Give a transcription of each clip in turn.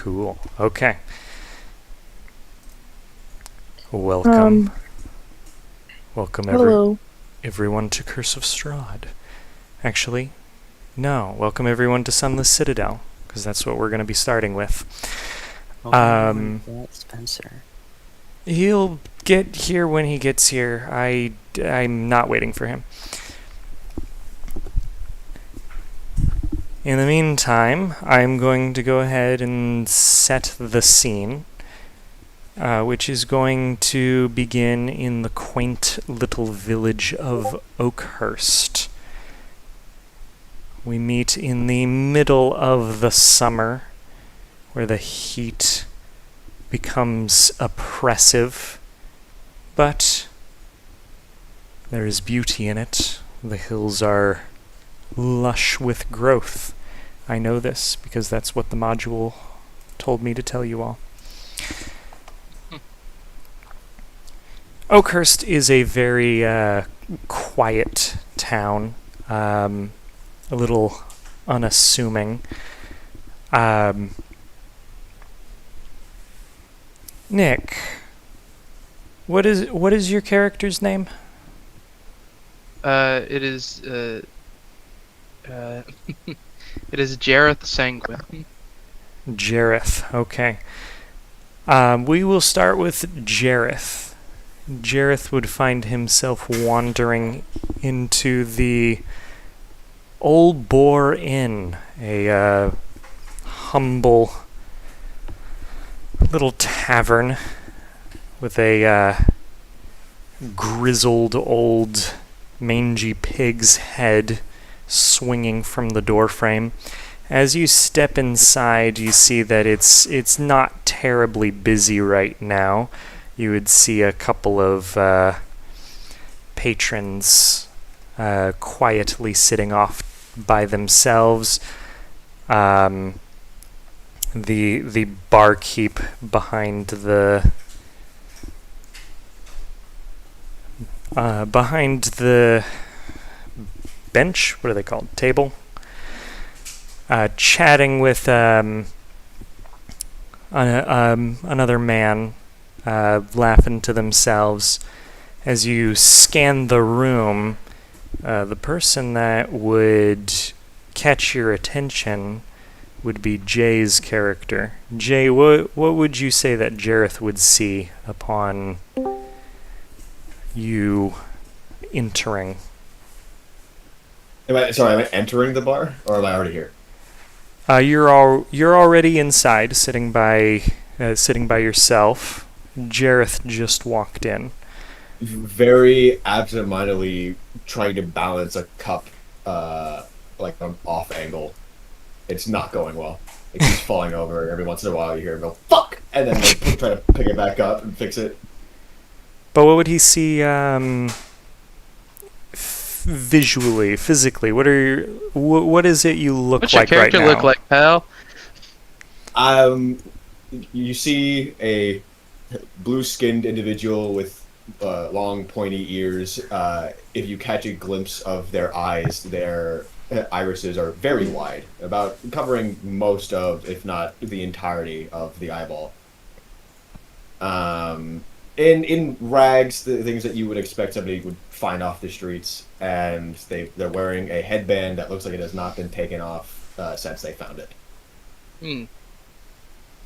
Cool. Okay. Welcome. Welcome Hello. everyone to Curse of Strahd. Actually, no. Welcome everyone to Sunless Citadel, because that's what we're going to be starting with. Welcome Spencer. He'll get here when he gets here. I'm not waiting for him. In the meantime, I'm going to go ahead and set the scene, which is going to begin in the quaint little village of Oakhurst. We meet in the middle of the summer, where the heat becomes oppressive, but there is beauty in it. The hills are lush with growth. I know this because that's what the module told me to tell you all. Oakhurst is a very quiet town, a little unassuming. Nick, what is your character's name? It is it is Jareth Sanguine. Jareth, okay. We will start with Jareth. Jareth would find himself wandering into the Old Boar Inn, a humble little tavern with a grizzled old mangy pig's head swinging from the doorframe. As you step inside, you see that it's not terribly busy right now. You would see a couple of patrons quietly sitting off by themselves. The barkeep behind the bench, what are they called? Table. Chatting with another man, laughing to themselves. As you scan the room, the person that would catch your attention would be Jay's character. Jay, what would you say that Jareth would see upon you entering? Am I entering the bar, or am I already here? You're already inside, sitting by yourself. Jareth just walked in. Very absentmindedly trying to balance a cup, like an off angle. It's not going well. It keeps falling over. Every once in a while, you hear him go "fuck," and then they try to pick it back up and fix it. But what would he see? Visually, physically, what is it you look What's like your right character now? look like, pal? You see a blue-skinned individual with long, pointy ears. If you catch a glimpse of their eyes, their irises are very wide, about covering most of, if not the entirety of the eyeball. In rags, the things that you would expect somebody would find off the streets, and they're wearing a headband that looks like it has not been taken off since they found it.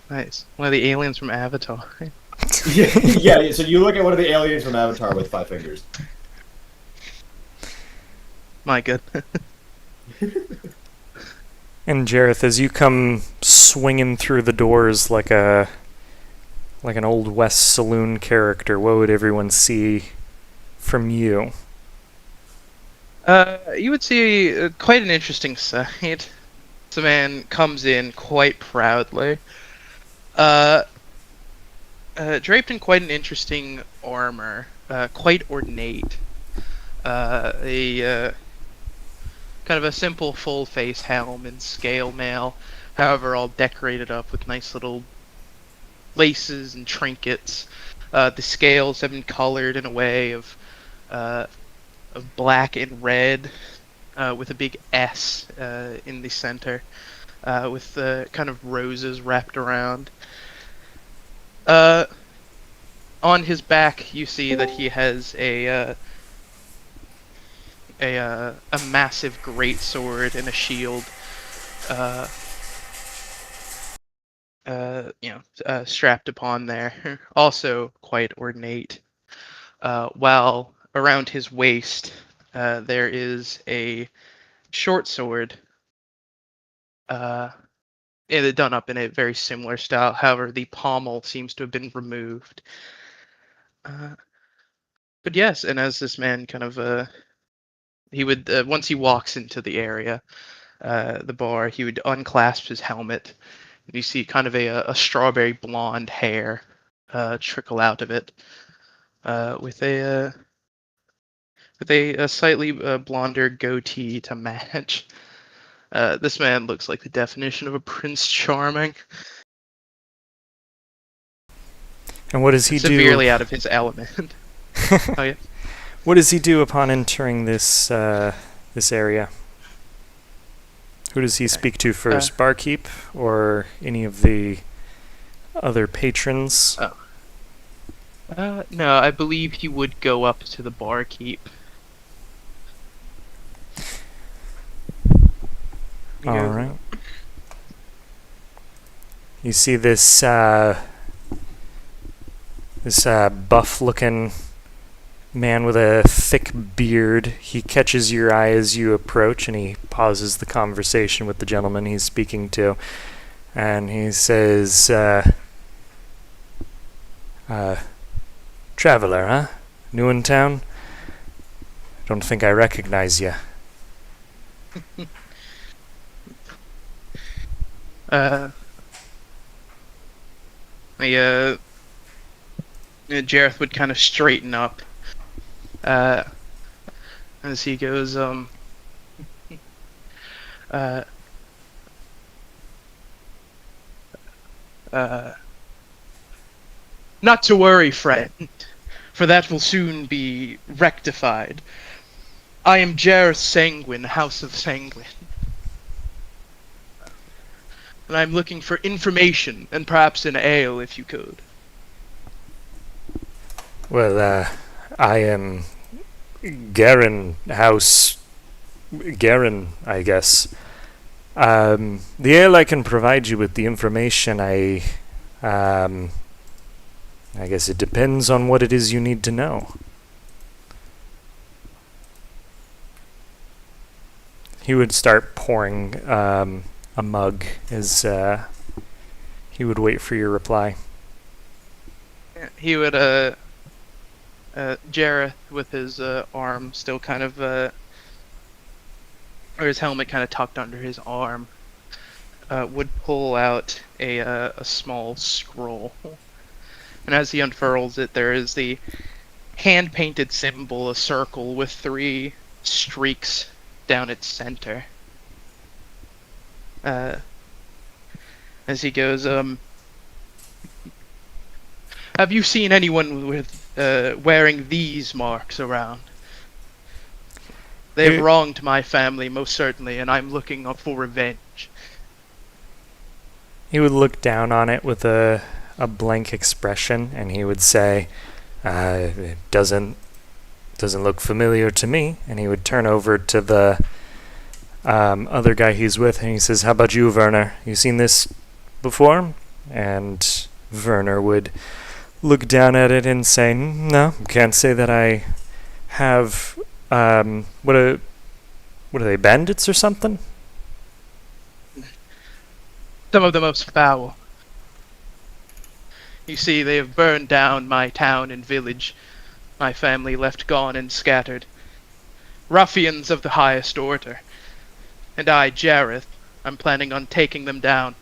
Nice. One of the aliens from Avatar. yeah. So you look at one of the aliens from Avatar with 5 fingers. My good. And Jareth, as you come swinging through the doors like an Old West saloon character, what would everyone see from you? You would see quite an interesting sight. The man comes in quite proudly, draped in quite an interesting armor, quite ornate. A kind of a simple full face helm and scale mail, however, all decorated up with nice little laces and trinkets. The scales have been colored in a way of black and red, with a big S in the center. with kind of roses wrapped around. On his back, you see that he has a massive greatsword and a shield, strapped upon there, also quite ornate. While around his waist, there is a short sword, done up in a very similar style. However, the pommel seems to have been removed. But yes, and as this man kind of he would once he walks into the area, the bar, he would unclasp his helmet, and you see kind of a strawberry blonde hair trickle out of it, with a slightly blonder goatee to match. This man looks like the definition of a Prince Charming. And what does he do? Severely out of his element. Oh yeah. What does he do upon entering this this area? Who does he speak to first? Barkeep or any of the other patrons? No, I believe he would go up to the barkeep. All right. You see this buff-looking man with a thick beard. He catches your eye as you approach, and he pauses the conversation with the gentleman he's speaking to, and he says, "Traveler, huh? New in town? Don't think I recognize you." Jareth would kind of straighten up as he goes, not to worry, friend, for that will soon be rectified. I am Jareth Sanguine, House of Sanguine. And I'm looking for information, and perhaps an ale, if you could. Well, I am Garen, I guess. The ale I can provide you with the information. I guess it depends on what it is you need to know. He would start pouring a mug as he would wait for your reply. He would, Jareth, with his arm still kind of, or his helmet kind of tucked under his arm, would pull out a small scroll. And as he unfurls it, there is the hand-painted symbol, a circle with 3 streaks down its center. As he goes, have you seen anyone with wearing these marks around? They've wronged my family, most certainly, and I'm looking up for revenge. He would look down on it with a blank expression, and he would say, "It doesn't look familiar to me." And he would turn over to the other guy he's with, and he says, "How about you, Werner? You seen this before?" And Werner would look down at it and say, "No, can't say that I have." What are they, bandits or something? Some of the most foul. You see, they have burned down my town and village. My family left gone and scattered. Ruffians of the highest order. And I, Jareth, I'm planning on taking them down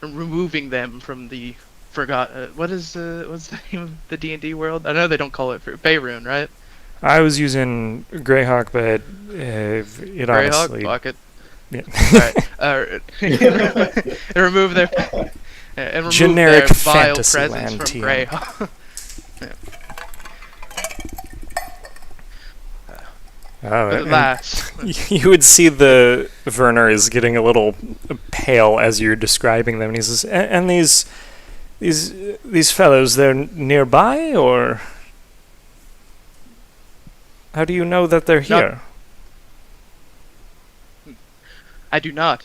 and removing them from the what's the name of the D&D world? I know they don't call it Faerun, right? I was using Greyhawk, but it honestly... Greyhawk, fuck it. Yeah. Alright, and remove their and remove generic their vile fantasy presence land from TM. Greyhawk. Oh, But and alas, you would see the Werner is getting a little pale as you're describing them, and he says, "And these fellows, they're nearby, or how do you know that they're here?" I do not.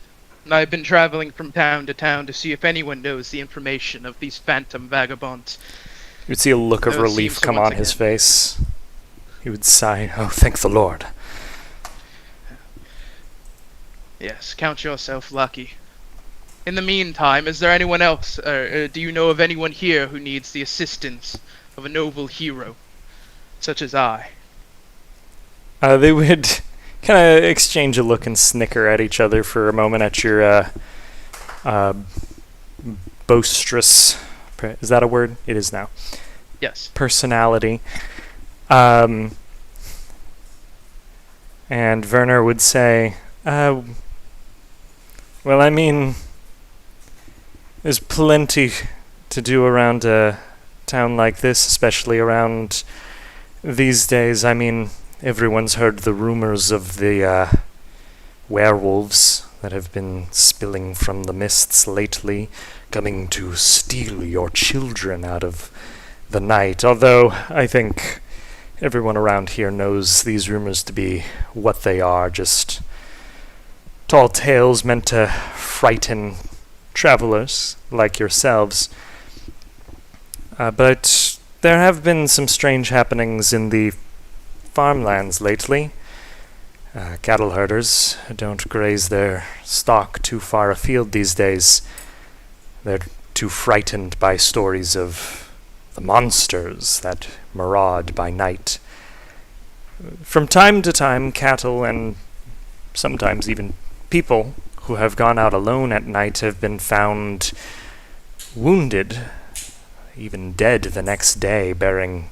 I've been traveling from town to town to see if anyone knows the information of these phantom vagabonds. You would see a look of No, it relief seems so come once on his again. face. He would sigh, "Oh, thank the Lord." Yes, count yourself lucky. In the meantime, is there anyone else, do you know of anyone here who needs the assistance of a noble hero, such as I? They would kind of exchange a look and snicker at each other for a moment at your boisterous. Is that a word? It is now. Yes. Personality. And Werner would say, "Well, I mean, there's plenty to do around a town like this, especially around these days. I mean, everyone's heard the rumors of the werewolves that have been spilling from the mists lately, coming to steal your children out of the night. Although I think everyone around here knows these rumors to be what they are, just tall tales meant to frighten travelers like yourselves. But there have been some strange happenings in the farmlands lately. Cattle herders don't graze their stock too far afield these days. They're too frightened by stories of the monsters that maraud by night. From time to time, cattle and sometimes even people who have gone out alone at night have been found wounded, even dead the next day, bearing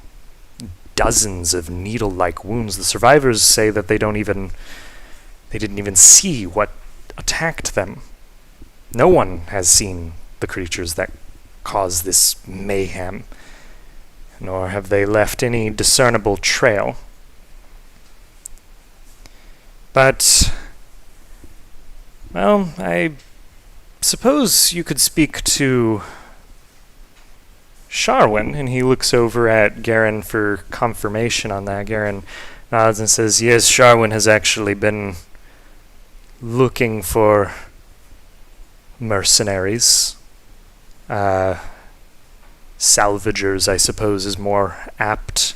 dozens of needle-like wounds. The survivors say that they didn't even see what attacked them. No one has seen the creatures that cause this mayhem, nor have they left any discernible trail. But, well, I suppose you could speak to Sharwin," and he looks over at Garen for confirmation on that. Garen nods and says, "Yes, Sharwin has actually been looking for mercenaries. Salvagers, I suppose, is more apt.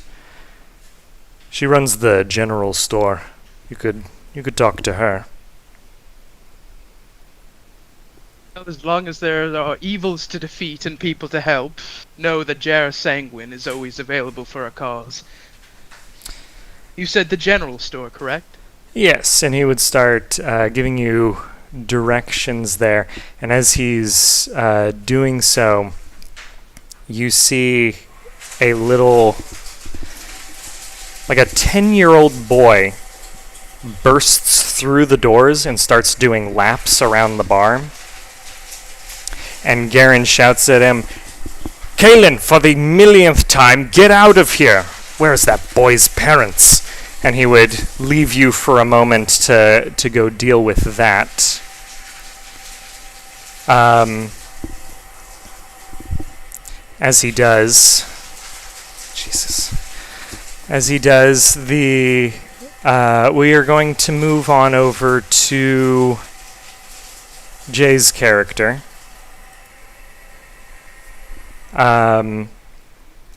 She runs the general store. You could talk to her." Well, as long as there are evils to defeat and people to help, know that Jarrah Sanguine is always available for a cause. You said the general store, correct? Yes, and he would start giving you directions there. And as he's doing so, you see a little, like a 10-year-old boy bursts through the doors and starts doing laps around the bar. And Garen shouts at him, "Kalen, for the millionth time, get out of here! Where's that boy's parents?" And he would leave you for a moment to go deal with that. As he does, we are going to move on over to Jay's character.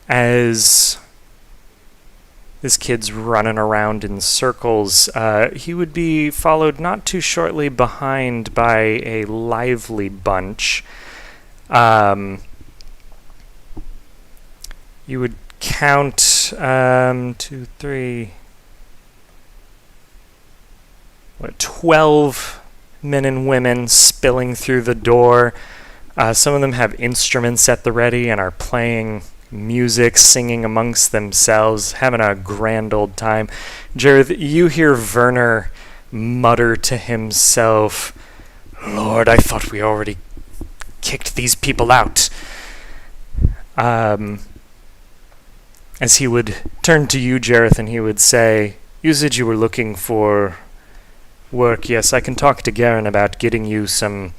As this kid's running around in circles, he would be followed not too shortly behind by a lively bunch. You would count 2, 3, 12 men and women spilling through the door. Some of them have instruments at the ready and are playing music, singing amongst themselves, having a grand old time. Jareth, you hear Werner mutter to himself, "Lord, I thought we already kicked these people out." As he would turn to you, Jareth, and he would say, You said you were looking for work. Yes, I can talk to Garen about getting you some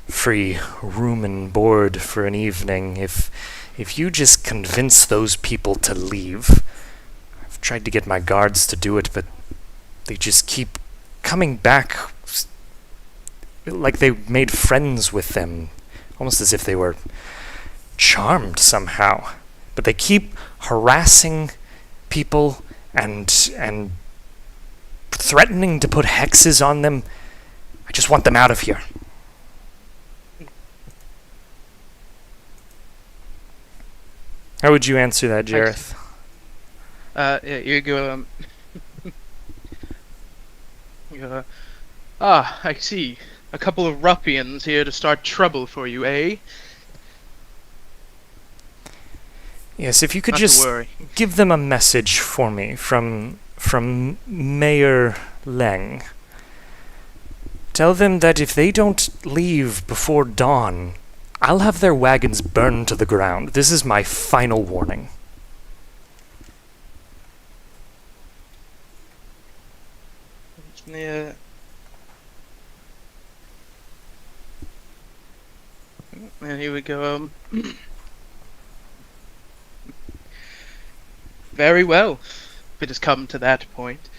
free room and board for an evening if you just convince those people to leave. I've tried to get my guards to do it, but they just keep coming back like they made friends with them, almost as if they were charmed somehow. But they keep harassing people and threatening to put hexes on them. I just want them out of here. How would you answer that, Jareth? Yeah, you go, you go, I see. A couple of ruffians here to start trouble for you, eh? Yes, if you could Not to just worry. give them a message for me from Mayor Leng. Tell them that if they don't leave before dawn, I'll have their wagons burned to the ground. This is my final warning. Yeah. And he would go, very well, if it has come to that point.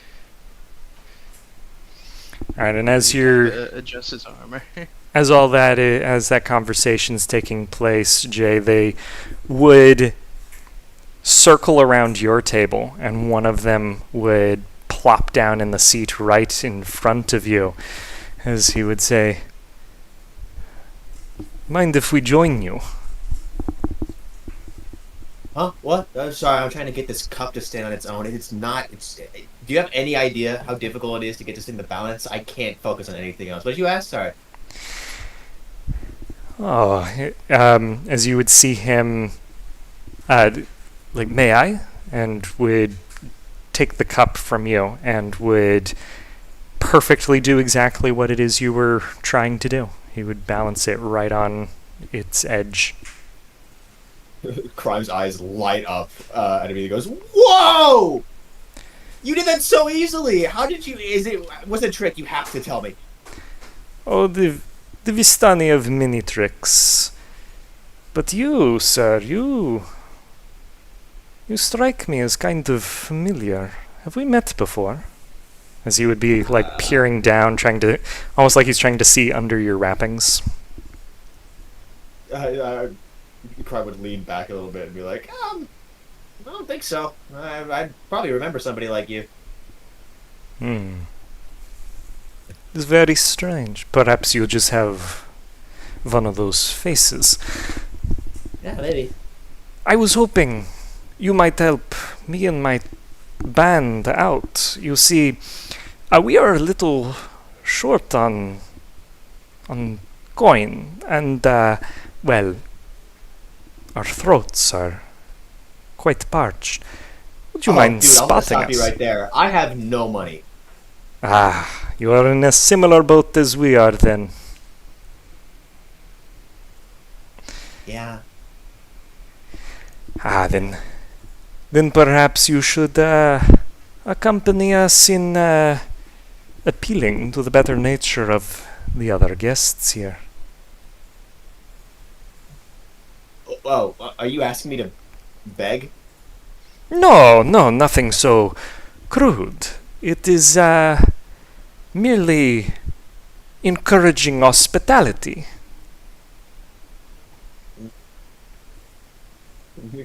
Alright, and as you're Adjust his armor. as all that as that conversation's taking place, Jay, they would circle around your table, and one of them would plop down in the seat right in front of you, as he would say, "Mind if we join you?" Huh? What? Sorry, I'm trying to get this cup to stand on its own. It's not. Do you have any idea how difficult it is to get this thing to balance? I can't focus on anything else. What did you ask? Sorry. Oh, as you would see him, like, may I? And would take the cup from you and would perfectly do exactly what it is you were trying to do. He would balance it right on its edge. Crime's eyes light up, and he goes, "Whoa! You did that so easily. How did you? What's the trick? You have to tell me." Oh, the Vistani of many tricks. But you, sir, you strike me as kind of familiar. Have we met before? As he would be, like, peering down, almost like he's trying to see under your wrappings. Crime would lean back a little bit and be like, I don't think so. I'd probably remember somebody like you. It's very strange. Perhaps you just have one of those faces. Yeah, maybe. I was hoping you might help me and my band out. You see, we are a little short on coin, and, well, our throats are quite parched. Would you mind dude, I'm gonna spotting stop us? you right there. I have no money. Ah, you are in a similar boat as we are, then. Yeah. Ah, then perhaps you should accompany us in appealing to the better nature of the other guests here. Oh, are you asking me to beg? No, nothing so crude. It is merely encouraging hospitality.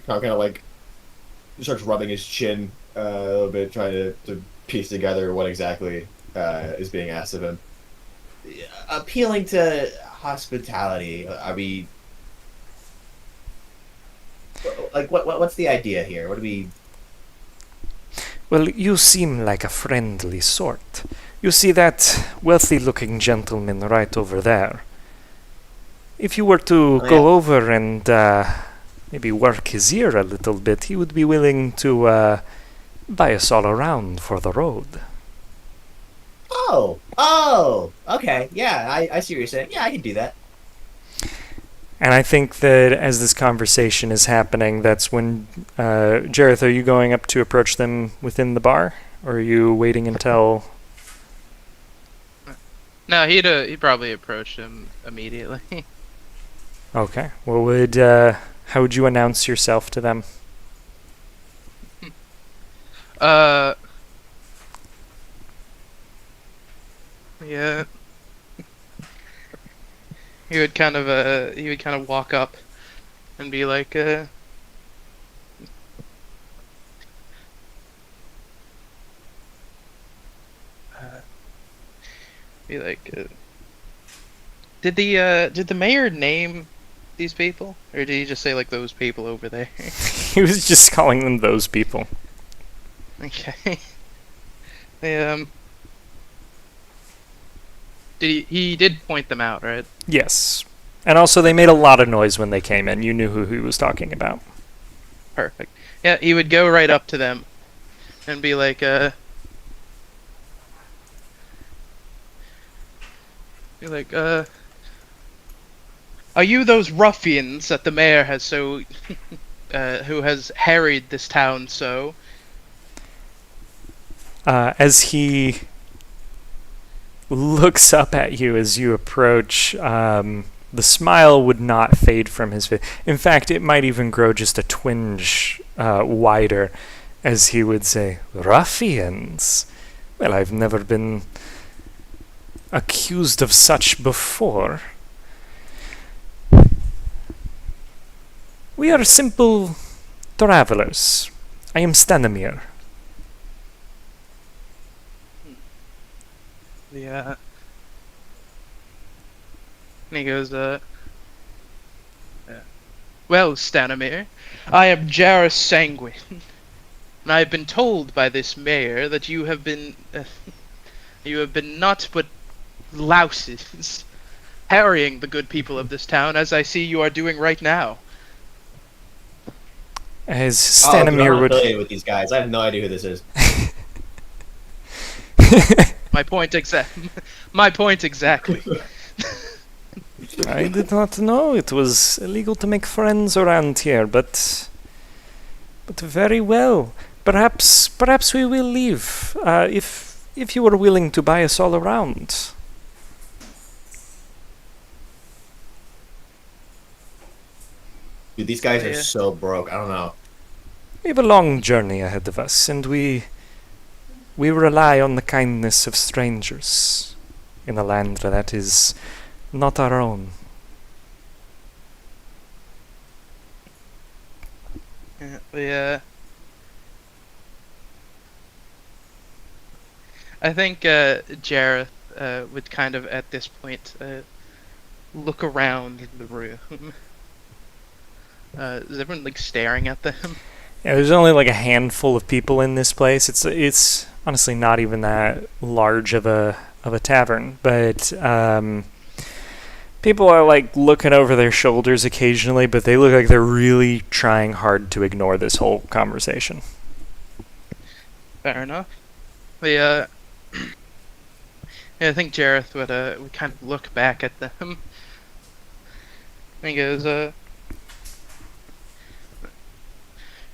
Kind of like starts rubbing his chin a little bit, trying to piece together what exactly is being asked of him. Appealing to hospitality. Are we like what's the idea here? What do we? Well, you seem like a friendly sort. You see that wealthy-looking gentleman right over there. If you were to go over and maybe work his ear a little bit, he would be willing to buy us all around for the road. Oh, okay. Yeah, I see what you're saying. Yeah, I can do that. And I think that as this conversation is happening, that's when, Jareth, are you going up to approach them within the bar? Or are you waiting until... No, he'd probably approach him immediately. Okay. How would you announce yourself to them? Yeah. He would kind of walk up and be like, did the mayor name these people, or did he just say like those people over there? He was just calling them those people. Okay. They, he did point them out, right? Yes. And also they made a lot of noise when they came in. You knew who he was talking about. Perfect. Yeah, he would go right up to them and be like, are you those ruffians that the mayor has so, who has harried this town so? As he looks up at you as you approach, the smile would not fade from his face. In fact, it might even grow just a twinge wider as he would say, "Ruffians? Well, I've never been accused of such before. We are simple travelers. I am Stanimir." Yeah. And he goes, well, Stanimir, I am Jarrus Sanguine, and I have been told by this mayor that you have been naught but louses, harrying the good people of this town, as I see you are doing right now. As I'm Stanimir not would... affiliated with these guys. I have no idea who this is. My point exactly. I did not know it was illegal to make friends around here, but very well. Perhaps we will leave, if you are willing to buy us all around. Dude, these guys are Yeah. so broke. I don't know. We have a long journey ahead of us, and we rely on the kindness of strangers in a land that is not our own. Yeah. I think Jareth would kind of at this point look around the room. Is everyone like staring at them? Yeah, there's only like a handful of people in this place. It's honestly not even that large of a tavern, but people are like looking over their shoulders occasionally, but they look like they're really trying hard to ignore this whole conversation. Fair enough. Yeah, I think Jareth would kind of look back at them. And he goes,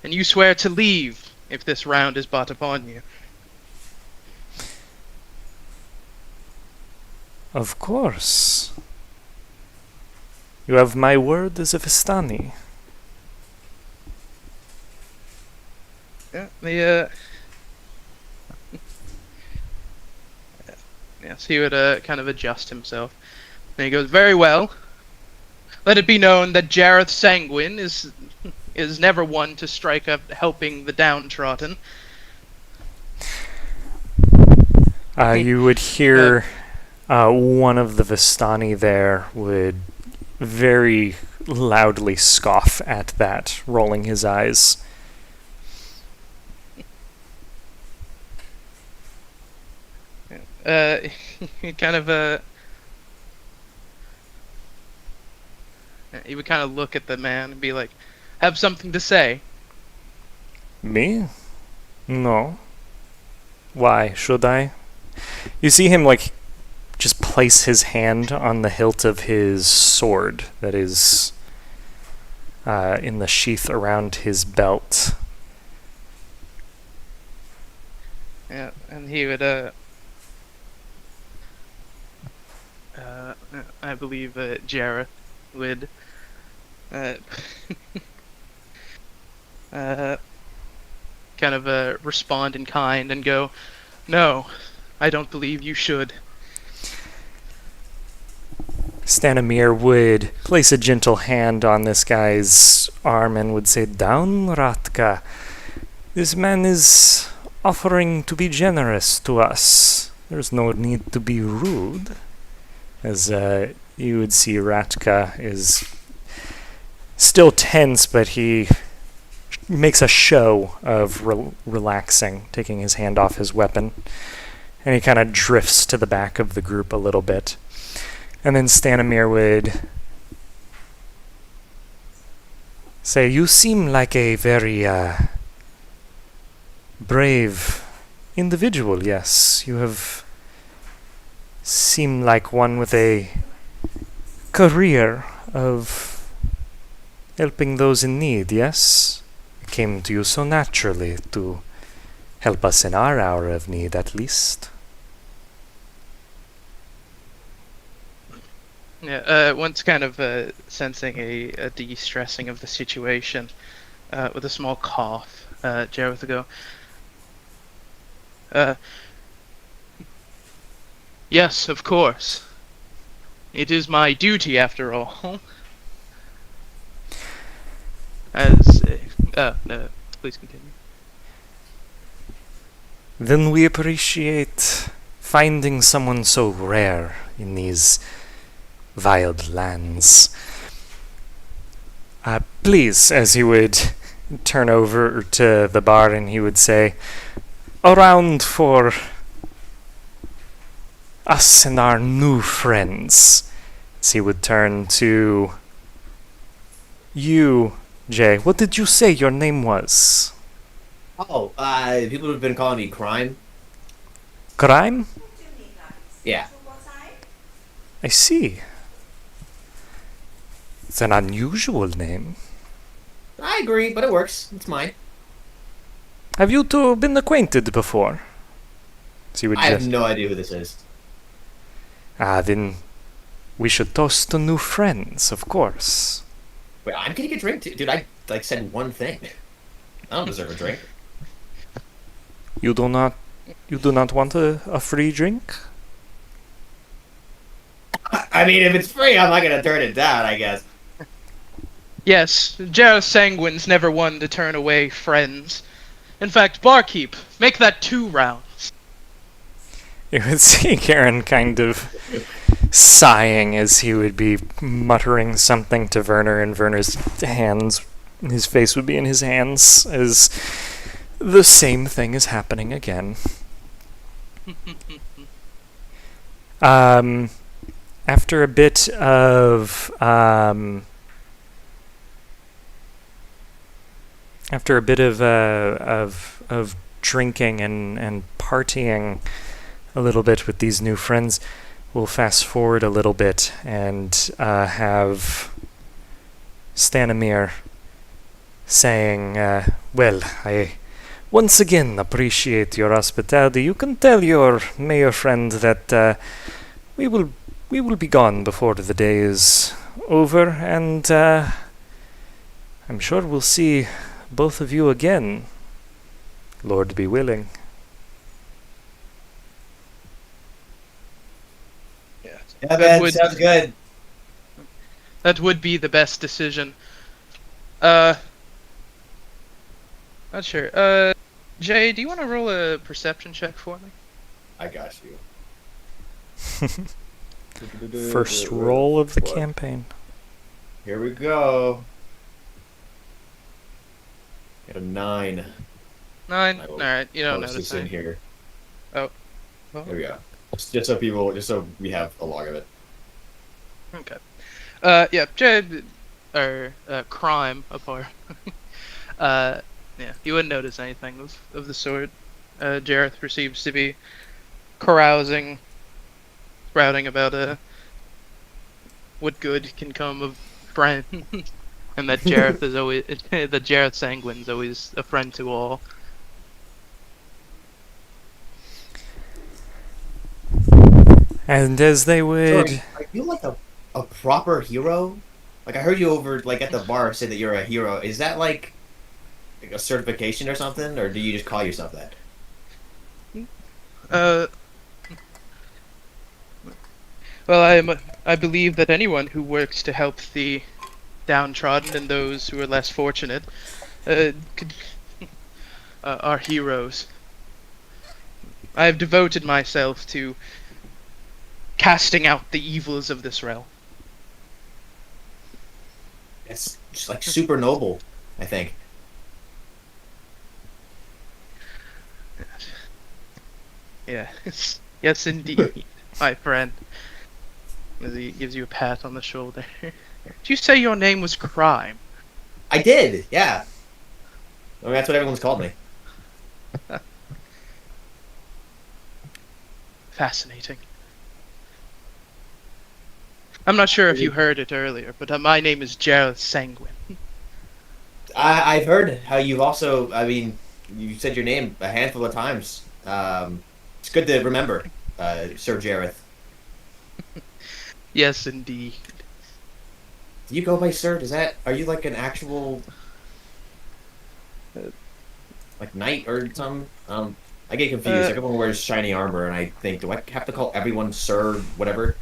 and you swear to leave if this round is brought upon you. Of course. You have my word as a Vistani. Yeah, yes, he would kind of adjust himself. And he goes, very well. Let it be known that Jareth Sanguine is never one to strike up helping the downtrodden. You would hear one of the Vistani there would very loudly scoff at that, rolling his eyes. He kind of he would kind of look at the man and be like, have something to say. Me? No. Why should I? You see him like just place his hand on the hilt of his sword that is in the sheath around his belt. Yeah, he would I believe Jareth would uh, kind of respond in kind and go, "No, I don't believe you should." Stanimir would place a gentle hand on this guy's arm and would say, "Down, Ratka. This man is offering to be generous to us. There's no need to be rude." As you would see, Ratka is still tense, but he makes a show of relaxing, taking his hand off his weapon. And he kind of drifts to the back of the group a little bit. And then Stanimir would say, "You seem like a very brave individual, yes. You have seemed like one with a career of helping those in need, yes? It came to you so naturally to help us in our hour of need, at least." Yeah, once kind of sensing a de-stressing of the situation, with a small cough, Jareth would go, "Yes, of course. It is my duty, after all." As, please continue. "Then we appreciate finding someone so rare in these wild lands. Please," as he would turn over to the bar and he would say, "Around for us and our new friends." As he would turn to you, Jay. What did you say your name was? Oh, people have been calling me Crime. Crime? Yeah. I see. It's an unusual name. I agree, but it works. It's mine. Have you two been acquainted before? So you would I have just... no idea who this is. Then we should toast to new friends, of course. Wait, I'm getting a drink too? Dude, I, said one thing. I don't deserve a drink. You do not want a free drink? I mean, if it's free, I'm not gonna turn it down, I guess. Yes, Jareth Sanguine's never one to turn away friends. In fact, barkeep, make that 2 rounds. You would see Karen kind of sighing as he would be muttering something to Werner, and Werner's hands, his face would be in his hands as the same thing is happening again. After a bit of drinking and partying a little bit with these new friends, we'll fast forward a little bit and have Stanimir saying, "Well, I once again appreciate your hospitality. You can tell your mayor friend that we will be gone before the day is over, and I'm sure we'll see both of you again, Lord be willing." Yeah, man, sounds good. That would be the best decision. Not sure. Jay, do you want to roll a perception check for me? I got you. First roll of the campaign. Here we go. Got a 9. 9? I will Alright, you don't post notice this in anything. here. Oh. Well, There we go. Just so we have a log of it. okay. Yeah, Jay, or crime apart. Yeah, you wouldn't notice anything of the sort. Jareth seems to be carousing, sprouting about what good can come of friend, and that Jareth is always that Jareth Sanguine's always a friend to all. And as they So would. are you like a proper hero? Like I heard you over like at the bar say that you're a hero. Is that like a certification or something, or do you just call yourself that? Uh, well, I believe that anyone who works to help the downtrodden and those who are less fortunate, could, are heroes. I have devoted myself to casting out the evils of this realm. It's just like super noble, I think. Yes, yes indeed, my friend. As he gives you a pat on the shoulder. Did you say your name was Crime? I did, yeah. I mean, that's what everyone's called me. Fascinating. I'm not sure if you heard it earlier, but my name is Gerald Sanguine. I've heard how you've also. I mean, you said your name a handful of times. It's good to remember, Sir Jareth. Yes, indeed. Do you go by Sir? Does that? Are you like an actual like knight or something? I get confused. Uh, Everyone wears shiny armor, and I think, do I have to call everyone Sir whatever?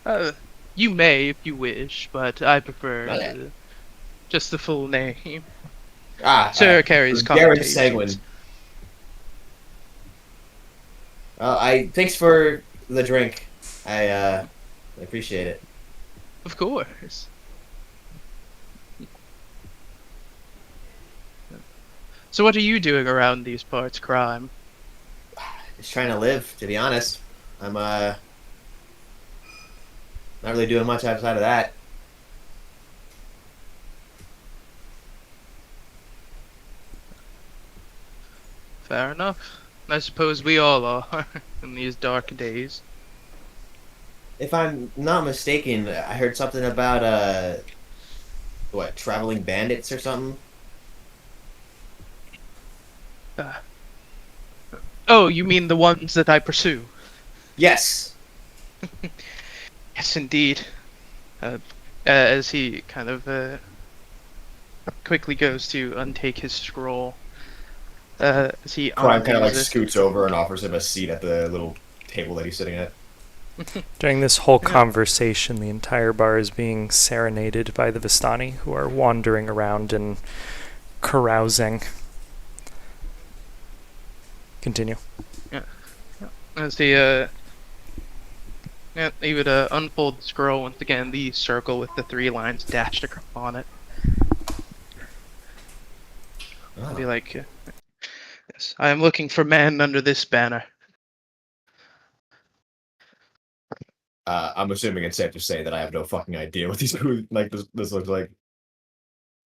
uh, you may if you wish, but I prefer Okay. just the full name. Ah, Sir carries Jareth connotations. Seguin. I thanks for the drink. I appreciate it. Of course. So what are you doing around these parts, Crime? Just trying to live, to be honest. I'm not really doing much outside of that. Fair enough. I suppose we all are in these dark days. If I'm not mistaken, I heard something about what, traveling bandits or something. Uh, oh, you mean the ones that I pursue? Yes. Yes, indeed. As he kind of quickly goes to untake his scroll, as he Crime kind of like undoes it. scoots over and offers him a seat at the little table that he's sitting at. During this whole Yeah. conversation, the entire bar is being serenaded by the Vistani, who are wandering around and carousing. Continue. As he yeah, he would unfold the scroll once again. The circle with the 3 lines dashed on it. I'd be Oh. like, yes, I am looking for men under this banner. I'm assuming it's safe to say that I have no fucking idea what these like this looks like,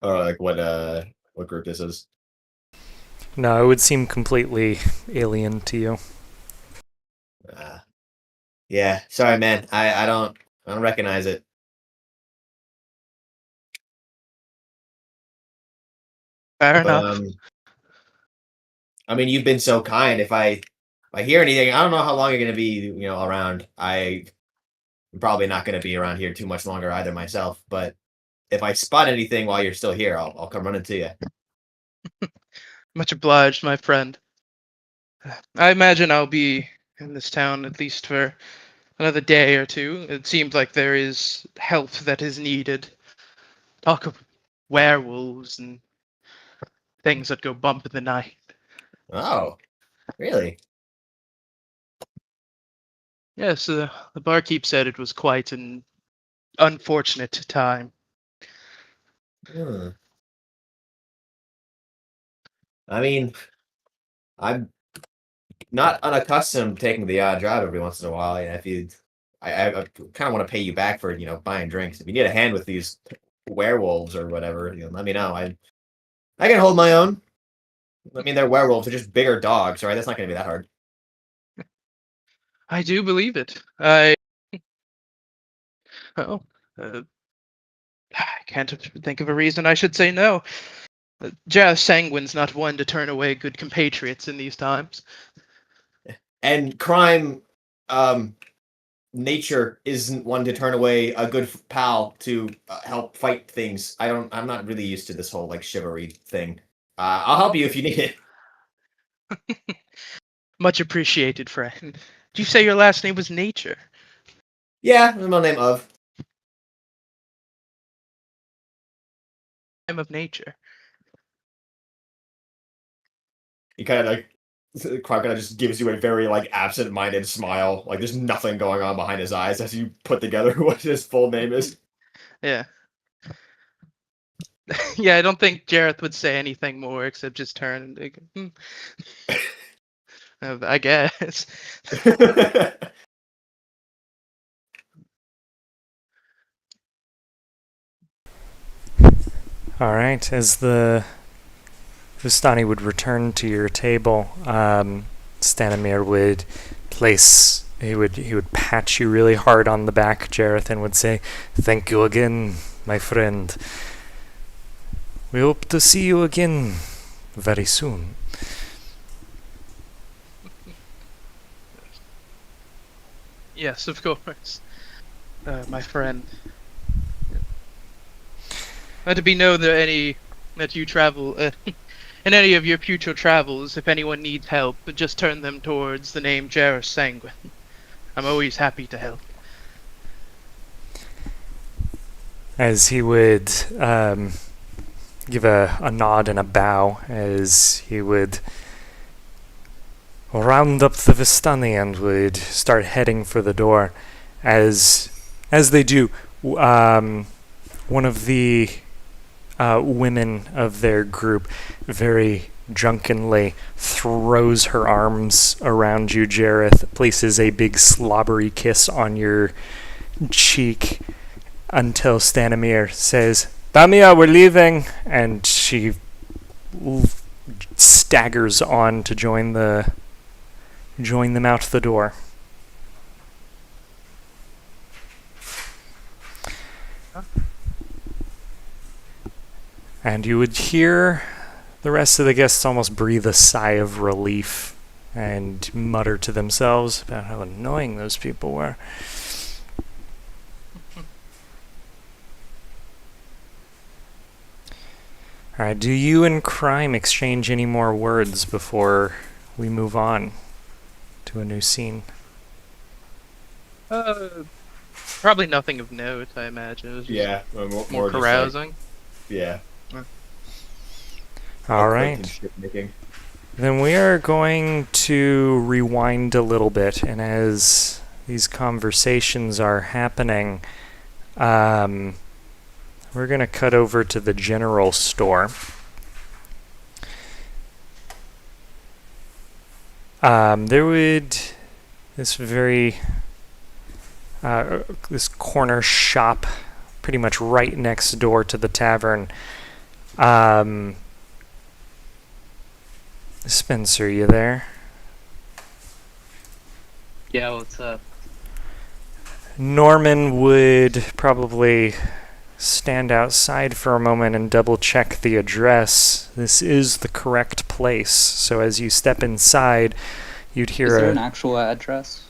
or like what group this is. No, it would seem completely alien to you. Uh, yeah, sorry, man. I don't recognize it. Fair But enough. I mean, you've been so kind. If I hear anything, I don't know how long you're gonna be, around. I'm probably not gonna be around here too much longer either myself. But if I spot anything while you're still here, I'll come running to you. Much obliged, my friend. I imagine I'll be in this town at least for another day or two. It seems like there is help that is needed. Talk of werewolves and things that go bump in the night. Oh, really? Yes, the barkeep said it was quite an unfortunate time. Hmm. I mean, I'm not unaccustomed to taking the odd drive every once in a while. If you, I kind of want to pay you back for buying drinks. If you need a hand with these werewolves or whatever, let me know. I can hold my own. I mean, they're werewolves. They're just bigger dogs, right? That's not going to be that hard. I do believe it. I oh, uh, I can't think of a reason I should say no. Jazz Sanguine's not one to turn away good compatriots in these times. And crime. nature isn't one to turn away a good pal to help fight things. I'm not really used to this whole like chivalry thing. I'll help you if you need it. Much appreciated, friend. Did you say your last name was Nature? Yeah, that's my name of. Name of Nature. He kind of like Crocodile just gives you a very like absent-minded smile. Like there's nothing going on behind his eyes as you put together what his full name is. Yeah. Yeah, I don't think Jareth would say anything more except just turn and think, I guess. All right, as the Vistani would return to your table, Stanimir would he would pat you really hard on the back, Jareth, and would say, "Thank you again, my friend. We hope to see you again very soon." Yes, of course. My friend. Let it be known that you travel in any of your future travels, if anyone needs help, just turn them towards the name Jareth Sanguine. I'm always happy to help. As he would give a nod and a bow, as he would round up the Vistani and would start heading for the door. As they do, one of the women of their group very drunkenly throws her arms around you, Jareth, places a big slobbery kiss on your cheek until Stanimir says, "Bamia, we're leaving," and she staggers on to join them out the door. And you would hear the rest of the guests almost breathe a sigh of relief and mutter to themselves about how annoying those people were. Alright, do you and Crime exchange any more words before we move on to a new scene? Probably nothing of note, I imagine. It was just more carousing. Like, yeah. Alright. Then we are going to rewind a little bit, and as these conversations are happening, we're going to cut over to the general store. There would this corner shop pretty much right next door to the tavern. Spencer, you there? Yeah, what's up? Norman would probably stand outside for a moment and double check the address. This is the correct place. So as you step inside, you'd hear Is there an actual address?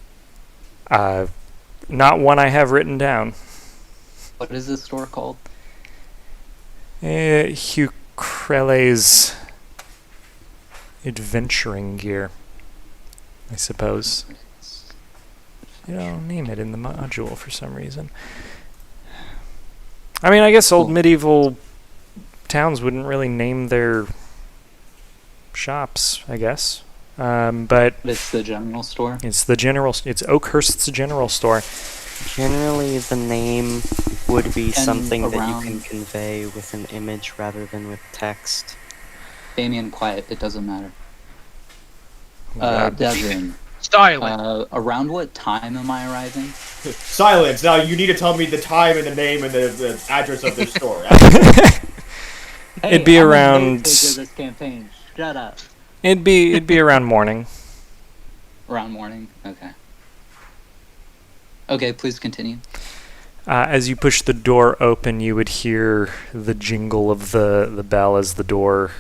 Not one I have written down. What is this store called? Hugh Crelle's Adventuring Gear, I suppose. You don't name it in the module for some reason. I mean, I guess old medieval towns wouldn't really name their shops, I guess. But it's the general store? It's Oakhurst's general store. Generally, the name would be something that around- you can convey with an image rather than with text. Damien, quiet. It doesn't matter. Right. Devin, Styling. around what time am I arriving? Silence! Now you need to tell me the time and the name and the address of this store. Hey, It'd be I'm around. in the stage of this campaign. Shut up. It'd be around morning. Around morning? Okay. Okay, please continue. As you push the door open, you would hear the jingle of the bell as the door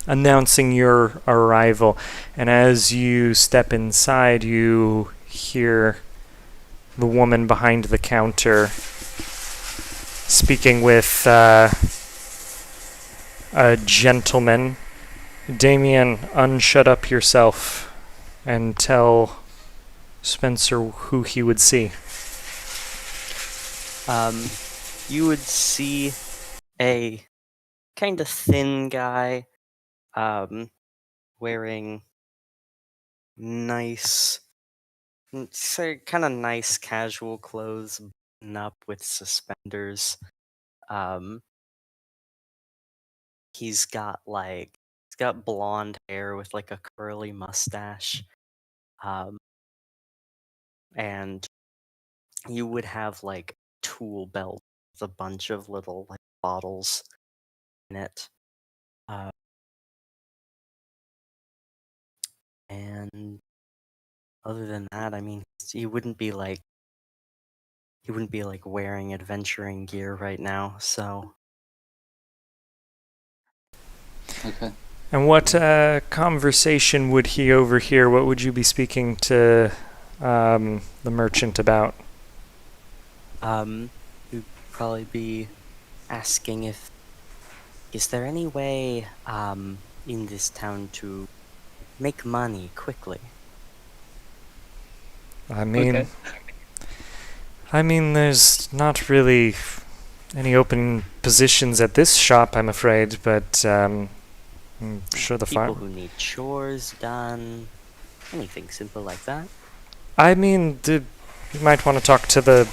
announcing your arrival. And as you step inside, you hear the woman behind the counter speaking with a gentleman. Damien, unshut up yourself and tell Spencer who he would see. You would see a kind of thin guy, wearing nice, kind of nice casual clothes, button up with suspenders. He's got blonde hair with like a curly mustache. And you would have like tool belt with a bunch of little like bottles in it. And other than that, I mean, he wouldn't be like wearing adventuring gear right now. So Okay. And what conversation would he overhear? What would you be speaking to the merchant about? you'd probably be asking if is there any way in this town to make money quickly? I mean, Okay. there's not really any open positions at this shop, I'm afraid, but I'm sure the People farm. who need chores done, anything simple like that. I mean, you might want to talk to the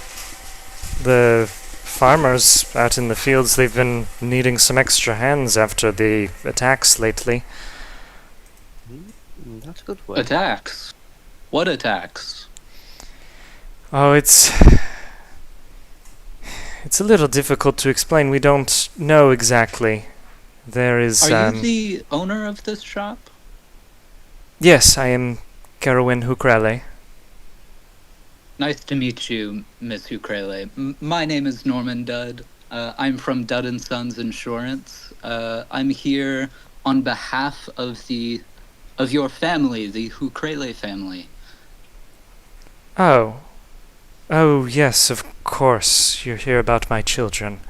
farmers out in the fields. They've been needing some extra hands after the attacks lately. That's a good word. Attacks. What attacks? Oh, it's a little difficult to explain. We don't know exactly. There is. Are you the owner of this shop? Yes, I am Carowin Hukrele. Nice to meet you, Miss Ukrele. My name is Norman Dudd. I'm from Dudd and Sons Insurance. I'm here on behalf of your family, the Ukrele family. Oh. Oh, yes, of course. You're here about my children.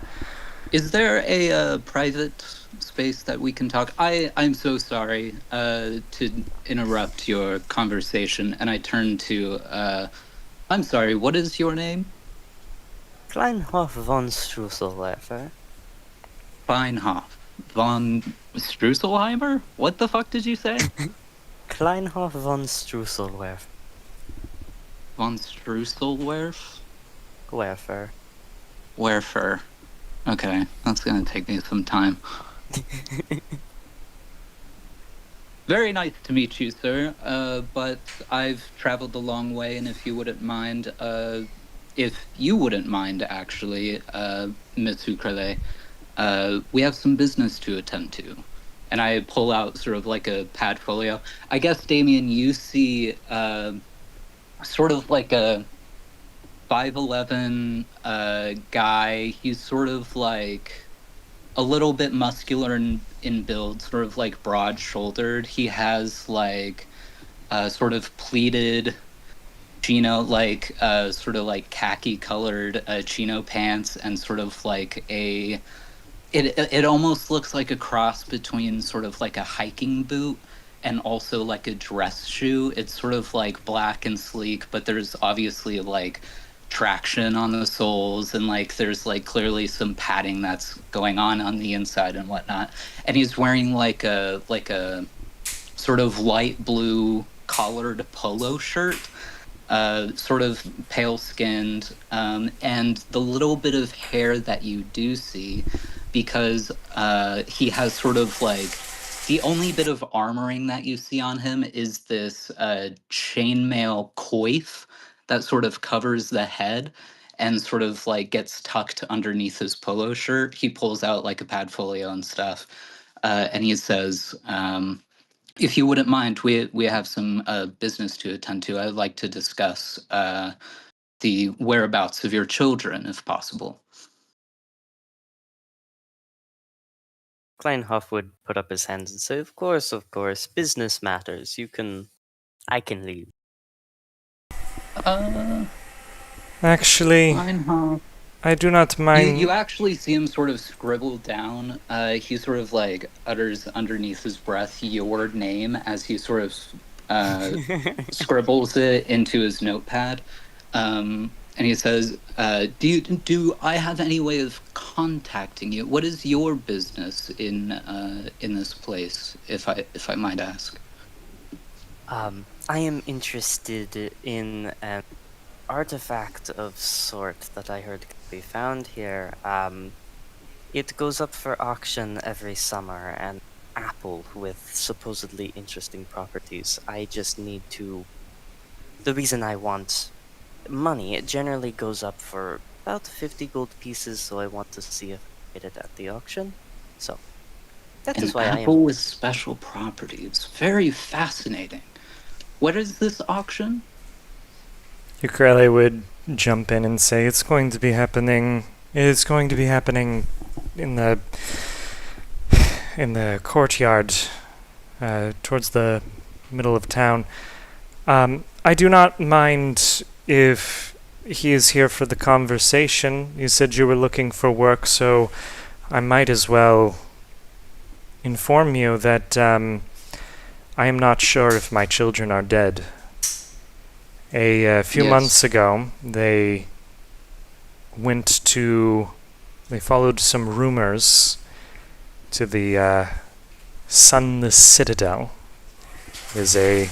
Is there a private space that we can talk? I'm so sorry to interrupt your conversation, and I turn to. I'm sorry. What is your name? Kleinhof von Strusselwerfer. Feinhof von Strusselheimer. What the fuck did you say? Kleinhof von Strusselwerfer. Von Strusselwerf. Werfer. Werfer. Okay, that's gonna take me some time. Very nice to meet you, sir. But I've traveled a long way, and if you wouldn't mind, actually, Miss Ukrele, we have some business to attend to. And I pull out sort of like a pad folio. I guess, Damien, you see sort of like a 5'11" guy. He's sort of like a little bit muscular in build, sort of like broad-shouldered. He has like sort of pleated chino, like sort of like khaki-colored chino pants, and sort of like it almost looks like a cross between sort of like a hiking boot and also like a dress shoe. It's sort of like black and sleek, but there's obviously like traction on the soles, and like there's like clearly some padding that's going on the inside and whatnot. And he's wearing like a sort of light blue collared polo shirt, sort of pale skinned, and the little bit of hair that you do see, because he has sort of like the only bit of armoring that you see on him is this chainmail coif that sort of covers the head and sort of like gets tucked underneath his polo shirt. He pulls out like a pad folio and stuff, and he says, if you wouldn't mind, we have some business to attend to. I'd like to discuss the whereabouts of your children, if possible. Kleinhoff would put up his hands and say, of course, business matters. I can leave. Uh, Actually, fine, huh? I do not mind. You actually see him sort of scribble down. He sort of like utters underneath his breath your name as he sort of scribbles it into his notepad. And he says, "Do I have any way of contacting you? What is your business in this place, if I might ask?" I am interested in an artifact of sort that I heard could be found here. It goes up for auction every summer, an apple with supposedly interesting properties. I just need to. The reason I want money, it generally goes up for about 50 gold pieces, so I want to see if I get it at the auction. So, that An is why I apple am. with special properties. Very fascinating. What is this auction? Ukulele would jump in and say, "It's going to be happening. It's going to be happening in the courtyard, towards the middle of town. I do not mind if he is here for the conversation. You said you were looking for work, so I might as well inform you that I am not sure if my children are dead. A few Yes. months ago, they followed some rumors to the Sunless Citadel. It is a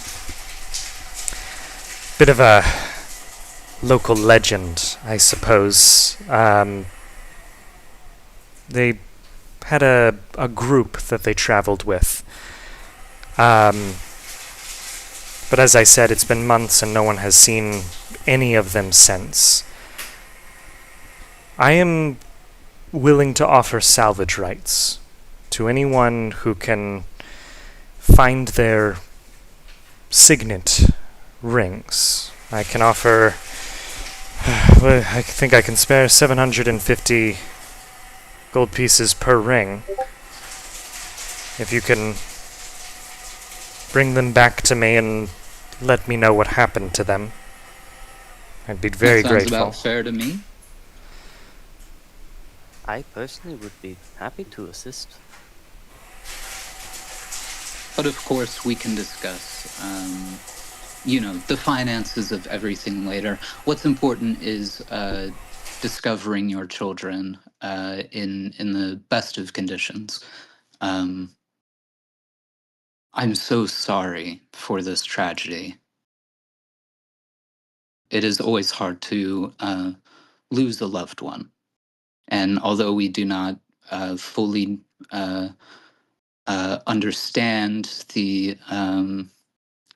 bit of a local legend, I suppose. They had a group that they traveled with. But as I said, it's been months and no one has seen any of them since. I am willing to offer salvage rights to anyone who can find their signet rings. I can offer... I think I can spare 750 gold pieces per ring. If you can bring them back to me and let me know what happened to them, I'd be very That sounds grateful. about fair to me. I personally would be happy to assist. But of course, we can discuss, the finances of everything later. What's important is discovering your children in the best of conditions. I'm so sorry for this tragedy. It is always hard to lose a loved one. And although we do not fully understand the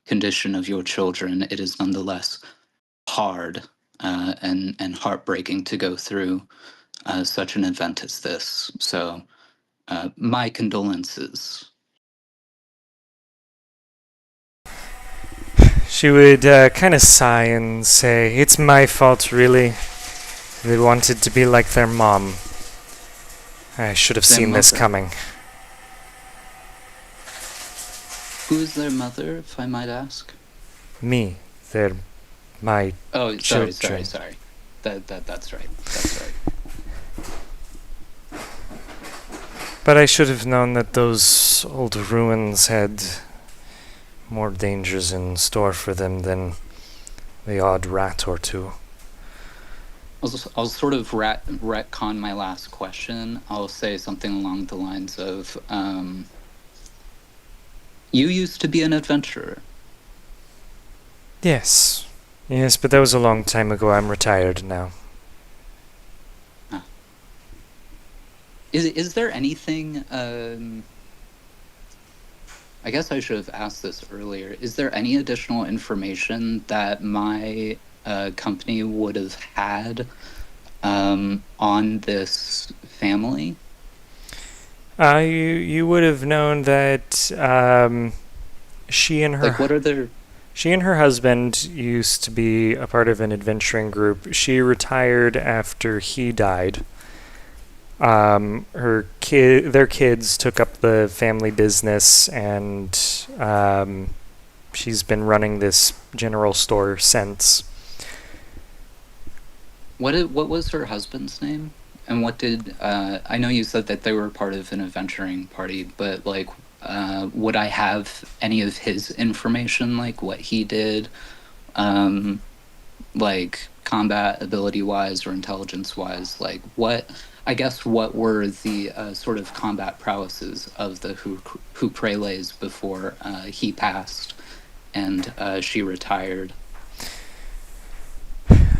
condition of your children, it is nonetheless hard and heartbreaking to go through such an event as this. So, my condolences. She would kind of sigh and say, "It's my fault, really. They wanted to be like their mom. I should have Their seen this mother. coming." Who is their mother, if I might ask? Me. They're my... Oh, Children. sorry. That's right. That's right. But I should have known that those old ruins had more dangers in store for them than the odd rat or two. I'll sort of retcon my last question. I'll say something along the lines of, you used to be an adventurer. Yes. Yes, but that was a long time ago. I'm retired now. Is there anything, I guess I should have asked this earlier. Is there any additional information that my company would have had on this family? You would have known that she and her Like, what are their... she and her husband used to be a part of an adventuring group. She retired after he died. Their kids took up the family business, and she's been running this general store since. What was her husband's name? And what did I know you said that they were part of an adventuring party, but like would I have any of his information, like what he did, like combat ability wise or intelligence wise? Like what were the sort of combat prowesses of the who prelays before he passed and she retired?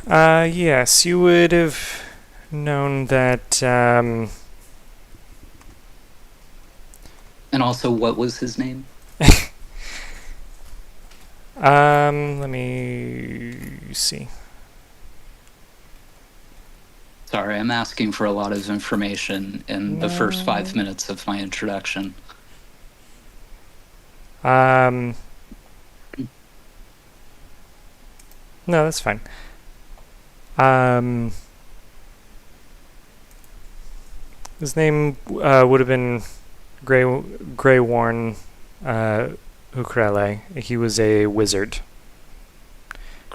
Yes, you would have known that. And also, what was his name? Let me see. Sorry, I'm asking for a lot of information in the first 5 minutes of my introduction. No, that's fine. His name would have been Greyworn Ukrele. He was a wizard.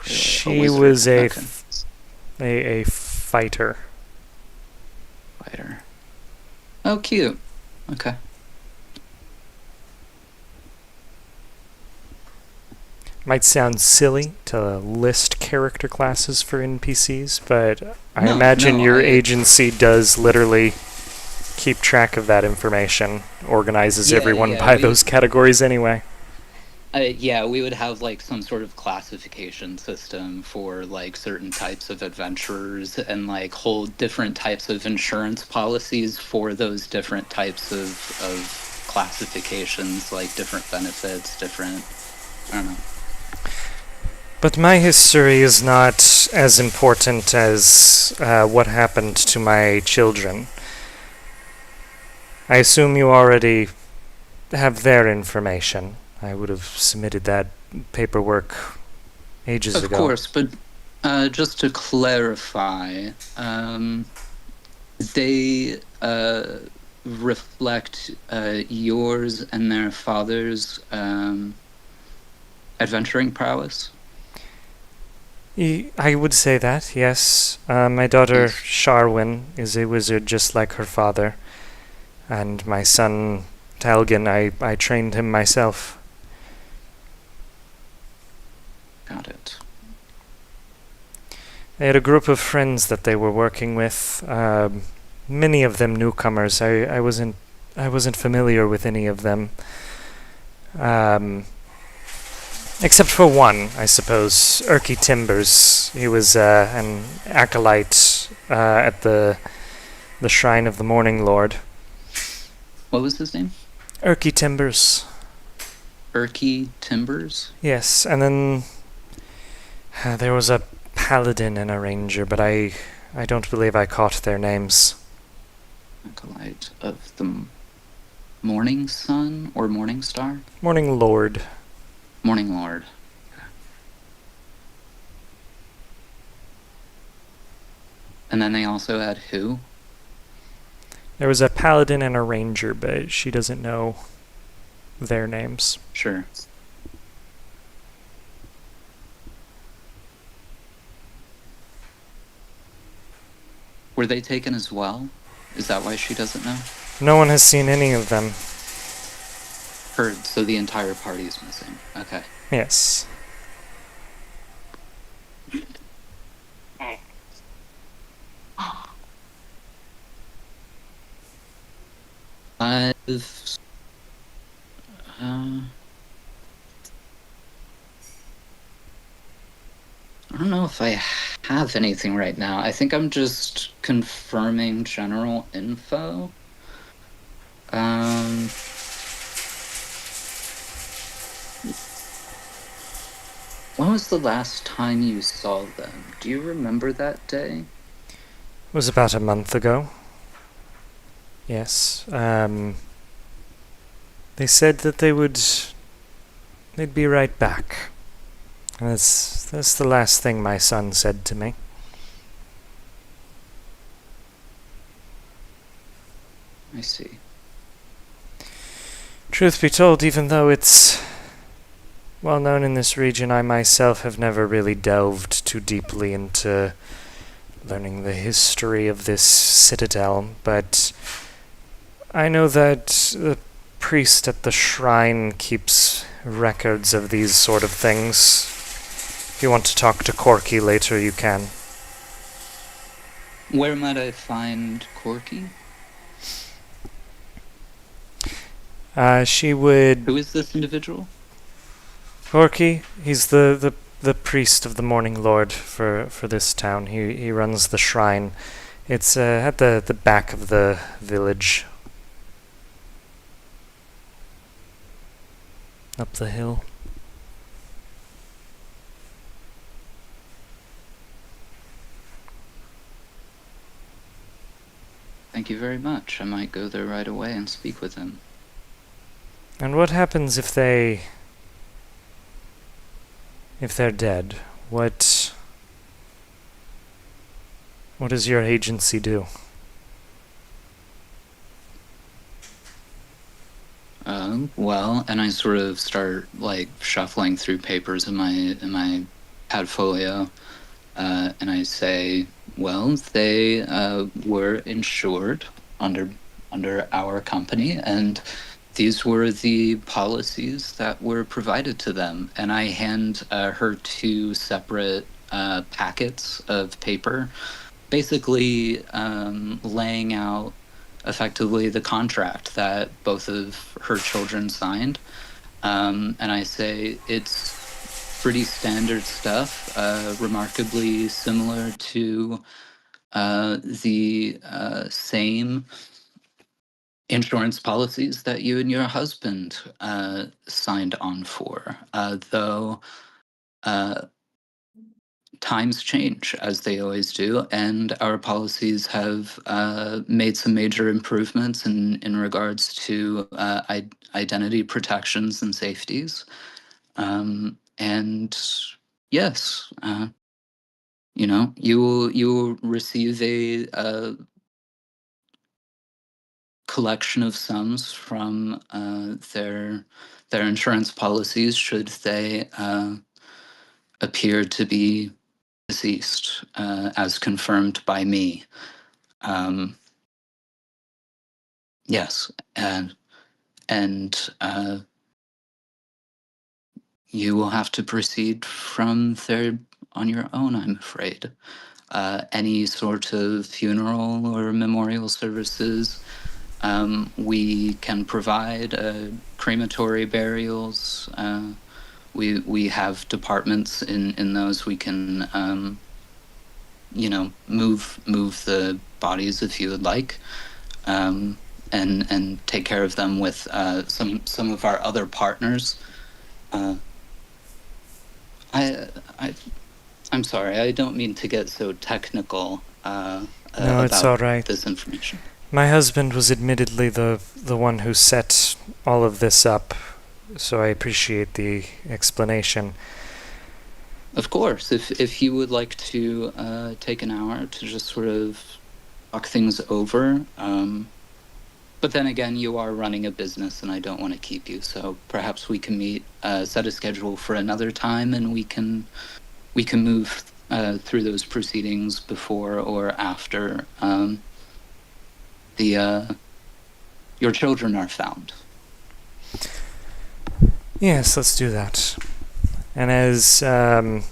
She was a fighter. Fighter. Oh, cute. Okay. Might sound silly to list character classes for NPCs, but I imagine your agency does literally keep track of that information, organizes everyone by those categories anyway. Yeah, we would have like some sort of classification system for like certain types of adventurers and like whole different types of insurance policies for those different types of classifications, like different benefits, different, I don't know. But my history is not as important as what happened to my children. I assume you already have their information. I would have submitted that paperwork ages ago. Of course, but just to clarify, they reflect yours and their father's adventuring prowess? I would say that, yes. My daughter, Sharwin, is a wizard just like her father. And my son, Talgan, I trained him myself. Got it. They had a group of friends that they were working with. Many of them newcomers. I wasn't familiar with any of them. Except for one, I suppose, Erky Timbers. He was an acolyte at the shrine of the Morning Lord. What was his name? Erky Timbers. Erky Timbers? Yes, and then there was a paladin and a ranger, but I don't believe I caught their names. Acolyte of the Morning Sun or Morning Star? Morning Lord. Morning Lord. Okay. And then they also had who? There was a paladin and a ranger, but she doesn't know their names. Sure. Were they taken as well? Is that why she doesn't know? No one has seen any of them. Heard, so the entire party is missing. Okay. Yes. I don't know if I have anything right now. I think I'm just confirming general info. When was the last time you saw them? Do you remember that day? It was about a month ago. Yes. They said that they'd be right back. And that's the last thing my son said to me. I see. Truth be told, even though it's well known in this region, I myself have never really delved too deeply into learning the history of this citadel, but I know that the priest at the shrine keeps records of these sort of things. If you want to talk to Corky later, you can. Where might I find Corky? She would... Who is this individual? Corky, he's the priest of the Morning Lord for this town. He runs the shrine. It's at the back of the village. Up the hill. Thank you very much. I might go there right away and speak with him. And what happens if they're dead? What does your agency do? Well, and I sort of start like shuffling through papers in my portfolio, and I say, well, they were insured under our company, and these were the policies that were provided to them. And I hand her two separate packets of paper, basically laying out effectively the contract that both of her children signed. And I say it's pretty standard stuff, remarkably similar to the same insurance policies that you and your husband signed on for, though times change as they always do, and our policies have made some major improvements in regards to identity protections and safeties. And yes, you will receive a collection of sums from their insurance policies should they appear to be deceased, as confirmed by me. Yes, and you will have to proceed from there on your own, I'm afraid. Any sort of funeral or memorial services, we can provide crematory burials. We have departments in those. We can move the bodies if you would like, and take care of them with some of our other partners. I'm sorry, I don't mean to get so technical No, about it's all right. this information. My husband was admittedly the one who set all of this up, so I appreciate the explanation. Of course, if you would like to take an hour to just sort of talk things over, but then again, you are running a business, and I don't want to keep you. So perhaps we can meet, set a schedule for another time, and we can move through those proceedings before or after your children are found. Yes, let's do that. And as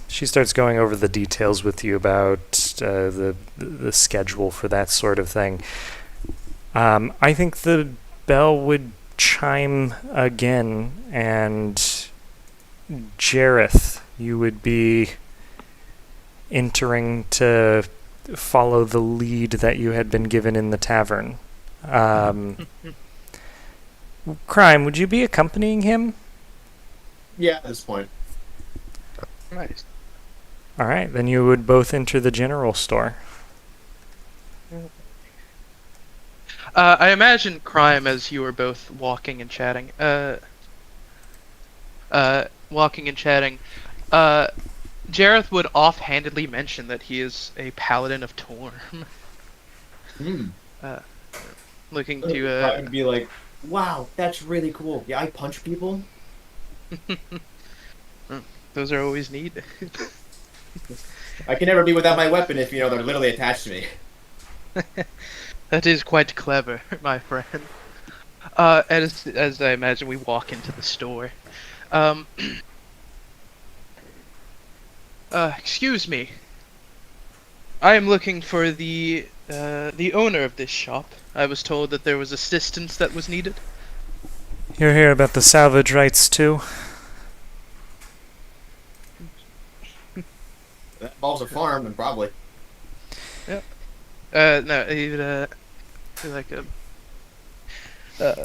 she starts going over the details with you about the schedule for that sort of thing, I think the bell would chime again, and Jareth, you would be entering to follow the lead that you had been given in the tavern. Crime, would you be accompanying him? Yeah, at this point. Nice. All right, then you would both enter the general store. I imagine Crime as you were both walking and chatting. Jareth would offhandedly mention that he is a paladin of Torm. looking to Crime would be like, wow, that's really cool. Yeah, I punch people. those are always neat. I can never be without my weapon if, they're literally attached to me. That is quite clever, my friend. As I imagine, we walk into the store. Um, excuse me. I am looking for the owner of this shop. I was told that there was assistance that was needed. You're here about the salvage rights too? That involves a farm, then probably. No, like a.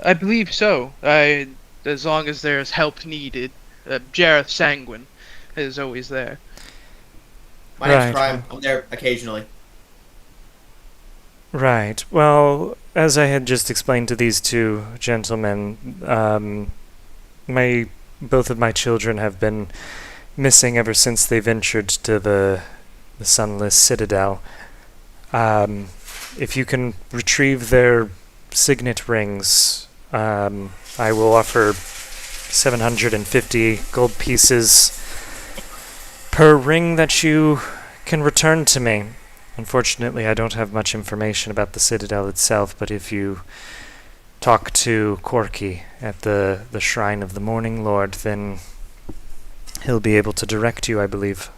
I believe so. As long as there's help needed, Jareth Sanguine is always there. My name's Right. Crime. I'm there occasionally. Right. Well, as I had just explained to these two gentlemen, both of my children have been missing ever since they ventured to the Sunless Citadel. If you can retrieve their signet rings, I will offer 750 gold pieces per ring that you can return to me. Unfortunately, I don't have much information about the Citadel itself, but if you talk to Corky at the Shrine of the Morning Lord, then he'll be able to direct you, I believe.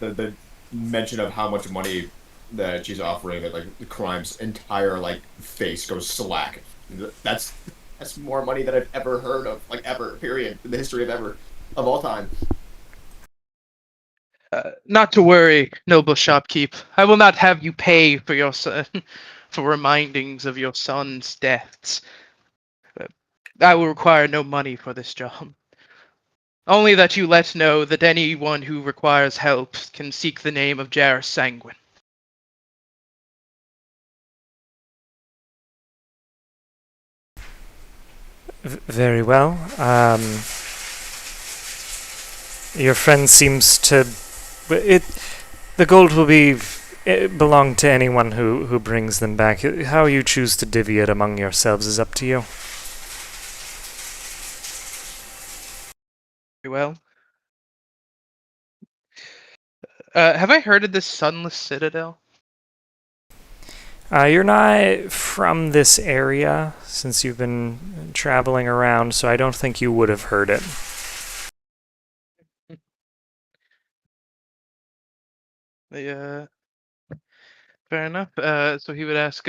The mention of how much money that she's offering, that the Crime's entire face goes slack. That's more money than I've ever heard of, ever, period, in the history of all time. Not to worry, noble shopkeep. I will not have you pay for your son, for remindings of your son's deaths. I will require no money for this job. Only that you let know that anyone who requires help can seek the name of Jareth Sanguine. Very well. Your friend seems to... The gold will belong to anyone who brings them back. How you choose to divvy it among yourselves is up to you. Very well. Have I heard of this Sunless Citadel? You're not from this area since you've been traveling around, so I don't think you would have heard it. Fair enough. So he would ask,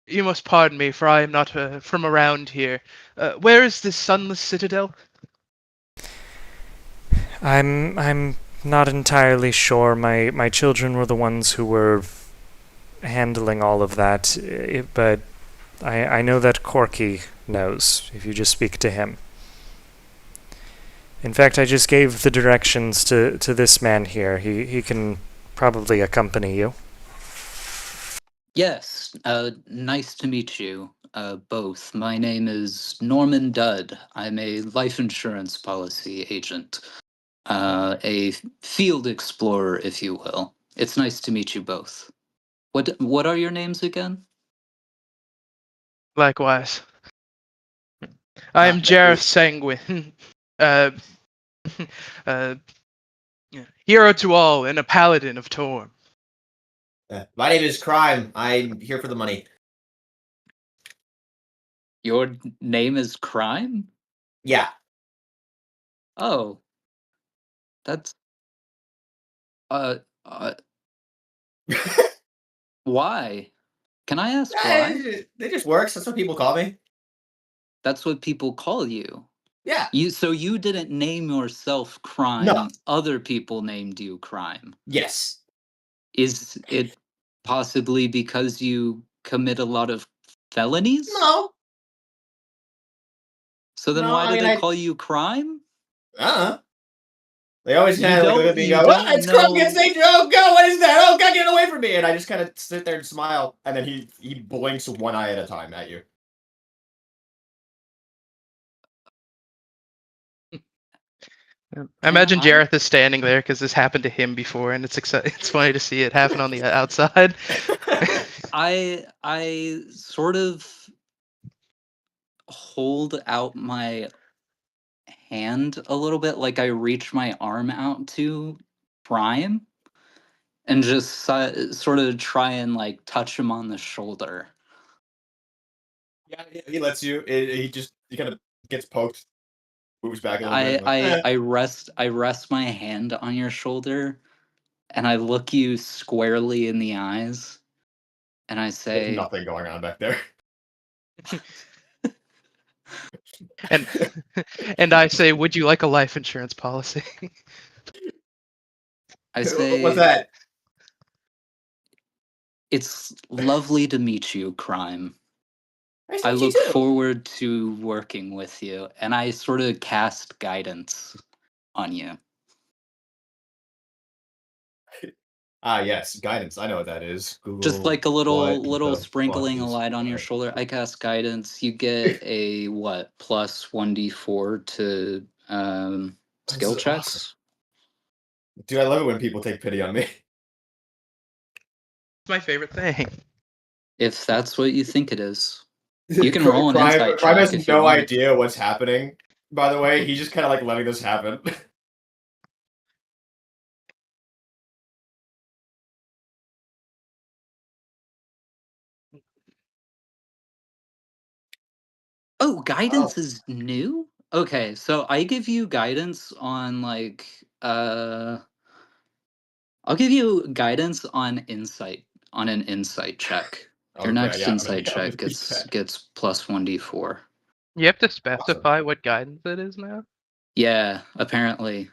you must pardon me, for I am not from around here. Where is this Sunless Citadel? I'm not entirely sure. My children were the ones who were handling all of that, but I know that Corky knows, if you just speak to him. In fact, I just gave the directions to this man here. He can probably accompany you. Yes, nice to meet you, both. My name is Norman Dudd. I'm a life insurance policy agent, a field explorer, if you will. It's nice to meet you both. What are your names again? Likewise. I am Jareth Sanguine. uh, hero to all and a paladin of Torm. My name is Crime. I'm here for the money. Your name is Crime? Yeah. Oh, that's uh, uh why? Can I ask why? It just works. That's what people call me. That's what people call you. Yeah. So you didn't name yourself Crime. No. Other people named you Crime. Yes. Is it possibly because you commit a lot of felonies? No. So then No, why I do mean, they call you Crime? They always You kind of look don't- at me and you go, don't it's know- Crumb gets nature. Oh, God, what is that? Oh, God, get away from me. And I just kind of sit there and smile. And then he blinks one eye at a time at you. I imagine I'm- Jareth is standing there because this happened to him before, and it's funny to see it happen on the outside. I sort of hold out my hand a little bit, like I reach my arm out to Prime, and just sort of try and like touch him on the shoulder. Yeah, he lets you. He kind of gets poked, moves back a little I bit. I I rest my hand on your shoulder, and I look you squarely in the eyes, and I There's say, nothing going on back there. and and I say, would you like a life insurance policy? I What's say, that? it's lovely to meet you, Crime. Nice to I meet you look too. forward to working with you, and I sort of cast guidance on you. Ah, yes, guidance. I know what that is. Just Google like a what little the fuck sprinkling of is light on your shoulder. I cast guidance. You get a what plus 1d4 to This skill is awesome, checks. dude. I love it when people take pity on me. It's my favorite thing. If that's what you think it is. You can roll an Crime insight Crime check has if you no want. idea what's happening. By the way, he's just kind of like letting this happen. Oh, Oh, guidance is new? Okay, so I give you guidance on like I'll give you guidance on an insight check. Your okay, next yeah, insight I'm gonna check beat that. gets plus 1d4. You have to Awesome. specify what guidance it is now. Yeah, apparently.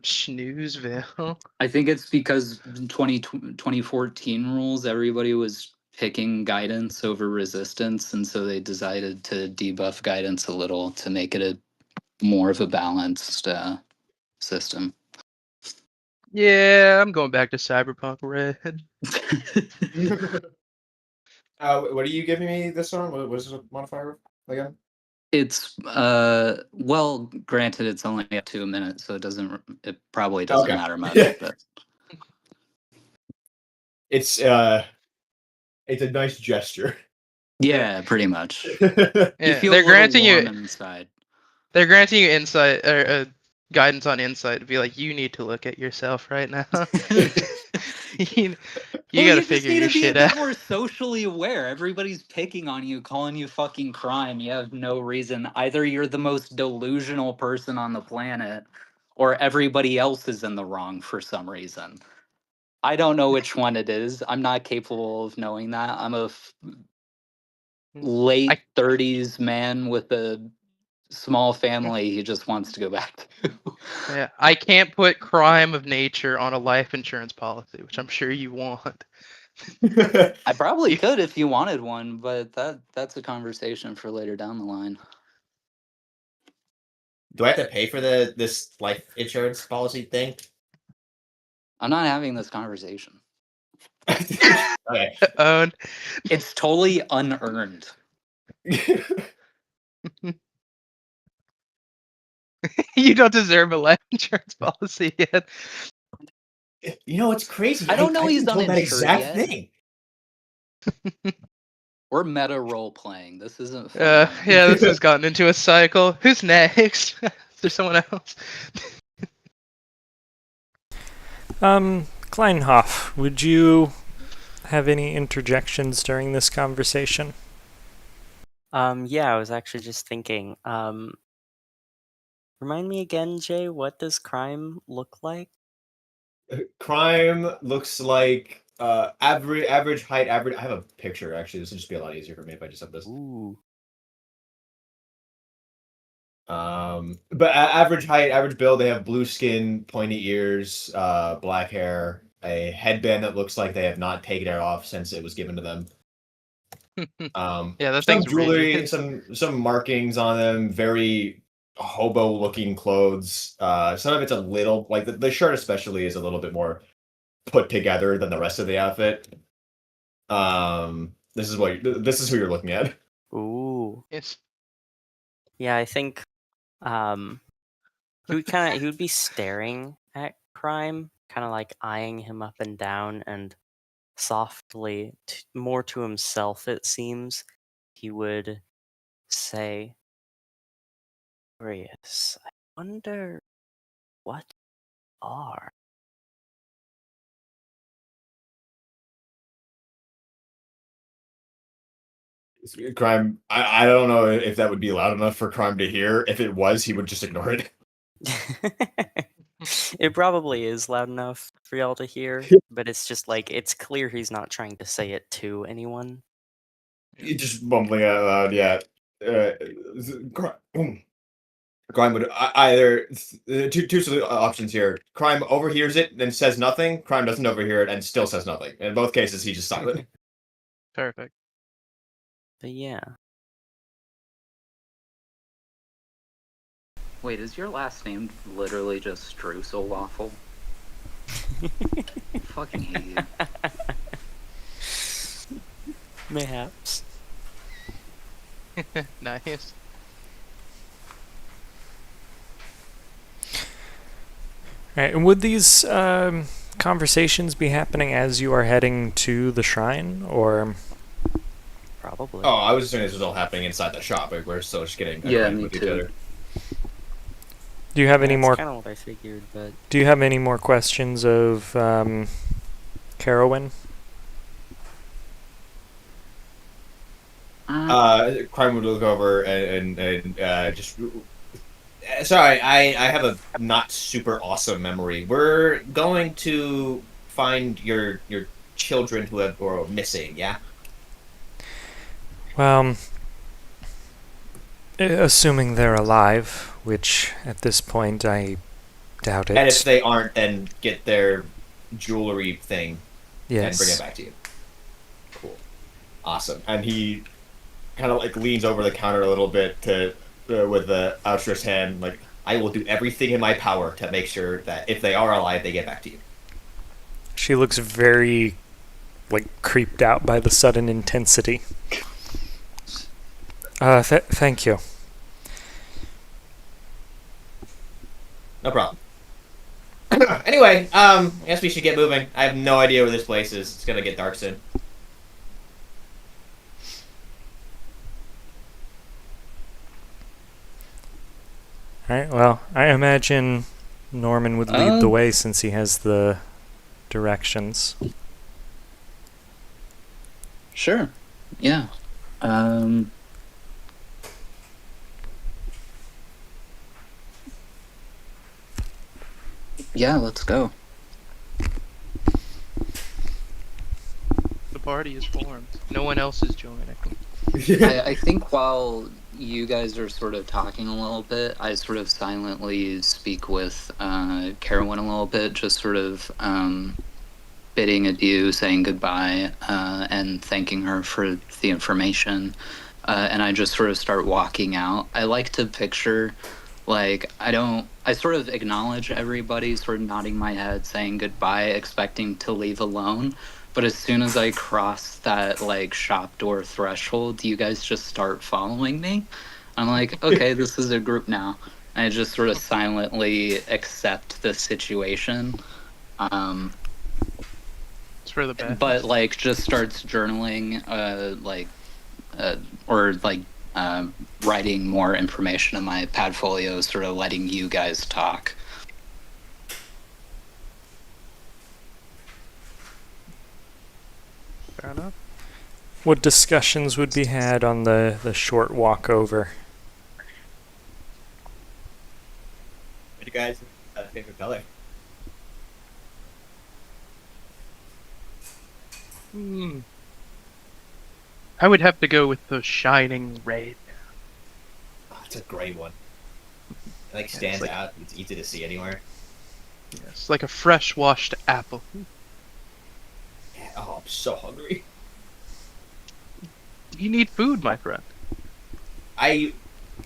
Schnoozeville. I think it's because 2014 rules, everybody was picking guidance over resistance, and so they decided to debuff guidance a little to make it a more of a balanced system. Yeah, I'm going back to Cyberpunk Red. What are you giving me this on? What is the modifier again? It's well, granted, it's only up to a minute, so it probably doesn't Okay. matter much. Yeah. But It's a nice gesture. yeah, pretty much. Yeah, You feel they're a little granting warm you inside. they're granting you insight or guidance on insight to be like, you need to look at yourself right now. you you Well, got to you just figure need your to be a shit bit out. more socially aware. Everybody's picking on you, calling you fucking crime. You have no reason. Either you're the most delusional person on the planet, or everybody else is in the wrong for some reason. I don't know which one it is. I'm not capable of knowing that. I'm a late I 30s man with a small family he just wants to go back to. Yeah, I can't put crime of nature on a life insurance policy, which I'm sure you want. I probably You- could if you wanted one, but that's a conversation for later down the line. Do I have to pay for this life insurance policy thing? I'm not having this conversation. Okay. Own. It's totally unearned. You don't deserve a life insurance policy yet. You know, it's crazy. I don't know I've he's been told that uninsured exact yet. thing. We're meta role playing. This isn't fun. Yeah, this has gotten into a cycle. Who's next? Is there someone else? Kleinhoff, would you have any interjections during this conversation? Yeah, I was actually just thinking. Remind me again, Jay, what does crime look like? Crime looks like average height, average. I have a picture actually. This would just be a lot easier for me if I just have this. Ooh. But average height, average build. They have blue skin, pointy ears, black hair, a headband that looks like they have not taken it off since it was given to them. Yeah, that Some thing's jewelry, rigid. some markings on them, very hobo looking clothes. Some of it's a little like the shirt especially is a little bit more put together than the rest of the outfit. This is who you're looking at. Ooh. Yes. Yeah, I think He would be staring at Crime, kind of like eyeing him up and down, and softly, more to himself it seems, he would say, "Curious, I wonder what are." Crime. I don't know if that would be loud enough for Crime to hear. If it was, he would just ignore it. It probably is loud enough for y'all to hear, but it's just like it's clear he's not trying to say it to anyone. He just mumbling out loud. Yeah. Crime would either two options here. Crime overhears it, then says nothing. Crime doesn't overhear it and still says nothing. In both cases, he's just silent. Perfect. But yeah. Wait, is your last name literally just Streusel Waffle? Fucking hate you. Mayhaps. Nice. Right, and would these conversations be happening as you are heading to the shrine, or? Probably. Oh, I was assuming this was all happening inside the shop. Like, we're still just getting acquainted with each other. Do you have any more? That's kind of what I figured, but Do you have any more questions of Carowin? Crime would look over and just. Sorry, I have a not super awesome memory. We're going to find your children who are missing. Yeah. Well, assuming they're alive, which at this point I doubt it. And if they aren't, then get their jewelry thing and bring it Yes. back to you. Cool. Awesome. And he kind of like leans over the counter a little bit to with the outstretched hand, like, I will do everything in my power to make sure that if they are alive, they get back to you. She looks very, like, creeped out by the sudden intensity. Thank you. No problem. Anyway, I guess we should get moving. I have no idea where this place is. It's gonna get dark soon. Alright, well, I imagine Norman would lead the way since he has the directions. Sure. Yeah. Yeah, let's go. The party is formed. No one else is joining. I think while you guys are sort of talking a little bit, I sort of silently speak with Carowin a little bit, just sort of bidding adieu, saying goodbye, and thanking her for the information. And I just sort of start walking out. I like to picture, like, I sort of acknowledge everybody, sort of nodding my head, saying goodbye, expecting to leave alone. But as soon as I cross that, like, shop door threshold, you guys just start following me. I'm like, okay, this is a group now. And I just sort of silently accept the situation. It's for the best. But, like, just starts journaling, writing more information in my padfolio, sort of letting you guys talk. Fair enough. What discussions would be had on the short walk over? What you guys' favorite color? I would have to go with the shining red. Oh, it's a great one. It like stands out. It's easy to see anywhere. Yes, like a fresh washed apple. Yeah, oh, I'm so hungry. You need food, my friend. I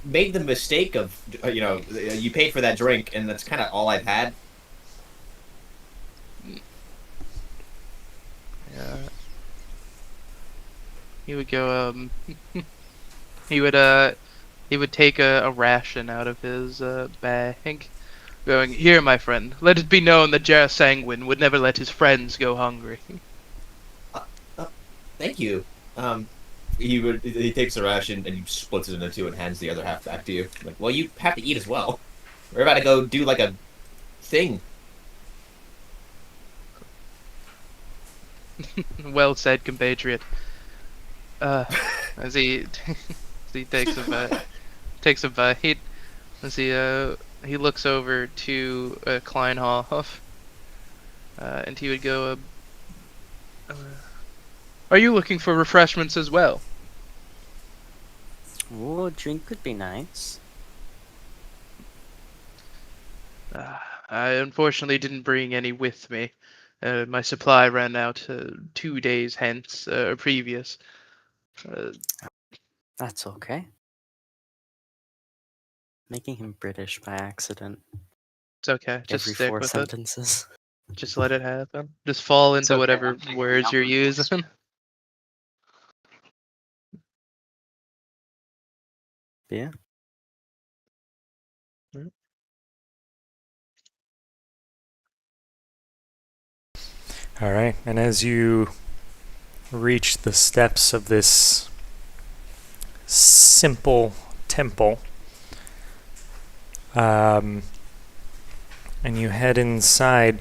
made the mistake of, you paid for that drink, and that's kind of all I've had. Yeah. He would go. He would take a ration out of his bag, going, "Here, my friend, let it be known that Jar Sanguine would never let his friends go hungry." Thank you. He takes the ration and he splits it into two and hands the other half back to you. Like, well, you have to eat as well. We're about to go do like a thing. Well said, compatriot. As he takes a bite, as he looks over to Kleinhoff, and he would go, "Are you looking for refreshments as well?" Oh, a drink would be nice. I unfortunately didn't bring any with me. My supply ran out 2 days hence, previous. That's okay. Making him British by accident. It's okay. Just Every stick 4 with sentences. it. Just let it happen. Just fall into okay, whatever I'm taking words you're numbers. using. But yeah. Alright, and as you reach the steps of this simple temple, and you head inside,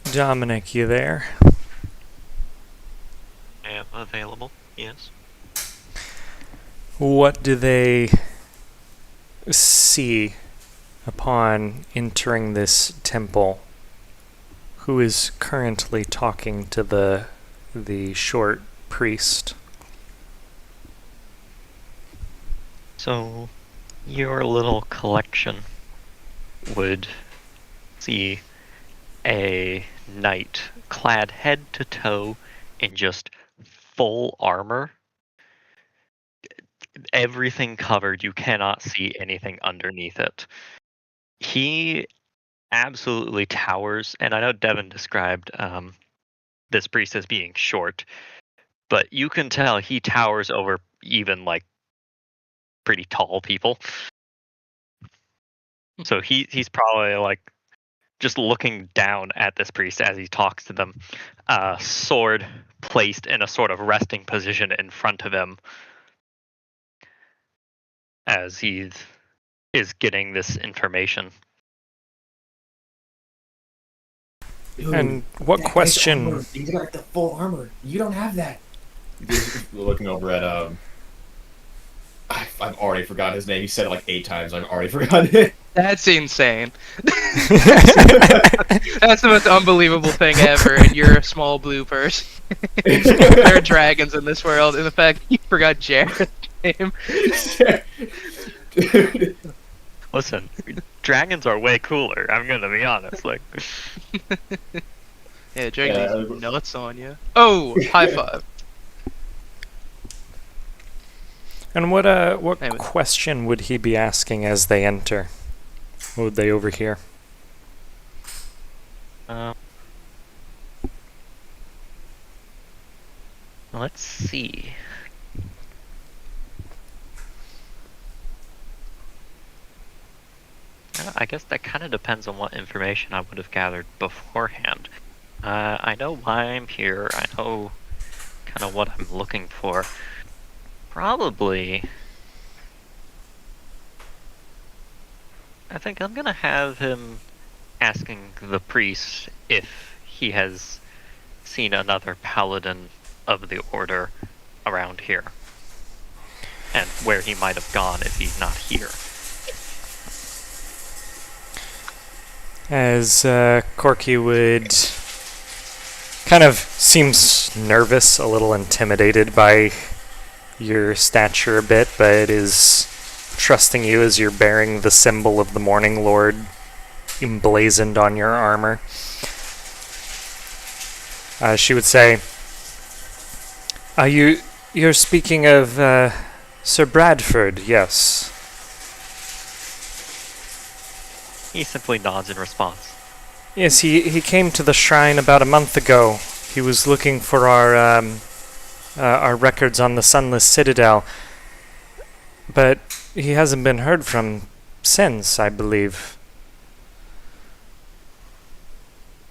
Dominic, you there? I am available, yes. What do they see upon entering this temple? Who is currently talking to the short priest? So, your little collection would see a knight clad head to toe in just full armor. Everything covered, you cannot see anything underneath it. He absolutely towers, and I know Devin described this priest as being short, but you can tell he towers over even like pretty tall people. So he's probably like just looking down at this priest as he talks to them, sword placed in a sort of resting position in front of him as he is getting this information. Dude, And what that guy's question? armor, he's got the full armor. You don't have that. Looking over at I've already forgotten his name. He said it like 8 times. I've already forgotten it. That's insane. That's the most unbelievable thing ever, and you're a small blue person. There are dragons in this world, and the fact you forgot Jared's name. Dude. Listen, dragons are way cooler. I'm gonna be honest. Like, Yeah, dragon's nuts on you. Oh, high five. And what Anyway. question would he be asking as they enter? What would they overhear? let's see. I guess that kind of depends on what information I would have gathered beforehand. I know why I'm here. I know kind of what I'm looking for. Probably, I think I'm gonna have him asking the priest if he has seen another paladin of the order around here, and where he might have gone if he's not here. As Corky would kind of seems nervous, a little intimidated by your stature a bit, but is trusting you as you're bearing the symbol of the Morning Lord emblazoned on your armor. She would say, you're speaking of Sir Bradford, yes. He simply nods in response. Yes, he came to the shrine about a month ago. He was looking for our records on the Sunless Citadel, but he hasn't been heard from since, I believe.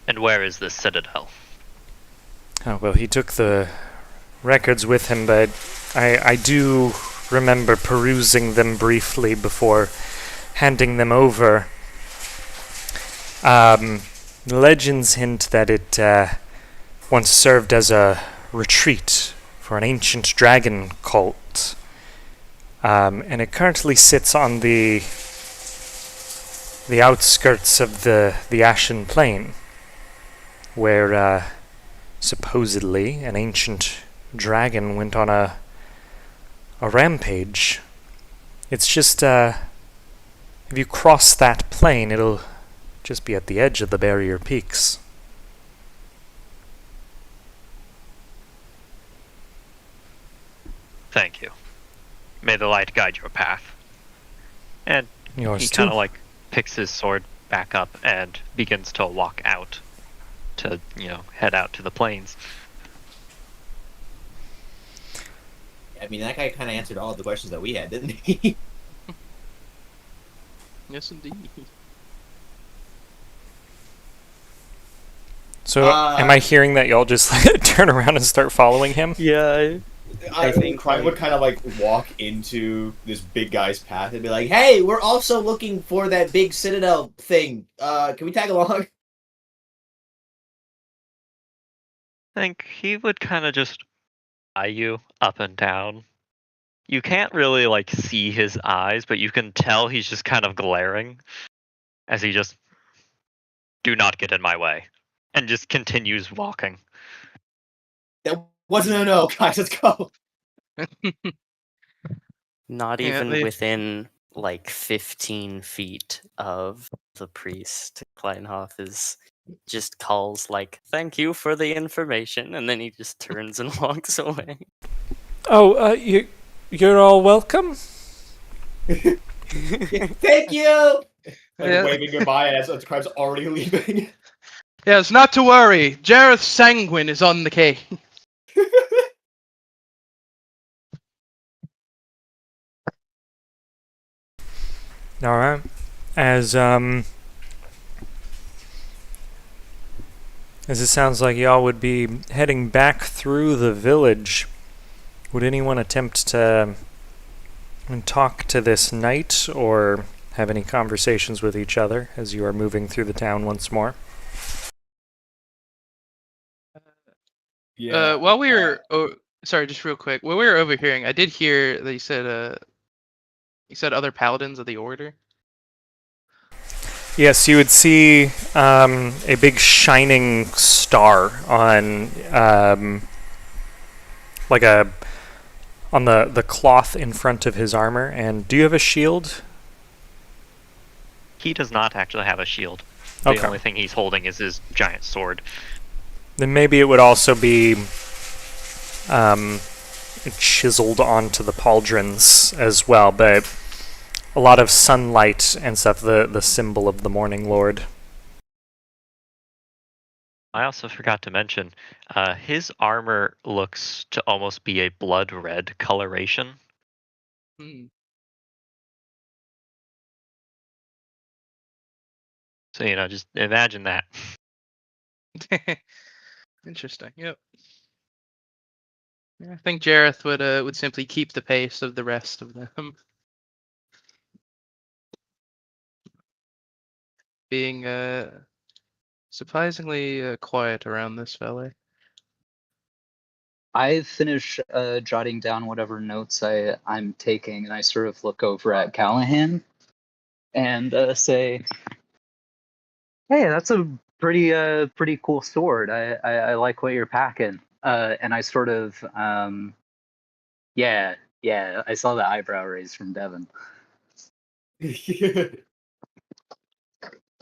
And where is this citadel? Oh, well, he took the records with him, but I do remember perusing them briefly before handing them over. Legends hint that it once served as a retreat for an ancient dragon cult. And it currently sits on the outskirts of the Ashen Plain, where supposedly an ancient dragon went on a rampage. It's just if you cross that plain, it'll just be at the edge of the barrier peaks. Thank you. May the light guide your path. And Yours he too. kind of like picks his sword back up and begins to walk out to, head out to the plains. I mean, that guy kind of answered all of the questions that we had, didn't he? Yes, indeed. So, am I hearing that y'all just turn around and start following him? Yeah, I think Crime would kind of like walk into this big guy's path and be like, "Hey, we're also looking for that big Citadel thing. Can we tag along?" I think he would kind of just eye you up and down. You can't really like see his eyes, but you can tell he's just kind of glaring as he just do not get in my way and just continues walking. That wasn't a no, guys. Let's go. not Yeah, even they- within like 15 feet of the priest. Kleinhoff is just calls like, "Thank you for the information," and then he just turns and walks away. Oh, you're all welcome. Thank you. Like Yeah. waving goodbye as Crime's already leaving. Yes, not to worry. Jareth Sanguine is on the case. All right. As it sounds like y'all would be heading back through the village, would anyone attempt to talk to this knight or have any conversations with each other as you are moving through the town once more? While we were, sorry, just real quick. While we were overhearing, I did hear that you said other paladins of the order. Yes, you would see a big shining star on on the cloth in front of his armor. And do you have a shield? He does not actually have a shield. The Okay. only thing he's holding is his giant sword. Then maybe it would also be chiseled onto the pauldrons as well, but a lot of sunlight and stuff, the symbol of the Morning Lord. I also forgot to mention, his armor looks to almost be a blood red coloration. Hmm. So, just imagine that. Interesting. Yep. Yeah, I think Jareth would simply keep the pace of the rest of them, being surprisingly quiet around this fella. I finish jotting down whatever notes I'm taking, and I sort of look over at Callahan and say, "Hey, that's a pretty cool sword. I like what you're packing." And I sort of yeah, I saw the eyebrow raise from Devin.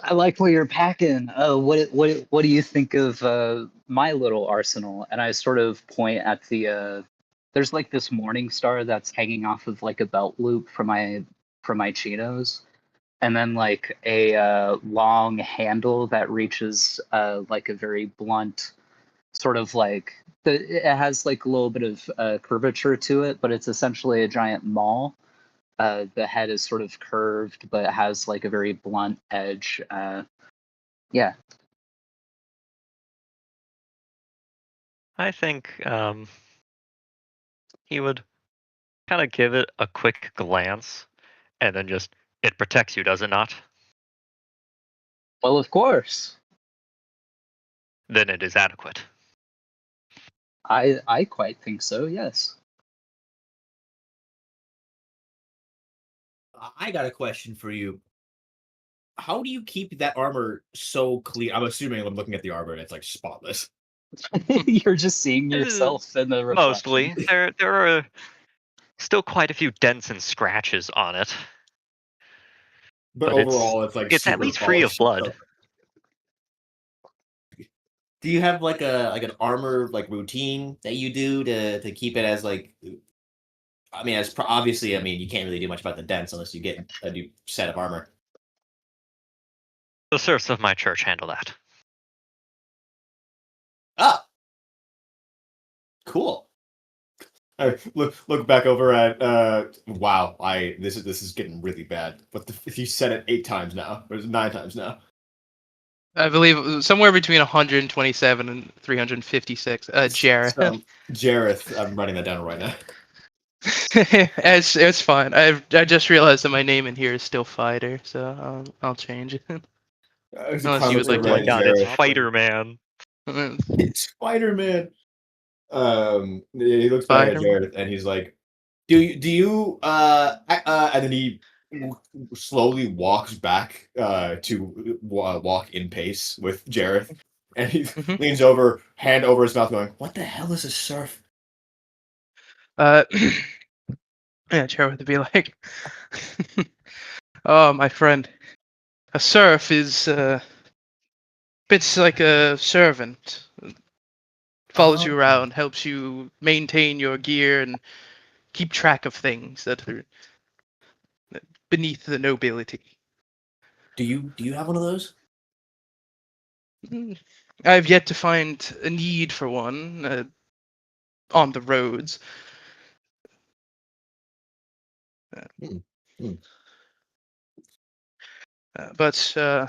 I like what you're packing. What do you think of my little arsenal? And I sort of point at the there's like this morning star that's hanging off of like a belt loop from my chinos, and then like a long handle that reaches like a very blunt sort of like it has like a little bit of curvature to it, but it's essentially a giant maul. The head is sort of curved, but it has like a very blunt edge. Yeah. I think he would kind of give it a quick glance, and then just, it protects you, does it not? Well, of course. Then it is adequate. I quite think so, yes. I got a question for you. How do you keep that armor so clean? I'm assuming I'm looking at the armor and it's like spotless. You're just seeing yourself in the reflection. Mostly. There are still quite a few dents and scratches on it. But But overall, it's like it's at super least free of polished. blood. Do you have like an armor like routine that you do to keep it as like? I mean, obviously, I mean, you can't really do much about the dents unless you get a new set of armor. The serfs of my church handle that. Ah, cool. All right, look back over at wow, this is getting really bad. But if you said it 8 times now, or 9 times now. I believe it was somewhere between 127 and 356. Jareth. So, Jareth, I'm writing that down right now. it's fine. I just realized that my name in here is still Fighter, so I'll change it. Unless you would like Oh my to- god, it's Jareth. Fighter Man. It's Spider-Man. He looks back at Spider-Man. Jareth and he's like, "Do you and then he slowly walks back to walk in pace with Jareth, and he Mhm. leans over, hand over his mouth, going, "What the hell is a serf?" Yeah, Jareth would be like, "Oh, my friend, a serf is bits like a servant. Follows you around, helps you maintain your gear and keep track of things that are beneath the nobility." Do you have one of those? I've yet to find a need for one on the roads. But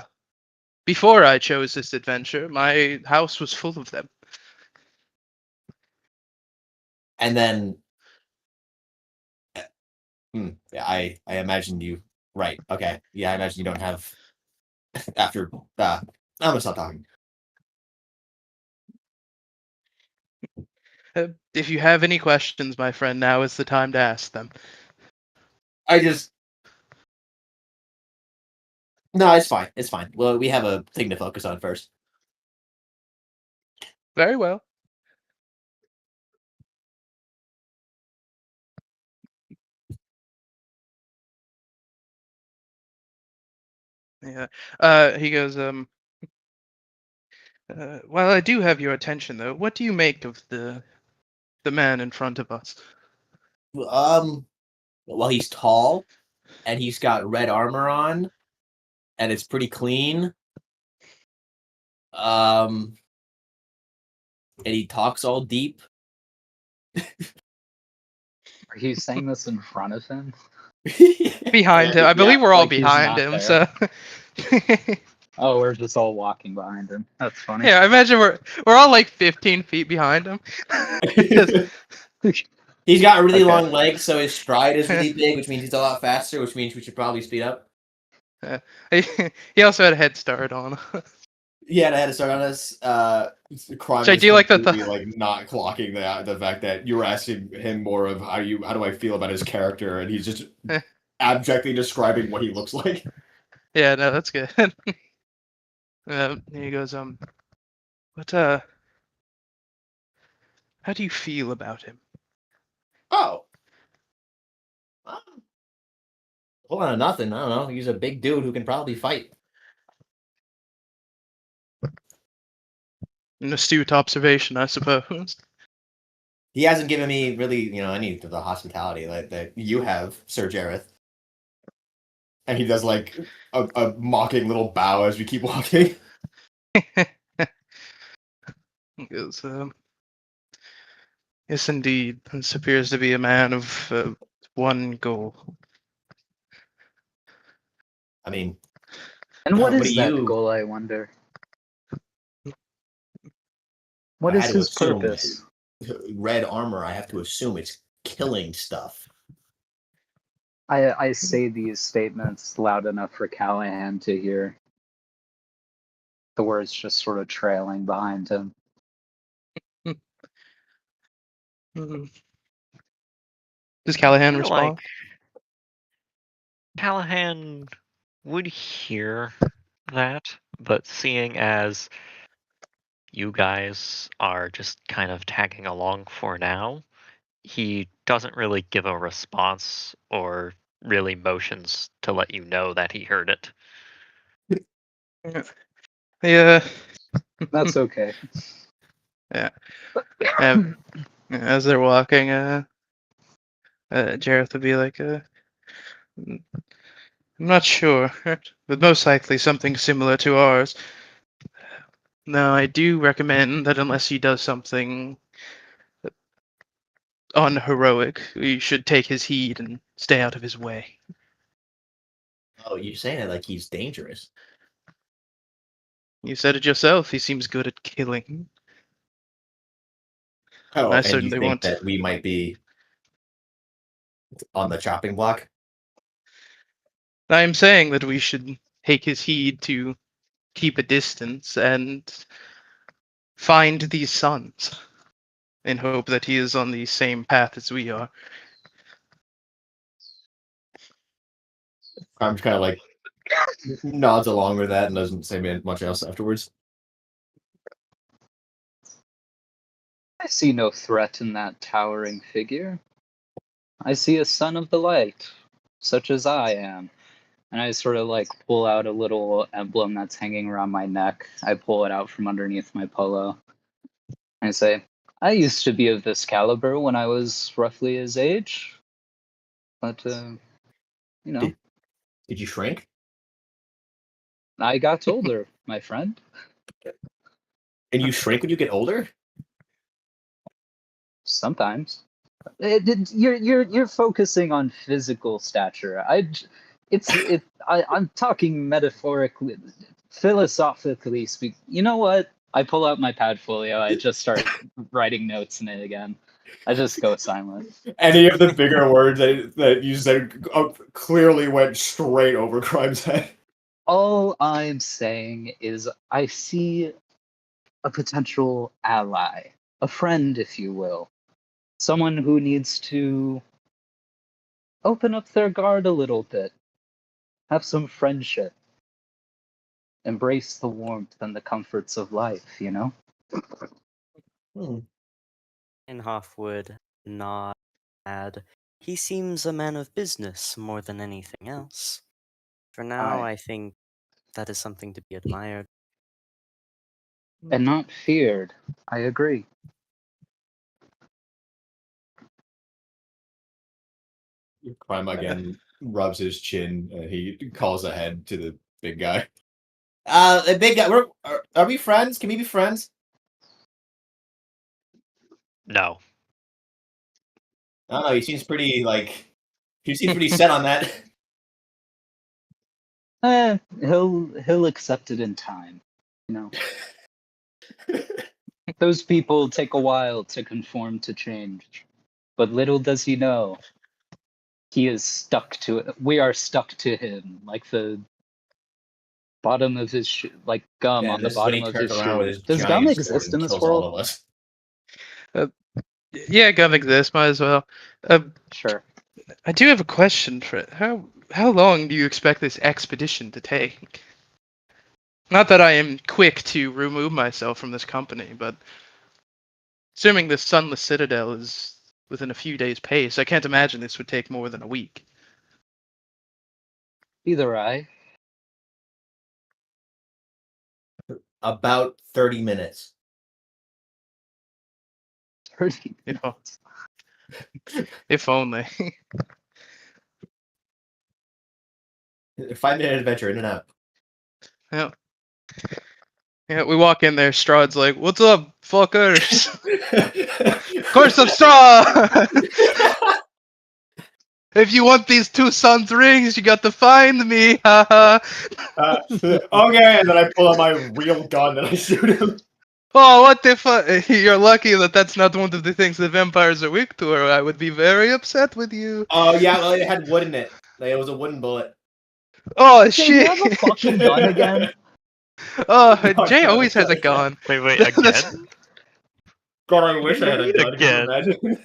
before I chose this adventure, my house was full of them. And then, yeah, I imagine you. Right. Okay. Yeah, I imagine you don't have. After I'm gonna stop talking. If you have any questions, my friend, now is the time to ask them. No, it's fine. It's fine. Well, we have a thing to focus on first. Very well. Yeah. He goes, while I do have your attention, though, what do you make of the man in front of us? Well, he's tall, and he's got red armor on, and it's pretty clean. And he talks all deep. Are you saying this in front of him? Behind him. I believe we're all like he's behind not him, there. so. Oh, we're just all walking behind him. That's funny. Yeah, I imagine we're all like 15 feet behind him. He's got really Okay. long legs, so his stride is really big, which means he's a lot faster, which means we should probably speed up. He also had a head start on. He had a head start on us. Crime So I is do like the completely, like not clocking the fact that you were asking him more of how do I feel about his character, and he's just abjectly describing what he looks like. Yeah, no, that's good. He goes, but how do you feel about him? Oh. Hold on to nothing. I don't know. He's a big dude who can probably fight. An astute observation, I suppose. He hasn't given me really, any of the hospitality that you have, Sir Jareth. And he does like a mocking little bow as we keep walking. He goes, yes, indeed. This appears to be a man of one goal. I mean, And what what is do that you- goal, I wonder? I What is had to his assume purpose? red armor. I have to assume it's killing stuff. I say these statements loud enough for Callahan to hear. The words just sort of trailing behind him. Mhm. Does Callahan Feel respond? like Callahan would hear that, but seeing as you guys are just kind of tagging along for now, he doesn't really give a response or really motions to let you know that he heard it. Yeah. That's okay. As they're walking, Jareth would be like, I'm not sure, but most likely something similar to ours. Now, I do recommend that unless he does something unheroic, we should take his heed and stay out of his way. Oh, you're saying it like he's dangerous. You said it yourself, he seems good at killing. Oh, I and you certainly think won't. that we might be on the chopping block? I am saying that we should take his heed to keep a distance and find these sons in hope that he is on the same path as we are. I'm just kind of like nods along with that and doesn't say much else afterwards. I see no threat in that towering figure. I see a son of the light, such as I am. And I sort of like pull out a little emblem that's hanging around my neck. I pull it out from underneath my polo. And I say, I used to be of this caliber when I was roughly his age. But, you know, Did you shrink? I got older, my friend. And you shrink when you get older? Sometimes. You're focusing on physical stature. I'm talking metaphorically, philosophically speak. You know what? I pull out my padfolio. I just start writing notes in it again. I just go silent. Any of the bigger words that you said clearly went straight over Crime's head. All I'm saying is I see a potential ally, a friend, if you will. Someone who needs to open up their guard a little bit, have some friendship, embrace the warmth and the comforts of life, you know? Inhoff would nod, add, he seems a man of business more than anything else. For now, Aye. I think that is something to be admired. And not feared. I agree. Crime again rubs his chin and he calls ahead to the big guy. The big guy. Are we friends? Can we be friends? No. I don't know. He seems pretty set on that. He'll accept it in time. You know. Those people take a while to conform to change. But little does he know, he is stuck to it. We are stuck to him, like the bottom of his like gum Yeah, on the this is when bottom he of turns his around with shoe. his Does gum giant sword exist and in this kills all world? of us. Yeah, gum exists, might as well. Sure. I do have a question for it. How long do you expect this expedition to take? Not that I am quick to remove myself from this company, but assuming the Sunless Citadel is within a few days' pace, I can't imagine this would take more than a week. Either I. About 30 minutes. 30 If, if only. 5-minute adventure, in and out. Yeah. Yeah, we walk in there, Strahd's like, what's up, fuckers? Of course I'm Strahd! If you want these two sons' rings, you got to find me, haha. Okay, and then I pull out my real gun and I shoot him. Oh, what if you're lucky that that's not one of the things the vampires are weak to, or I would be very upset with you. Oh yeah, well, it had wood in it. Like, it was a wooden bullet. Oh Jay, you shit! have a fucking gun again? Oh, No, Jay no, always has a no. gun. Wait, That's- again? God, I wish I had a gun. Can you Again. imagine?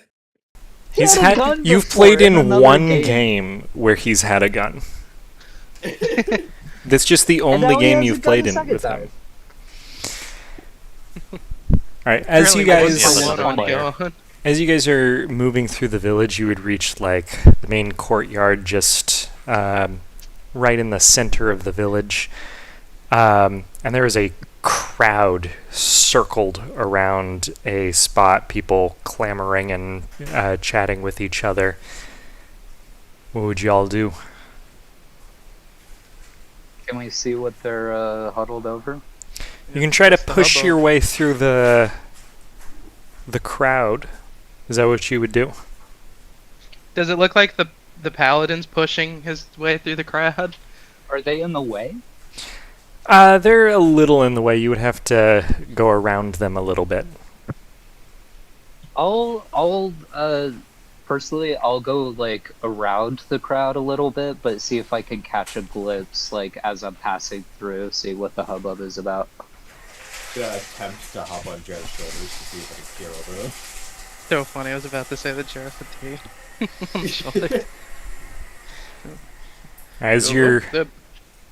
He's had a had. gun You've before played in in another one game. game where he's had a gun. That's just the And only now he game has a you've gun played a in second with time. him. All right, as you Apparently one guys for one player. on gun. as you guys are moving through the village, you would reach like the main courtyard, just right in the center of the village, and there is a crowd circled around a spot, people clamoring and chatting with each other. What would y'all do? Can we see what they're huddled over? You can try to That's the push hubbub. your way through the crowd. Is that what you would do? Does it look like the paladin's pushing his way through the crowd? Are they in the way? They're a little in the way. You would have to go around them a little bit. Personally, I'll go like around the crowd a little bit, but see if I can catch a glimpse, like as I'm passing through, see what the hubbub is about. Gonna attempt to hop on Jared's shoulders to see if I can peer over them. So funny. I was about to say that Jareth would take on the shoulder. As Oh, you're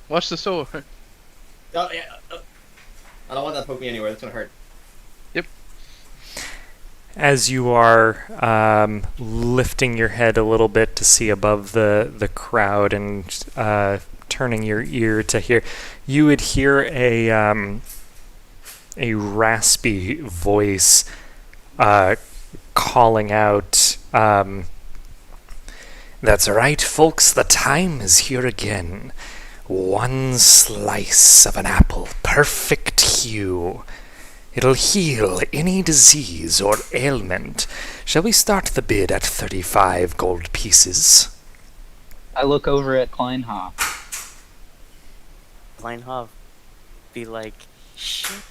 watch the sword. Oh yeah. I don't want that to poke me anywhere. That's gonna hurt. as you are lifting your head a little bit to see above the crowd and turning your ear to hear, you would hear a raspy voice calling out, "That's right, folks, the time is here again. One slice of an apple, perfect hue. It'll heal any disease or ailment. Shall we start the bid at 35 gold pieces?" I look over at Kleinhoff. Kleinhoff be like, shit,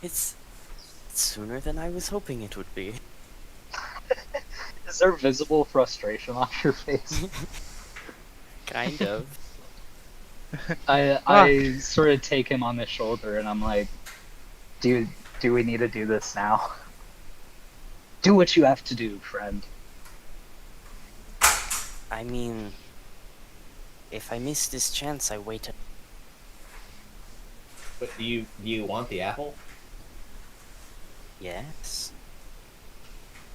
it's sooner than I was hoping it would be. Is there visible frustration on your face? Kind of. I sort of take him on the shoulder and I'm like, dude, do we need to do this now? Do what you have to do, friend. I mean, if I miss this chance, I wait. But do you want the apple? Yes.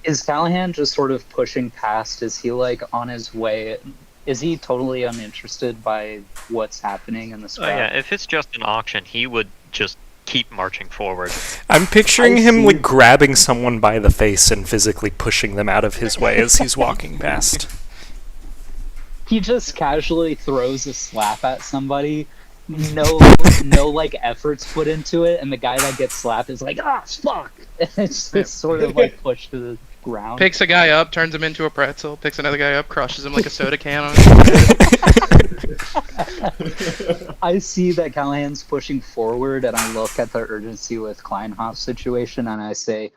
Is Callahan just sort of pushing past? Is he like on his way? Is he totally uninterested by what's happening in the Oh sprout? yeah, if it's just an auction, he would just keep marching forward. I'm picturing I him see. like grabbing someone by the face and physically pushing them out of his way as he's walking past. He just casually throws a slap at somebody. No like efforts put into it, and the guy that gets slapped is like, ah, fuck! And it's just sort of like pushed to the ground. Picks a guy up, turns him into a pretzel. Picks another guy up, crushes him like a soda can on his head. I see that Callahan's pushing forward, and I look at the urgency with Kleinhoff's situation, and I say,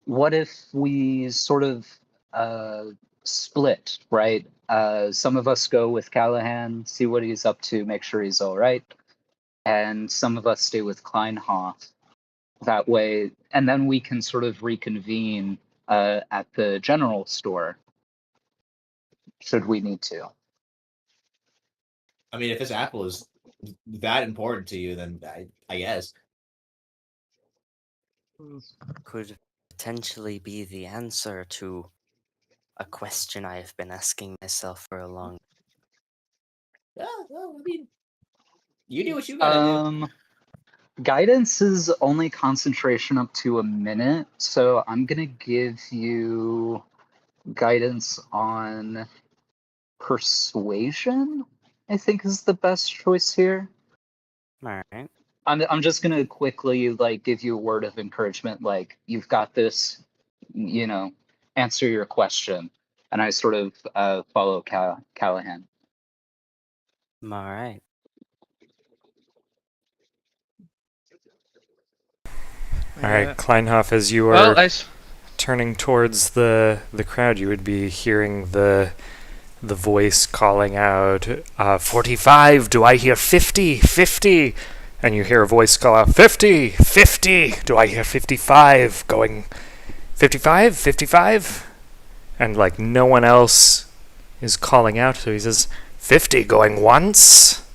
what if we sort of split, right? Some of us go with Callahan, see what he's up to, make sure he's all right, and some of us stay with Kleinhoff. That way, and then we can sort of reconvene at the general store, should we need to. I mean, if this apple is that important to you, then I guess. Could potentially be the answer to a question I have been asking myself for a long. Yeah, well, I mean, you do what you gotta do. Guidance is only concentration up to a minute, so I'm gonna give you guidance on persuasion, I think is the best choice here. Alright. I'm just gonna quickly like give you a word of encouragement, like you've got this, you know, answer your question, and I sort of follow Callahan. Alright. All right, Kleinhoff, as you are Well, turning towards the crowd, you would be hearing the voice calling out, 45, do I hear 50, 50? And you hear a voice call out, 50, 50, do I hear 55? Going, 55, 55? And like no one else is calling out, so he says, 50 going once?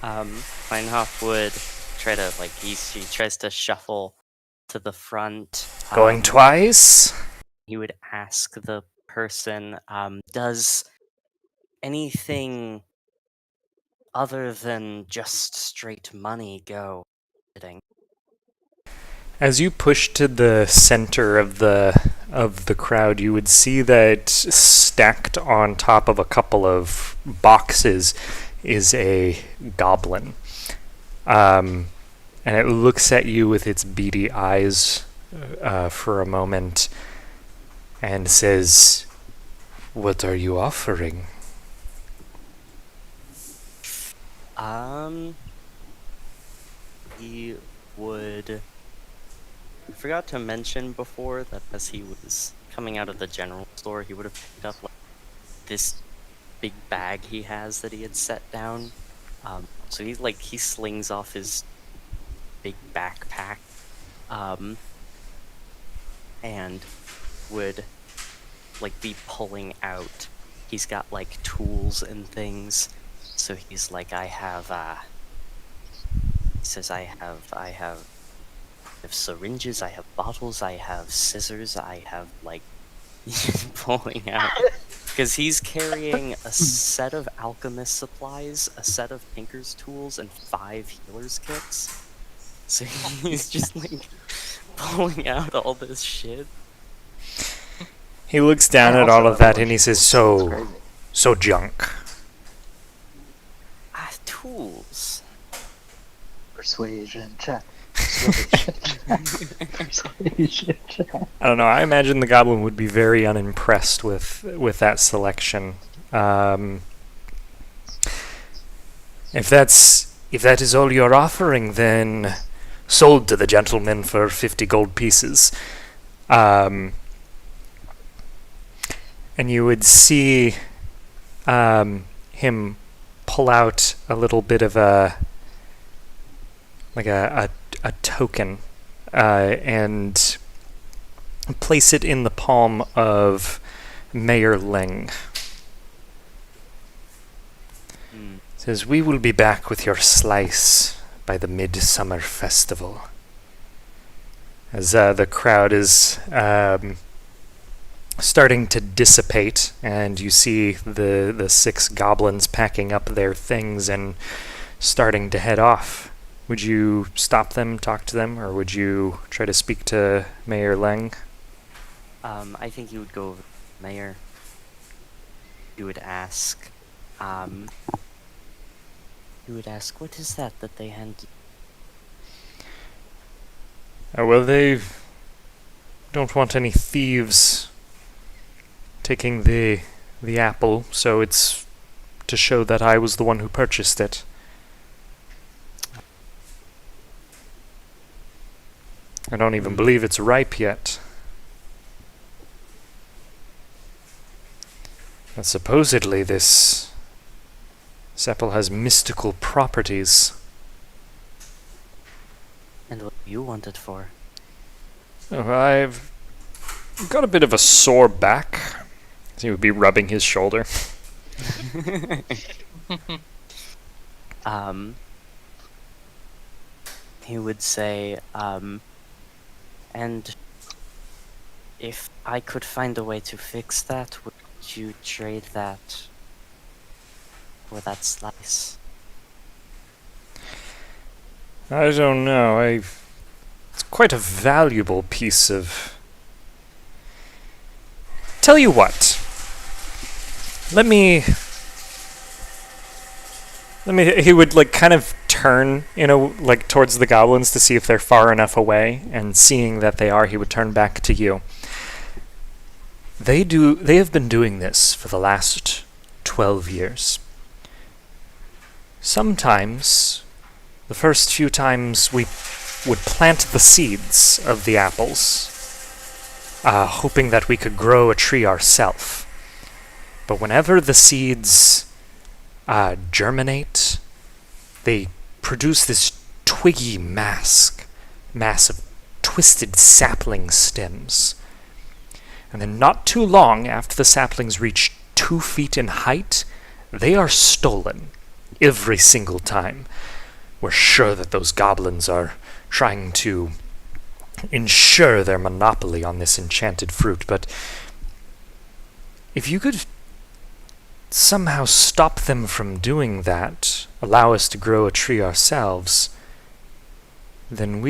Feinhoff would try to, like, he tries to shuffle to the front. Going twice? He would ask the person, does anything other than just straight money go? As you push to the center of the crowd, you would see that stacked on top of a couple of boxes is a goblin. And it looks at you with its beady eyes for a moment and says, "What are you offering?" He would... I forgot to mention before that as he was coming out of the general store, he would have picked up like this big bag he has that he had set down. So he slings off his big backpack, and would like be pulling out. He's got like tools and things. So he's like, he says, I have syringes, I have bottles, I have scissors, I have like pulling out, because he's carrying a set of alchemist supplies, a set of tinker's tools, and 5 healer's kits. So he's just like pulling out all this shit. He looks down at all of that and he says, so junk. Tools. Persuasion check. Persuasion check. I don't know. I imagine the goblin would be very unimpressed with that selection. If that is all you're offering, then sold to the gentleman for 50 gold pieces. And you would see him pull out a little bit of a token and place it in the palm of Mayor Ling. Says, "We will be back with your slice by the Midsommar Festival." As the crowd is starting to dissipate, and you see the 6 goblins packing up their things and starting to head off. Would you stop them, talk to them, or would you try to speak to Mayor Leng? I think you would go over to the mayor. You would ask, what is that they hand you? Well, they don't want any thieves taking the apple, so it's to show that I was the one who purchased it. I don't even believe it's ripe yet. And supposedly this apple has mystical properties. And what do you want it for? Oh, I've got a bit of a sore back. He would be rubbing his shoulder. He would say, and if I could find a way to fix that, would you trade that for that slice? I don't know. It's quite a valuable piece of... Tell you what. Let me... He would like kind of turn, like towards the goblins to see if they're far enough away, and seeing that they are, he would turn back to you. They have been doing this for the last 12 years. Sometimes, the first few times we would plant the seeds of the apples, hoping that we could grow a tree ourselves. But whenever the seeds germinate, they produce this twiggy mass of twisted sapling stems. And then not too long after the saplings reach 2 feet in height, they are stolen every single time. We're sure that those goblins are trying to ensure their monopoly on this enchanted fruit, but if you could somehow stop them from doing that, allow us to grow a tree ourselves, then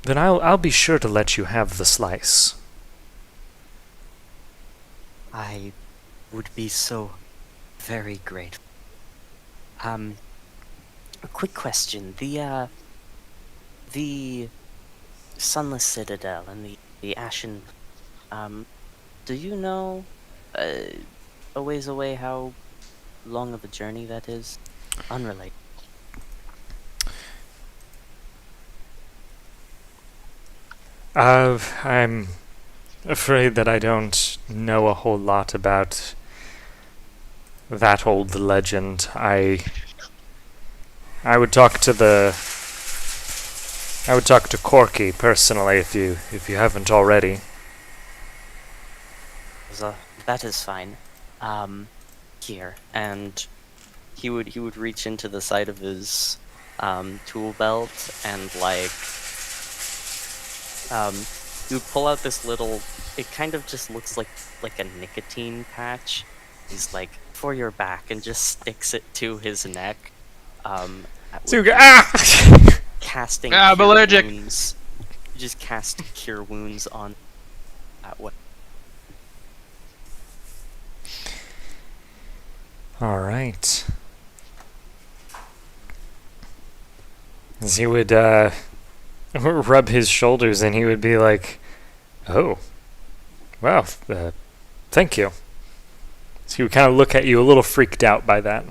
I'll be sure to let you have the slice. I would be so very grateful. A quick question. The Sunless Citadel and the Ashen, do you know, a ways away how long of a journey that is? Unrelated. I'm afraid that I don't know a whole lot about that old legend. I would talk to Corky personally if you haven't already. So, that is fine. Here, and he would reach into the side of his tool belt and he would pull out this little. It kind of just looks like a nicotine patch. He's like, for your back, and just sticks it to his neck. Casting I'm cure allergic. wounds. You just cast cure wounds on that way. All right. As he would rub his shoulders, and he would be like, "Oh, well, thank you." So he would kind of look at you a little freaked out by that.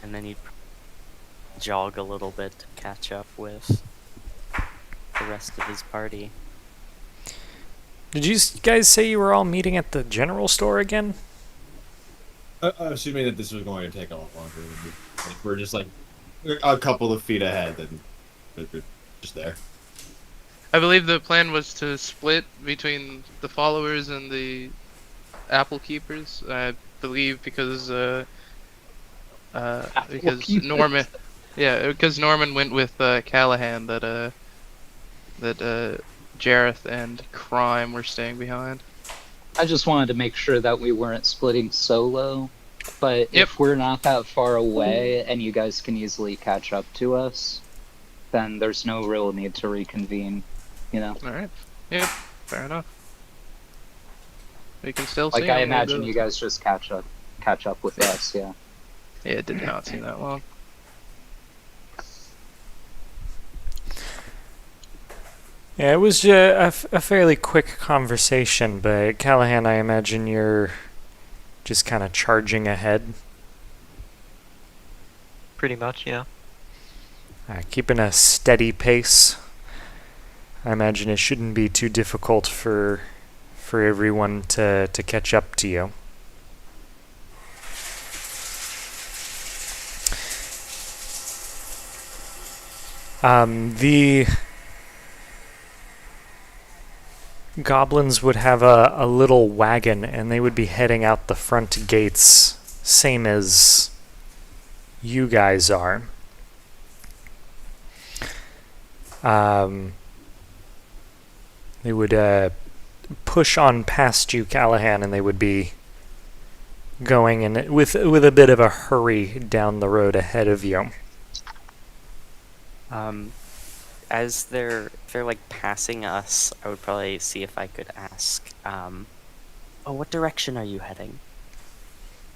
And then he'd jog a little bit to catch up with the rest of his party. Did you guys say you were all meeting at the general store again? Assuming that this was going to take a lot longer, we're just like a couple of feet ahead, and we're just there. I believe the plan was to split between the followers and the apple keepers. I believe because keepers. Norman, yeah, because Norman went with Callahan that Jareth and Crime were staying behind. I just wanted to make sure that we weren't splitting solo, but Yep. if we're not that far away and you guys can easily catch up to us, then there's no real need to reconvene, you know? Alright. Yep, fair enough. We can still Like, see I him, imagine we'll you go. guys just catch up with us, yeah. Yeah, it did not seem that long. Yeah, it was a fairly quick conversation, but Callahan, I imagine you're just kind of charging ahead. Pretty much, yeah. Keeping a steady pace. I imagine it shouldn't be too difficult for everyone to catch up to you. The goblins would have a little wagon, and they would be heading out the front gates, same as you guys are. They would push on past you, Callahan, and they would be going in with a bit of a hurry down the road ahead of you. As they're like passing us, I would probably see if I could ask, what direction are you heading?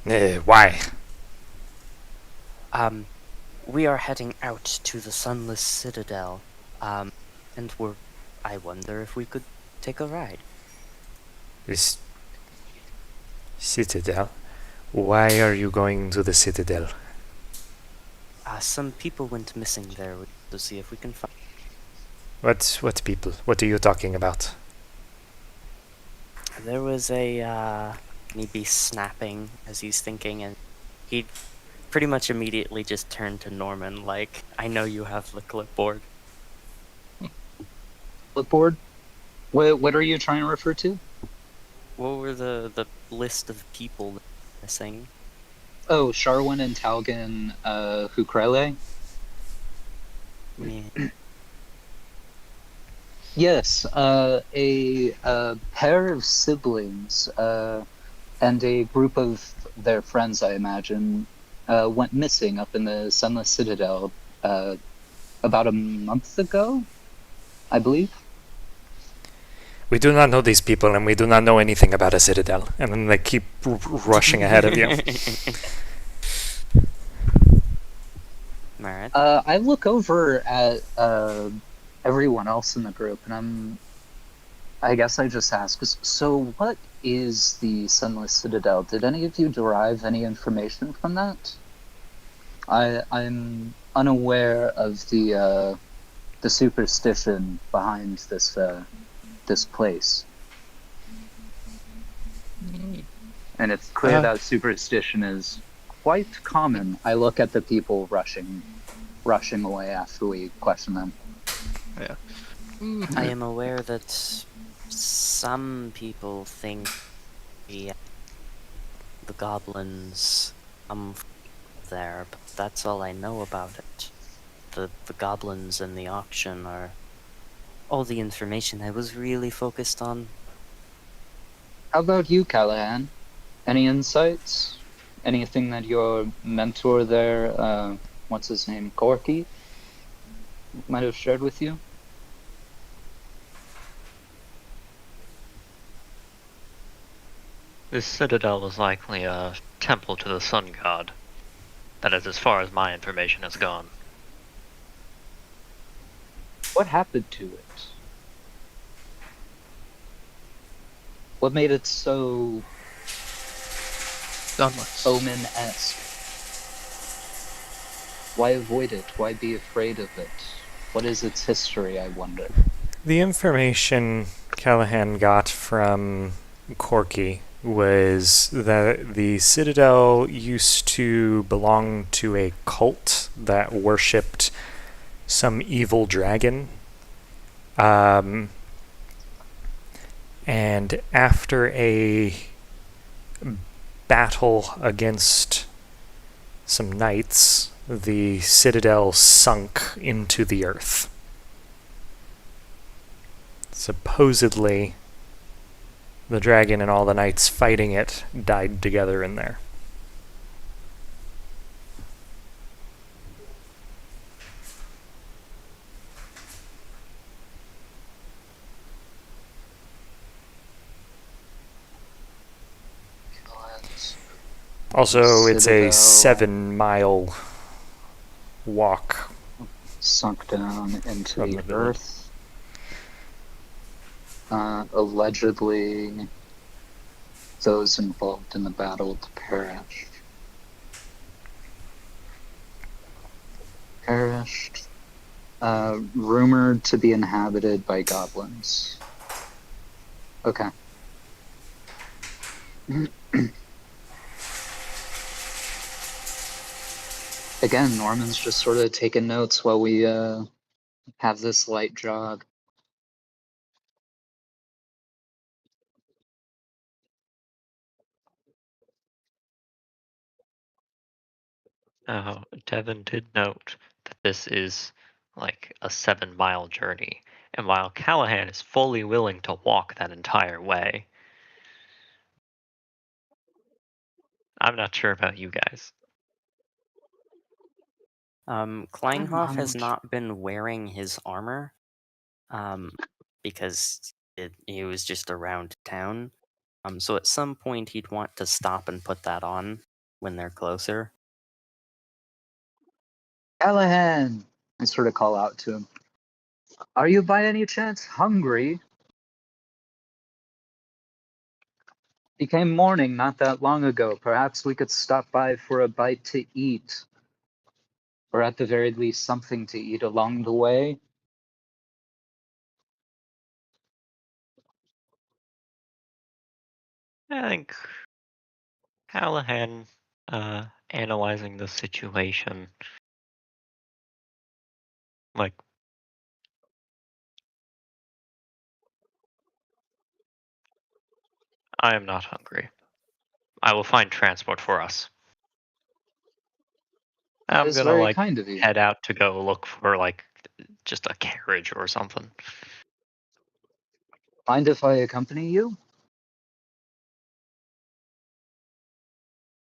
Why? We are heading out to the Sunless Citadel, and I wonder if we could take a ride. This Citadel? Why are you going to the Citadel? Some people went missing there. To see if we can find. What people? What are you talking about? There was a maybe snapping as he's thinking, and he pretty much immediately just turned to Norman like, I know you have the clipboard. Clipboard? What are you trying to refer to? What were the list of people missing? Oh, Sharwin and Talgan Hukrele? Yeah. Yes, a pair of siblings and a group of their friends, I imagine, went missing up in the Sunless Citadel about a month ago, I believe. We do not know these people, and we do not know anything about a citadel. And then they keep rushing ahead of you. Alright. I look over at everyone else in the group, and I guess I just ask, so what is the Sunless Citadel? Did any of you derive any information from that? I'm unaware of the superstition behind this place. And it's clear that superstition is quite common. I look at the people rushing away after we question them. Yeah. I am aware that some people think the goblins come from there, but that's all I know about it. The goblins and the auction are all the information I was really focused on. How about you, Callahan? Any insights? Anything that your mentor there, what's his name, Corky, might have shared with you? This citadel is likely a temple to the sun god. That is as far as my information has gone. What happened to it? What made it so Sunless. omen-esque? Why avoid it? Why be afraid of it? What is its history, I wonder? The information Callahan got from Corky was that the Citadel used to belong to a cult that worshipped some evil dragon. And after a battle against some knights, the Citadel sunk into the earth. Supposedly, the dragon and all the knights fighting it died together in there. Also, it's a Citadel 7-mile walk. sunk down into From the the village. earth. Allegedly, those involved in the battle perished. Rumored to be inhabited by goblins. Okay. Again, Norman's just sort of taking notes while we have this light jog. Oh, Devin did note that this is like a 7-mile journey, and while Callahan is fully willing to walk that entire way, I'm not sure about you guys. Kleinhoff has not been wearing his armor, because he was just around town. So at some point he'd want to stop and put that on when they're closer. Callahan! I sort of call out to him. Are you by any chance hungry? Became morning not that long ago. Perhaps we could stop by for a bite to eat. Or at the very least, something to eat along the way. I think Callahan, analyzing the situation, like, I am not hungry. I will find transport for us. That I'm is gonna very like kind of you. head out to go look for like just a carriage or something. Mind if I accompany you?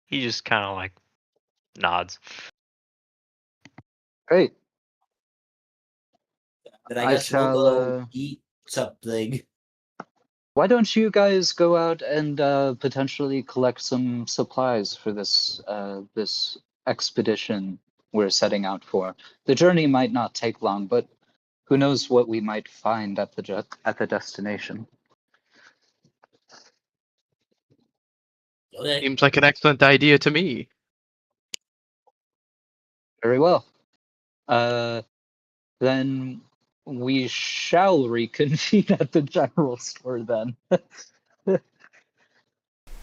He just kind of like nods. Great. Then I I guess we'll shall, go eat something. Why don't you guys go out and potentially collect some supplies for this expedition we're setting out for? The journey might not take long, but who knows what we might find at the destination. Okay. Seems like an excellent idea to me. Very well. Then we shall reconvene at the general store then.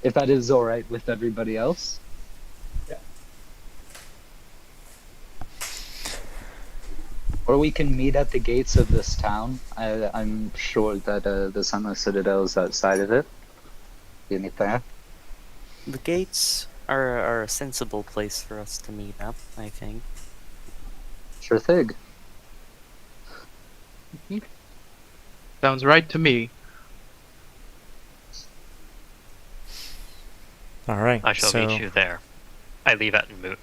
If that is all right with everybody else. Yeah. Or we can meet at the gates of this town. I'm sure that the Sunless Citadel is outside of it. You meet there. The gates are a sensible place for us to meet up, I think. Sure thing. Sounds right to me. All right. I shall meet you there. I leave at noon.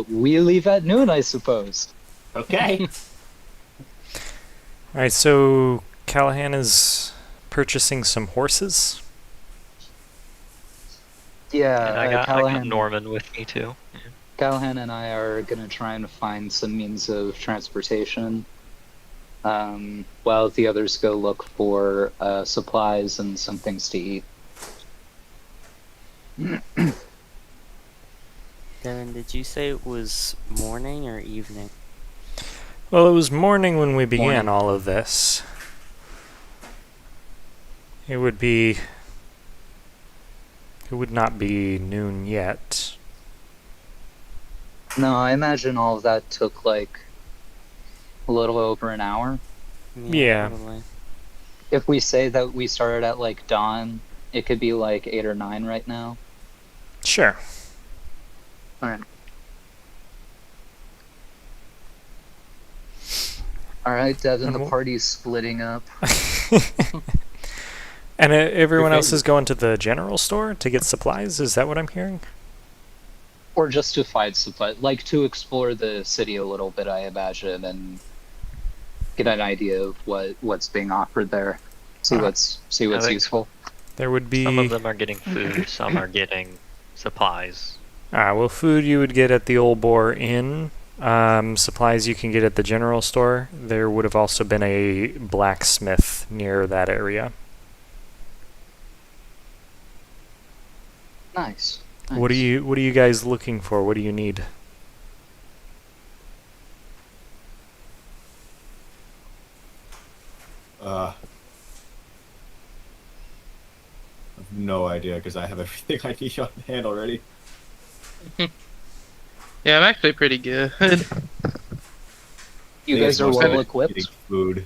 We leave at noon, I suppose. Okay. All right. So Callahan is purchasing some horses. Yeah, And I got Callahan, Norman with me too. Yeah. Callahan and I are gonna try and find some means of transportation, while the others go look for supplies and some things to eat. Devin, did you say it was morning or evening? Well, it was morning when we began Morning. all of this. It would be. It would not be noon yet. No, I imagine all of that took like a little over an hour. Yeah. Probably. If we say that we started at like dawn, it could be like 8 or 9 right now. Sure. Alright. Alright, Devin, And the we'll- party's splitting up. And everyone Your else is going to the general store to get supplies? Is that what I'm hearing? Or just to find supply, like to explore the city a little bit, I imagine, and get an idea of what's being offered there. See what's think- useful. There would be... Some of them are getting food, some are getting supplies. well, food you would get at the Old Boar Inn. Supplies you can get at the general store. There would have also been a blacksmith near that area. Nice. What are you guys looking for? What do you need? I have no idea because I have everything I need on hand already. Yeah, I'm actually pretty good. You Think guys it's are mostly well just equipped? getting food.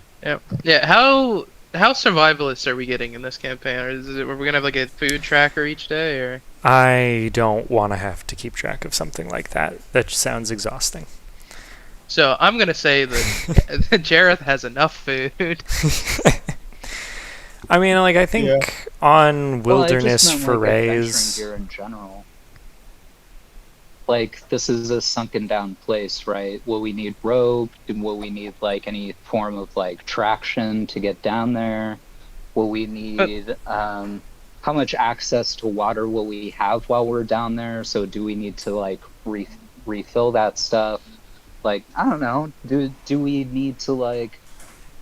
Yeah, how survivalist are we getting in this campaign? Or are we gonna have like a food tracker each day, or? I don't want to have to keep track of something like that. That sounds exhausting. So I'm gonna say that Jareth has enough food. I mean, like, I think on Well, I just wilderness meant, like, forays... adventuring gear in general. Like, this is a sunken down place, right? Will we need rope? Will we need, like, any form of, like, traction to get down there? Will we need, how much access to water will we have while we're down there? So do we need to, like, refill that stuff? Like, I don't know. Do we need to, like,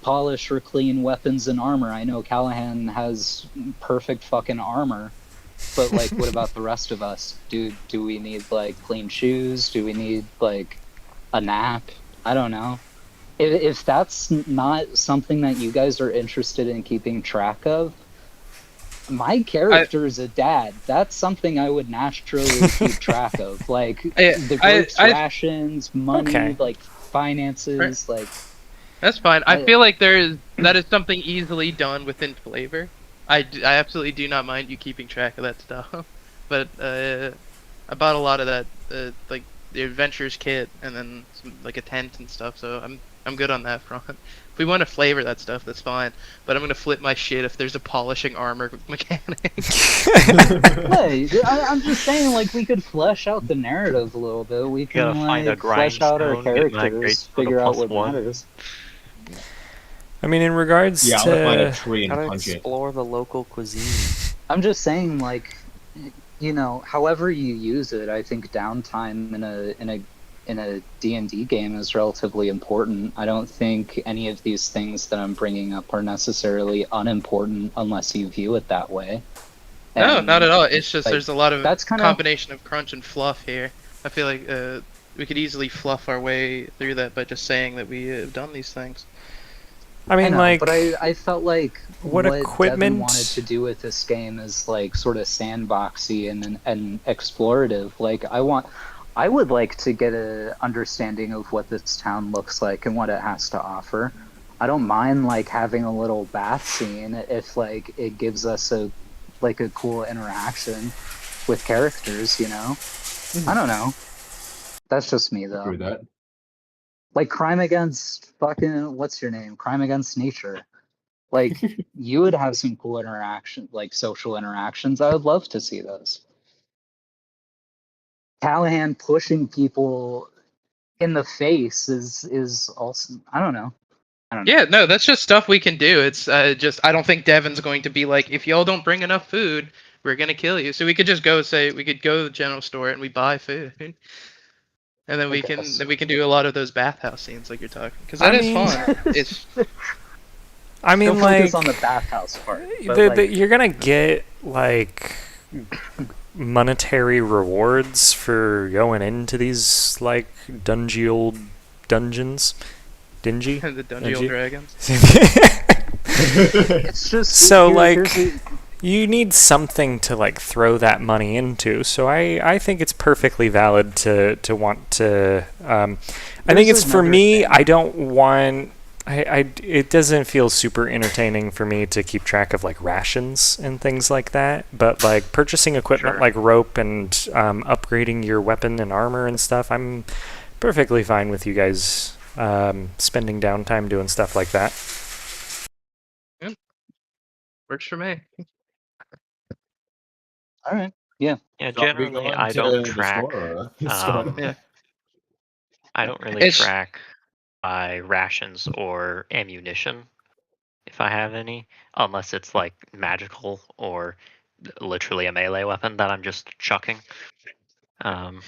polish or clean weapons and armor? I know Callahan has perfect fucking armor. But like, what about the rest of us? Do we need like clean shoes? Do we need like a nap? I don't know. If that's not something that you guys are interested in keeping track of, my character is a dad. That's something I would naturally keep track of, like the group's rations, money, Okay. like finances, like. That's fine. I feel like that is something easily done within flavor. I absolutely do not mind you keeping track of that stuff. But I bought a lot of that, like the adventures kit, and then some, like a tent and stuff. So I'm good on that front. If we want to flavor that stuff, that's fine. But I'm gonna flip my shit if there's a polishing armor mechanic. Hey, I'm just saying, like, we could flesh out the narrative a little bit. We can find a like flesh out our grindstone, get my characters, great figure out what +1. matters. I mean, in regards Yeah, I'm gonna find a to tree and Gotta punch it. explore the local cuisine. I'm just saying, like, you know, however you use it, I think downtime in a D&D game is relatively important. I don't think any of these things that I'm bringing up are necessarily unimportant unless you view it that way. No, And, not at all. It's just like, there's a lot of that's kinda- combination of crunch and fluff here. I feel like we could easily fluff our way through that by just saying that we have done these things. I mean, know, like, but I felt like what Devin equipment- wanted to do with this game is like sort of sandboxy and explorative. Like I would like to get a understanding of what this town looks like and what it has to offer. I don't mind like having a little bath scene if like it gives us a cool interaction with characters, you know? I don't know. That's just me though. Agree with that. Like crime against fucking what's your name? Crime against nature. Like you would have some cool interaction, like social interactions. I would love to see those. Callahan pushing people in the face is also I don't know. Yeah, no, that's just stuff we can do. It's just I don't think Devin's going to be like, if y'all don't bring enough food, we're gonna kill you. So we could just go we could go to the general store and we buy food, and then we can do a lot of those bathhouse scenes like you're talking, because that is fun. It's I mean, Don't like, focus on the bathhouse part. But like, you're gonna get like monetary rewards for going into these like dingy old dungeons. Dingy? the Dungeon Dragons. it's just So, like, here's you need something to like throw that money into. So I think it's perfectly valid to want to. I think it's for another me. thing. I don't want. It doesn't feel super entertaining for me to keep track of like rations and things like that. But like purchasing equipment Sure. like rope and upgrading your weapon and armor and stuff, I'm perfectly fine with you guys spending downtime doing stuff like that. Works for me. all right. Yeah. Yeah, So are we generally going I to don't the track. store, or- Yeah. I don't really It's- track my rations or ammunition, if I have any, unless it's like magical or literally a melee weapon that I'm just chucking. Sure.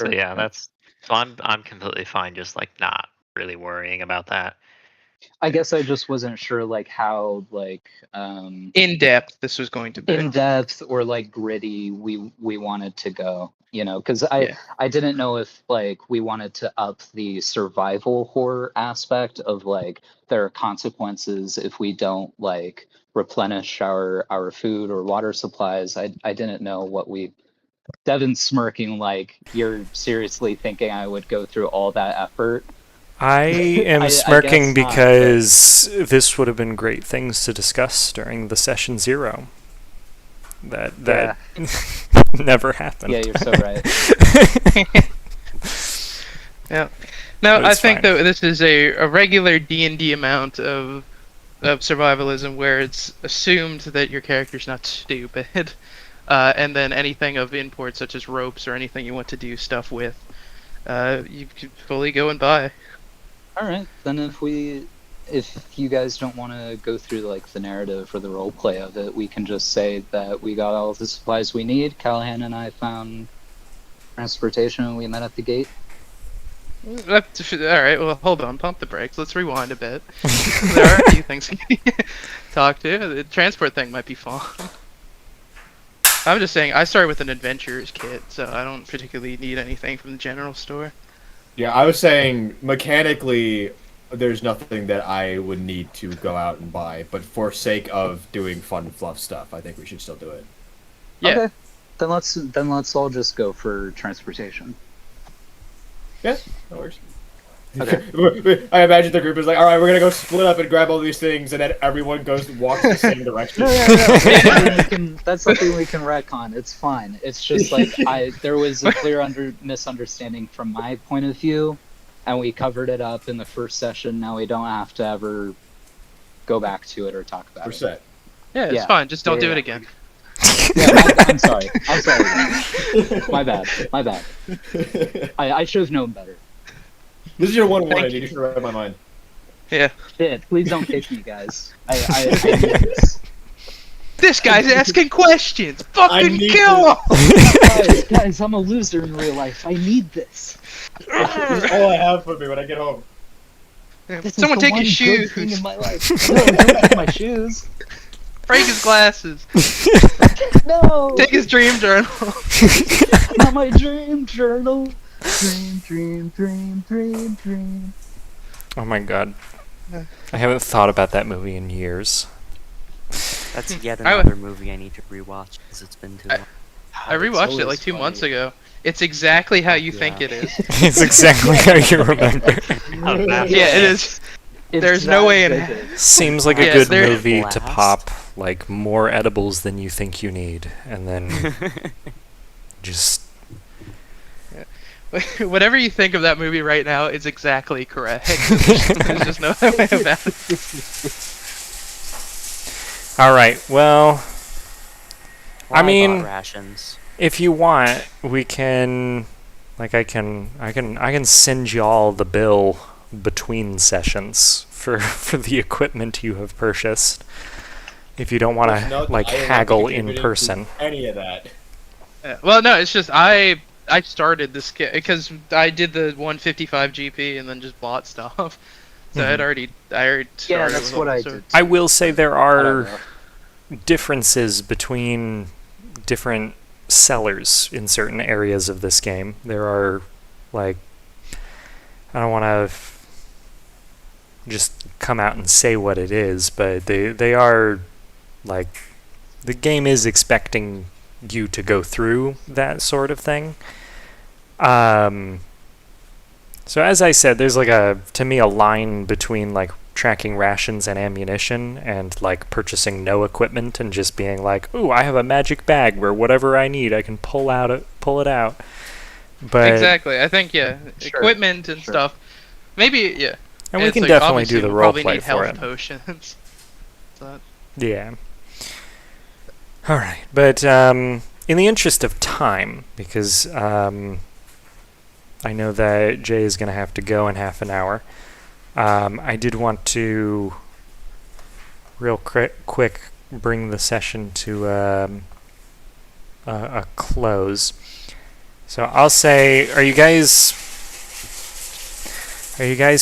So yeah, so I'm completely fine just like not really worrying about that. I guess I just wasn't sure like how like In depth, this was going to be. in depth or like gritty we wanted to go, you know, because Yeah. I didn't know if like we wanted to up the survival horror aspect of like there are consequences if we don't like replenish our food or water supplies. I didn't know what we Devin's smirking like you're seriously thinking I would go through all that effort. I am I smirking guess not, because this would have been great things to discuss during the session 0. That never happened. Yeah, you're so right. Yeah. No, But I it's think fine. that this is a regular D&D amount of survivalism where it's assumed that your character's not stupid, and then anything of import such as ropes or anything you want to do stuff with, you can fully go and buy. All right, then if you guys don't want to go through like the narrative or the role play of it, we can just say that we got all the supplies we need. Callahan and I found transportation and we met at the gate. All right, well, hold on, pump the brakes. Let's rewind a bit. There are a few things we can talk to. The transport thing might be fun. I'm just saying, I started with an adventurer's kit, so I don't particularly need anything from the general store. Yeah, I was saying mechanically, there's nothing that I would need to go out and buy, but for sake of doing fun fluff stuff, I think we should still do it. Yeah. Okay. Then let's all just go for transportation. Yeah, that works. Okay. I imagine the group is like, all right, we're gonna go split up and grab all these things, and then everyone walks the same direction. No. That's something we can retcon. It's fine. It's just like there was a clear misunderstanding from my point of view, and we covered it up in the first session. Now we don't have to ever go back to it or talk about it. Percent. Yeah, it's Yeah. fine. Just don't Yeah, do it yeah. again. Yeah, I'm sorry. My bad. I should have known better. This is your one Thank warning. you. You should have read my mind. Yeah. Shit, please don't kick me, guys. I need this. This guy's asking questions. Fucking need kill him. Guys, I'm a loser in real life. I need this. This is all I have for me when I get home. This Someone is the take his one good thing shoes. in my life. No, don't take my shoes. Break his glasses. No. Take his dream journal. Not my dream journal. Dream. Oh my god. I haven't thought about that movie in years. That's yet I another movie I need to rewatch because it's been too long. I rewatched it like 2 months ago. It's exactly how you think it is. It's exactly how you remember. Yeah, it is. There's no way in hell. Seems like a Yes, good there- movie to Blast. pop like more edibles than you think you need, and then just Whatever you think of that movie right now is exactly correct. There's just no other way about it. all right. Well, Well, I bought mean- rations. if you want, we can, like, I can send you all the bill between sessions for the equipment you have purchased. If you don't want Note to that like I am not haggle in contributing to person. Any of that. Well, no, it's just I started this kit because I did the 155 GP and then just bought stuff. So I already started. Yeah, that's with what all I the did. I will say there I don't are know. differences between different sellers in certain areas of this game. There are, like, I don't want to just come out and say what it is, but they are, like, the game is expecting you to go through that sort of thing. So as I said, there's like to me a line between like tracking rations and ammunition and like purchasing no equipment and just being like, ooh, I have a magic bag where whatever I need I can pull it out. But Exactly. I think Sure. equipment and Sure. stuff. Maybe yeah. and we it's can like, definitely obviously do the we'll role probably play need for health it. potions. So, Yeah. All right, but in the interest of time, because I know that Jay is going to have to go in half an hour, I did want to real quick bring the session to a close. So I'll say, are you guys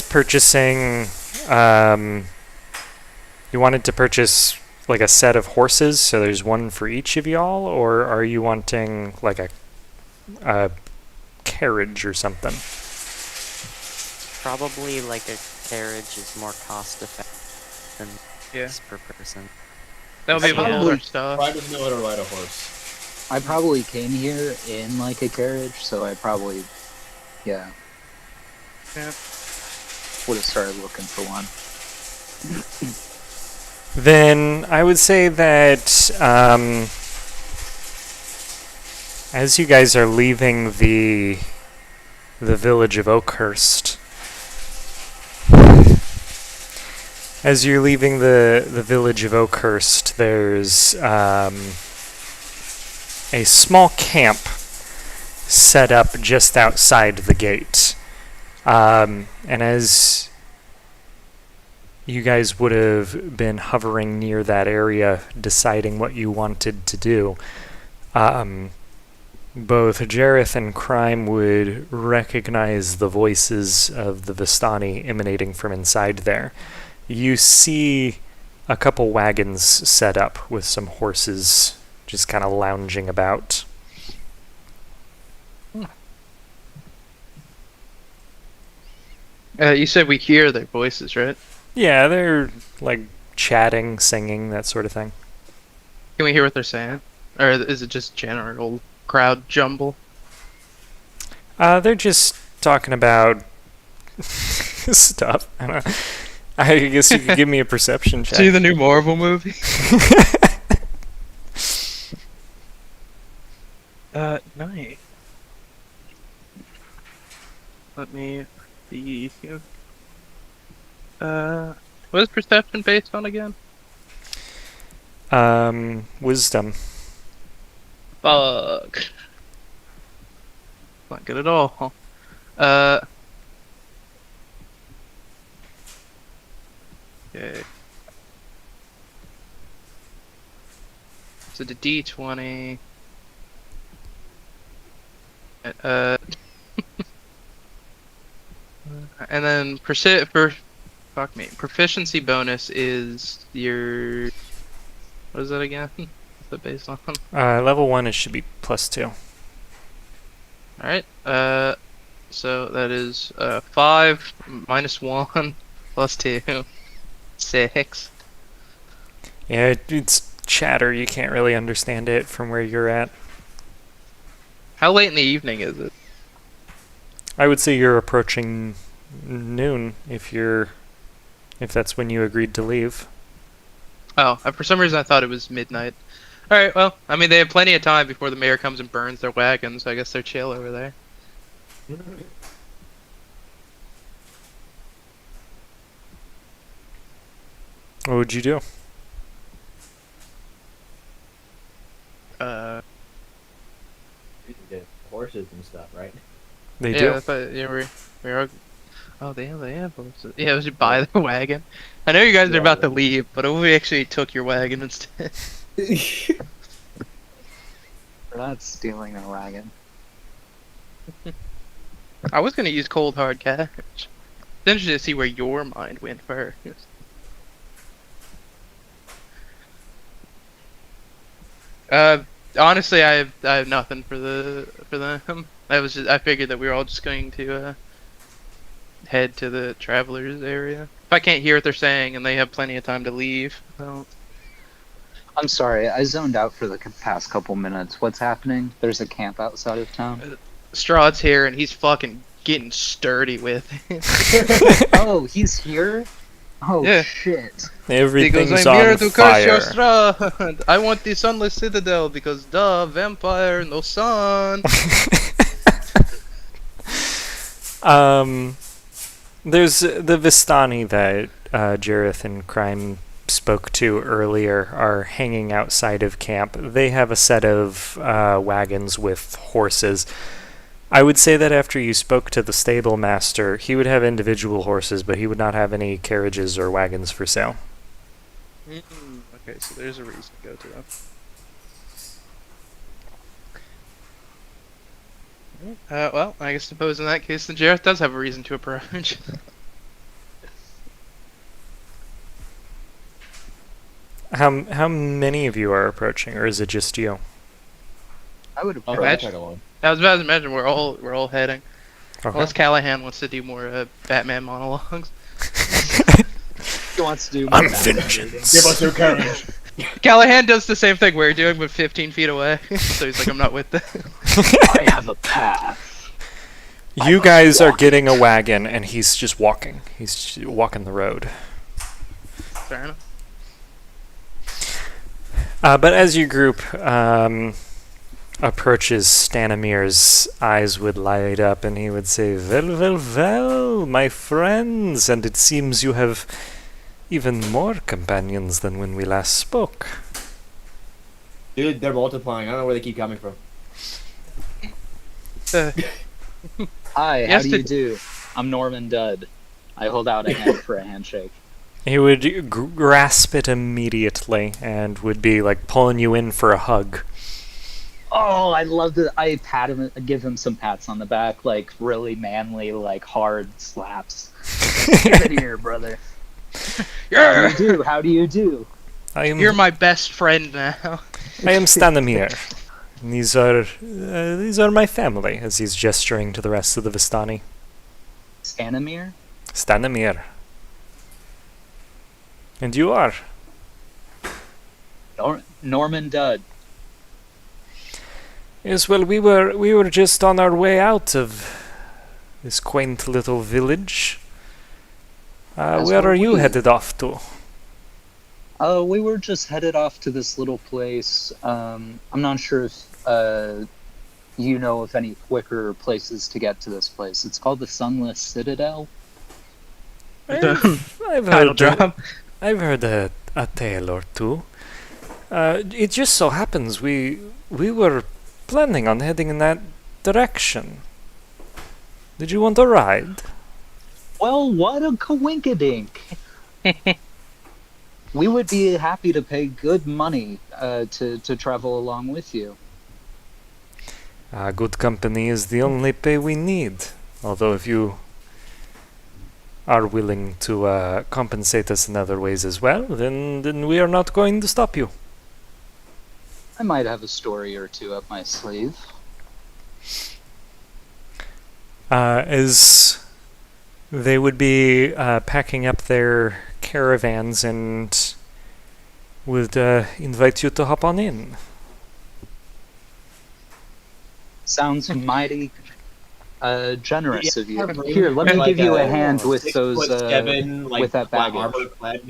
purchasing? You wanted to purchase like a set of horses, so there's one for each of y'all, or are you wanting like a carriage or something? Probably like a carriage is more cost effective than Yeah. this per person. that'll be able to hold probably our stuff. Prime doesn't know how to ride a horse. I probably came here in like a carriage, so I probably, yeah, Yeah. would have started looking for one. Then I would say that as you guys are leaving the village of Oakhurst, as you're leaving the village of Oakhurst, there's a small camp set up just outside the gate. And as you guys would have been hovering near that area, deciding what you wanted to do, both Jareth and Crime would recognize the voices of the Vistani emanating from inside there. You see a couple wagons set up with some horses just kind of lounging about. You said we hear their voices, right? Yeah, they're like chatting, singing, that sort of thing. Can we hear what they're saying? Or is it just general crowd jumble? They're just talking about stuff. I guess you could give me a perception check. See the new Marvel movie? Nice. Let me see here. What is perception based on again? Wisdom. Fuck. Not good at all. Okay. So the D20. And then proficiency bonus is your. What is that again? What's that based on? Level 1, it should be +2. Alright, so that is 5 minus 1 plus 2. 6. Yeah, it's chatter. You can't really understand it from where you're at. How late in the evening is it? I would say you're approaching noon if that's when you agreed to leave. Oh, for some reason I thought it was midnight. Alright, well, I mean, they have plenty of time before the mayor comes and burns their wagons, so I guess they're chill over there. What would you do? The horses and stuff, right? They yeah, do. I thought, yeah, we're oh, they have horses. Yeah, we should buy the wagon. I know you guys are about to leave, but what if we actually took your wagon instead? We're not stealing a wagon. I was gonna use cold hard cash. It's interesting to see where your mind went first. Honestly, I have nothing for them. I figured that we were all just going to head to the travelers area. If I can't hear what they're saying and they have plenty of time to leave, so. I'm sorry, I zoned out for the past couple minutes. What's happening? There's a camp outside of town. Strahd's here and he's fucking getting sturdy with it. Oh, he's here? Oh, Yeah. shit. Everything's Because I'm here on to curse your fire. Strahd. I want the Sunless Citadel because vampire, no sun. There's the Vistani that Jareth and Crime spoke to earlier are hanging outside of camp. They have a set of wagons with horses. I would say that after you spoke to the stable master, he would have individual horses, but he would not have any carriages or wagons for sale. Okay, so there's a reason to go to them. Well, I guess suppose in that case, then Jareth does have a reason to approach. How many of you are approaching, or is it just you? I would I'll approach. tag along. I was about to imagine we're all heading. Okay. Unless Callahan wants to do more Batman monologues. He wants to do I'm more vengeance. Give us your courage. Callahan does the same thing we're doing, but 15 feet away. So he's like, I'm not with them. I have a path. You guys are getting a wagon, and he's just walking. He's just walking the road. Fair enough. But as your group approaches, Stanimir's eyes would light up, and he would say, well, my friends, and it seems you have even more companions than when we last spoke. Dude, they're multiplying. I don't know where they keep coming from. Hi, how Yes, do you do? I'm Norman Dudd. I hold out a hand for a handshake. He would grasp it immediately and would be like pulling you in for a hug. Oh, I love that. I pat him, give him some pats on the back, like really manly, like hard slaps. Get in here, brother. How do you do? How do you do? You're my best friend now. I am Stanimir. These are my family, as he's gesturing to the rest of the Vistani. Stanimir? Stanimir. And you are? Norman Dudd. Yes, well, we were just on our way out of this quaint little village. Where are you headed off to? We were just headed off to this little place. I'm not sure if you know of any quicker places to get to this place. It's called the Sunless Citadel. I've heard a tale or two. It just so happens we were planning on heading in that direction. Did you want a ride? Well, what a coinkydink! We would be happy to pay good money to travel along with you. Good company is the only pay we need. Although if you are willing to compensate us in other ways as well, then we are not going to stop you. I might have a story or two up my sleeve. As they would be packing up their caravans and would invite you to hop on in. Sounds mighty generous of you. Yeah, Here, let me like give you a a hand with 6 those foot seven, like, with that black baggage. armor-clad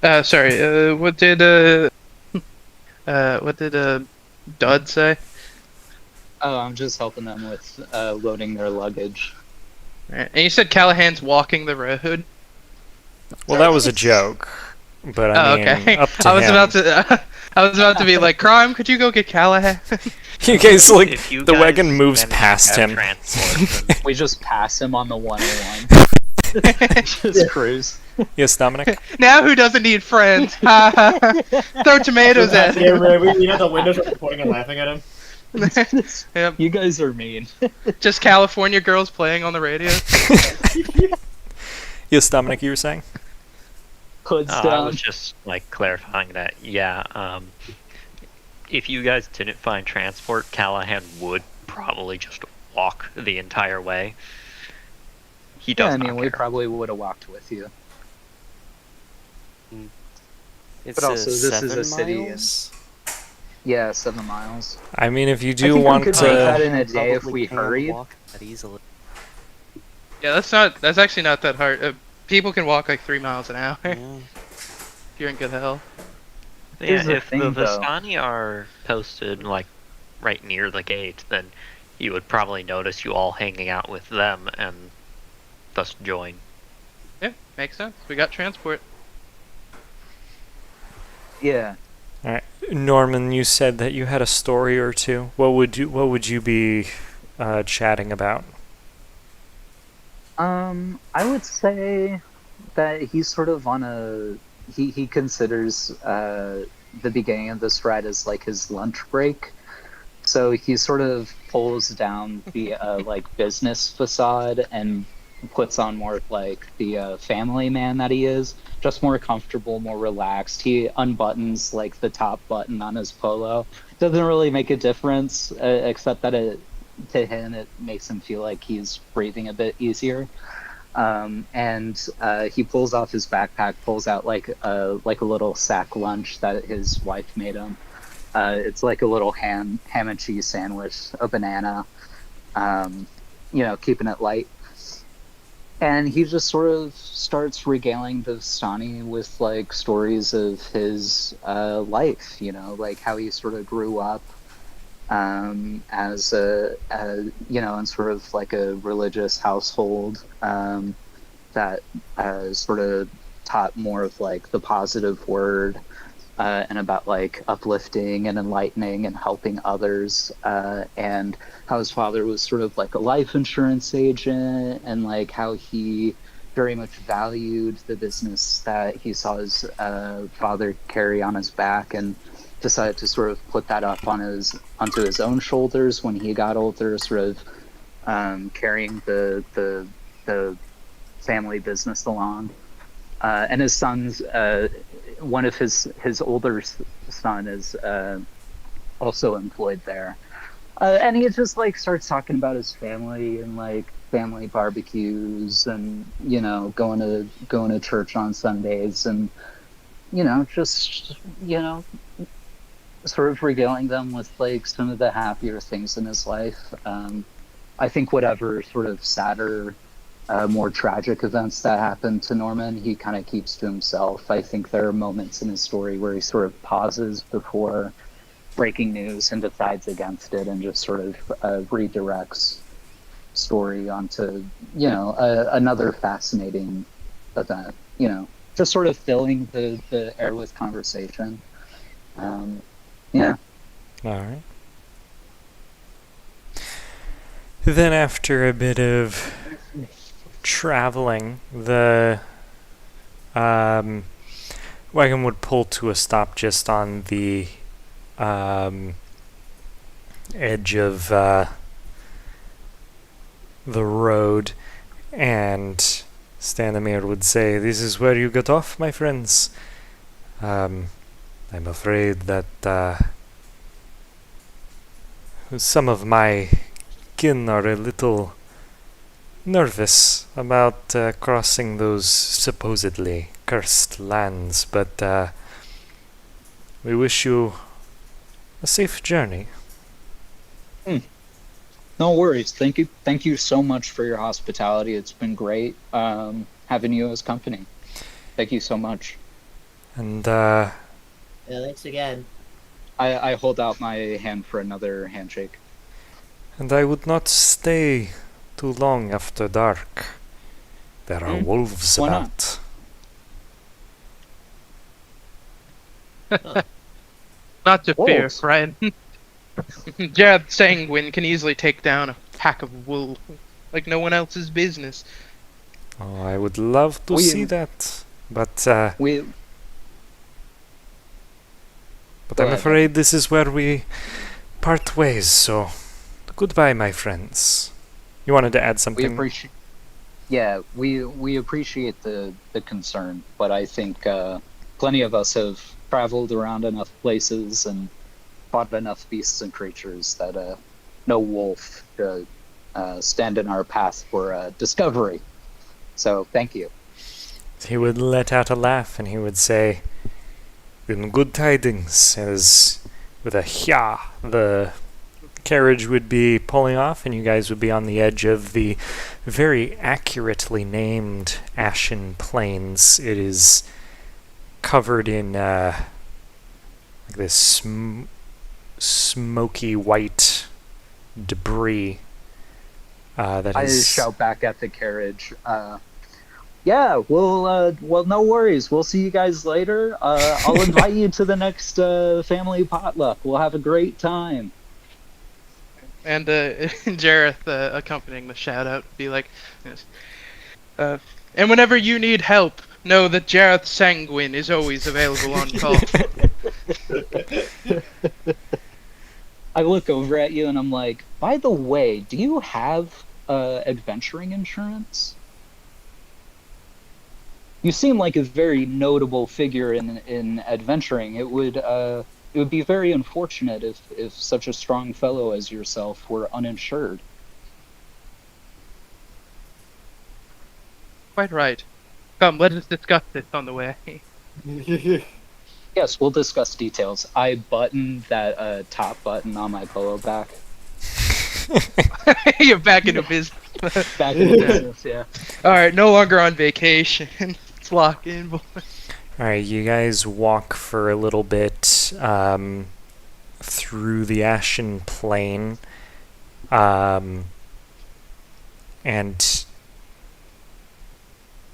guy. Sorry. What did Dud say? Oh, I'm just helping them with loading their luggage. And you said Callahan's walking the road. Well, that was a joke, but I mean, okay. up to I was him. about to be like, Crime, could you go get Callahan? You guys, like, If you the guys wagon moves manage to past have him. transport, then We just pass him on the 101. Just cruise. Yes, Dominic? Now who doesn't need friends? Throw tomatoes at Yeah, him. right, you know, the windows are pointing and laughing at him. Yep. You guys are mean. Just California girls playing on the radio. Yes, Dominic, you were saying? Hoods I down. was just like clarifying that. Yeah, if you guys didn't find transport, Callahan would probably just walk the entire way. He does Yeah, I not mean, we care. probably would have walked with you. It's But also, this is a 7 city, and- miles? Yeah, 7 miles. I mean, if you I do think want we could make that to... in a day if Probably we can hurried. walk that easily. Yeah, that's actually not that hard. People can walk like 3 miles an hour Yeah. if you're in good health. Here's Yeah, the if thing, the though. Vistani are posted like right near the gate, then you would probably notice you all hanging out with them and thus join. Yeah, makes sense. We got transport. Yeah. Norman, you said that you had a story or two. What would you be chatting about? I would say that he's sort of on a... He considers the beginning of this ride as like his lunch break. So he sort of pulls down the like business facade and puts on more of like the family man that he is. Just more comfortable, more relaxed. He unbuttons like the top button on his polo. Doesn't really make a difference, except that to him it makes him feel like he's breathing a bit easier. And he pulls off his backpack, pulls out like a little sack lunch that his wife made him. It's like a little ham and cheese sandwich, a banana, keeping it light. And he just sort of starts regaling the Vistani with like stories of his life, like how he sort of grew up as in sort of like a religious household that sort of taught more of like the positive word and about like uplifting and enlightening and helping others, and how his father was sort of like a life insurance agent, and like how he very much valued the business that he saw his father carry on his back, and decided to sort of put that up onto his own shoulders when he got older, sort of carrying the family business along. And his son's one of his older son is also employed there. And he just like starts talking about his family and like family barbecues and going to church on Sundays and just sort of regaling them with like some of the happier things in his life. I think whatever sort of sadder, more tragic events that happened to Norman, he kind of keeps to himself. I think there are moments in his story where he sort of pauses before breaking news and decides against it and just sort of redirects story onto another fascinating event, just sort of filling the air with conversation. Yeah. All right. Then after a bit of traveling, the wagon would pull to a stop just on the edge of the road, and Stanimir would say, "This is where you get off, my friends. I'm afraid that some of my kin are a little nervous about crossing those supposedly cursed lands, but we wish you a safe journey." No worries. Thank you so much for your hospitality. It's been great having you as company. Thank you so much. And Yeah, thanks again. I hold out my hand for another handshake. and I would not stay too long after dark. There are wolves Why not? about. Not to fear, Wolves. friend. Jareth Sanguine can easily take down a pack of wolves like no one else's business. Oh, I would love to see that, but We but Go I'm ahead, afraid this is where we part ways. So, goodbye, my friends. You wanted to add we something? appreciate. Yeah, we appreciate the concern, but I think plenty of us have traveled around enough places and fought enough beasts and creatures that no wolf should stand in our path for discovery. So thank you. He would let out a laugh and he would say, "In good tidings," as with a hya, the carriage would be pulling off and you guys would be on the edge of the very accurately named Ashen Plains. It is covered in like this smoky white debris that I is... shout back at the carriage. Yeah, well, no worries. We'll see you guys later. I'll invite you to the next family potluck. We'll have a great time. And Jareth accompanying the shout out be like, yes. And whenever you need help, know that Jareth Sanguine is always available on call. I look over at you and I'm like, by the way, do you have adventuring insurance? You seem like a very notable figure in adventuring. It would be very unfortunate if such a strong fellow as yourself were uninsured. Quite right. Come, let us discuss this on the way. Yes, we'll discuss details. I button that top button on my polo back. You're back into business. Back in business, yeah. Alright, no longer on vacation. Let's lock in, boy. Alright, you guys walk for a little bit through the Ashen Plain, and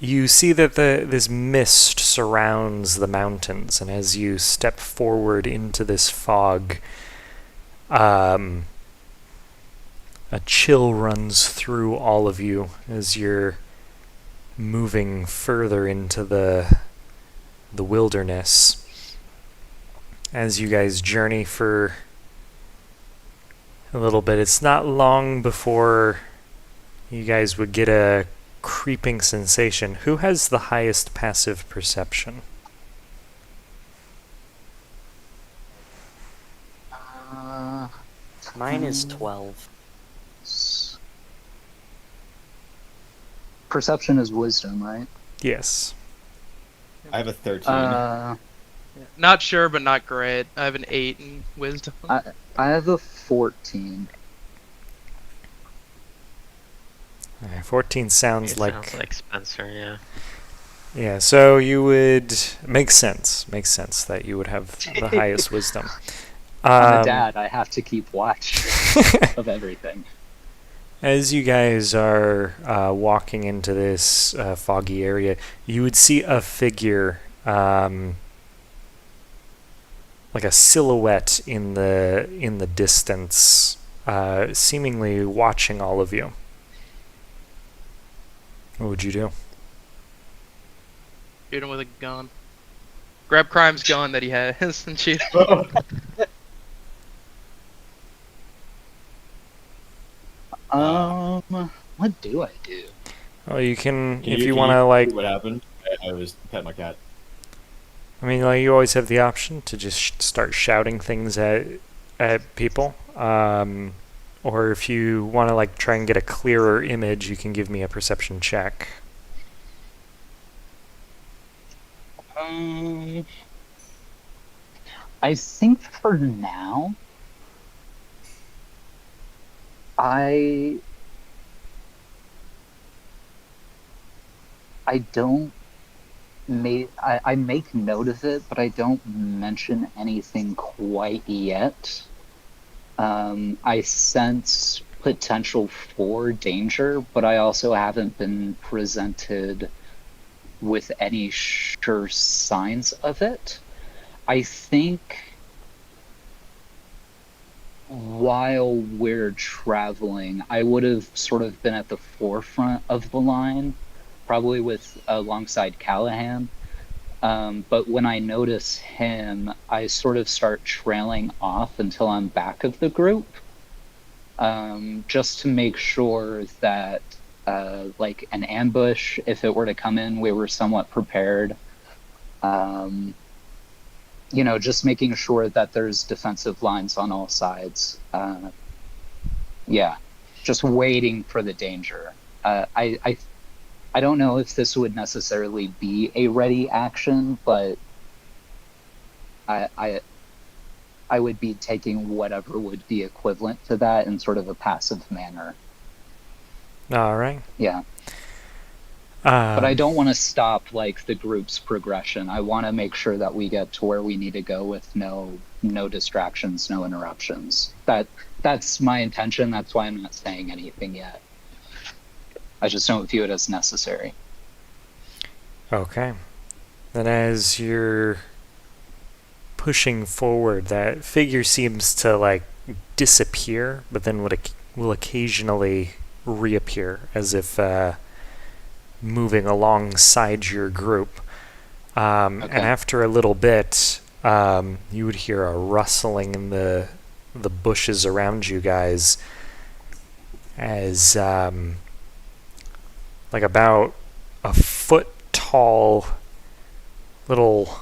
you see that this mist surrounds the mountains, and as you step forward into this fog, a chill runs through all of you as you're moving further into the wilderness. As you guys journey for a little bit, it's not long before you guys would get a creeping sensation. Who has the highest passive perception? Mine is 12. Perception is wisdom, right? Yes. I have a 13. Not sure, but not great. I have an 8 in wisdom. I have a 14. 14 sounds It like... sounds like Spencer, yeah. Yeah, so you would... Makes sense that you would have the highest wisdom. I'm a dad. I have to keep watch of everything. As you guys are walking into this foggy area, you would see a figure, like a silhouette in the distance, seemingly watching all of you. What would you do? Shoot him with a gun. Grab Crime's gun that he has and shoot him. What do I do? Well, you can if Can you can want to, like... What happened? I was petting my cat. I mean, like, you always have the option to just start shouting things at people. Or if you want to, like, try and get a clearer image, you can give me a perception check. I think for now, I don't I make note of it, but I don't mention anything quite yet. I sense potential for danger, but I also haven't been presented with any sure signs of it. I think while we're traveling, I would have sort of been at the forefront of the line, probably with alongside Callahan. But when I notice him, I sort of start trailing off until I'm back of the group, just to make sure that, like an ambush, if it were to come in, we were somewhat prepared. Just making sure that there's defensive lines on all sides. Just waiting for the danger. I don't know if this would necessarily be a ready action, but I would be taking whatever would be equivalent to that in sort of a passive manner. All right. Yeah. But I don't want to stop, like, the group's progression. I want to make sure that we get to where we need to go with no distractions, no interruptions. That's my intention. That's why I'm not saying anything yet. I just don't view it as necessary. Okay. Then as you're pushing forward, that figure seems to, like, disappear, but then will occasionally reappear as if moving alongside your group. And after a little bit, you would hear a rustling in the bushes around you guys as like about a foot tall little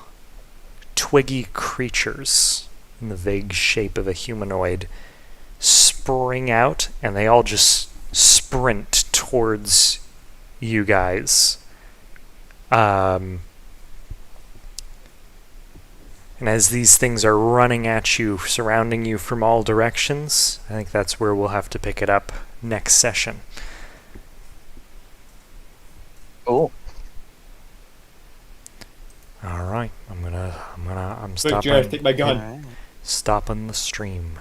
twiggy creatures in the vague shape of a humanoid spring out, and they all just sprint towards you guys. And as these things are running at you, surrounding you from all directions, I think that's where we'll have to pick it up next session. Cool. All right, I'm Wait, stopping. Jared, take my gun. Alright. Stopping the stream.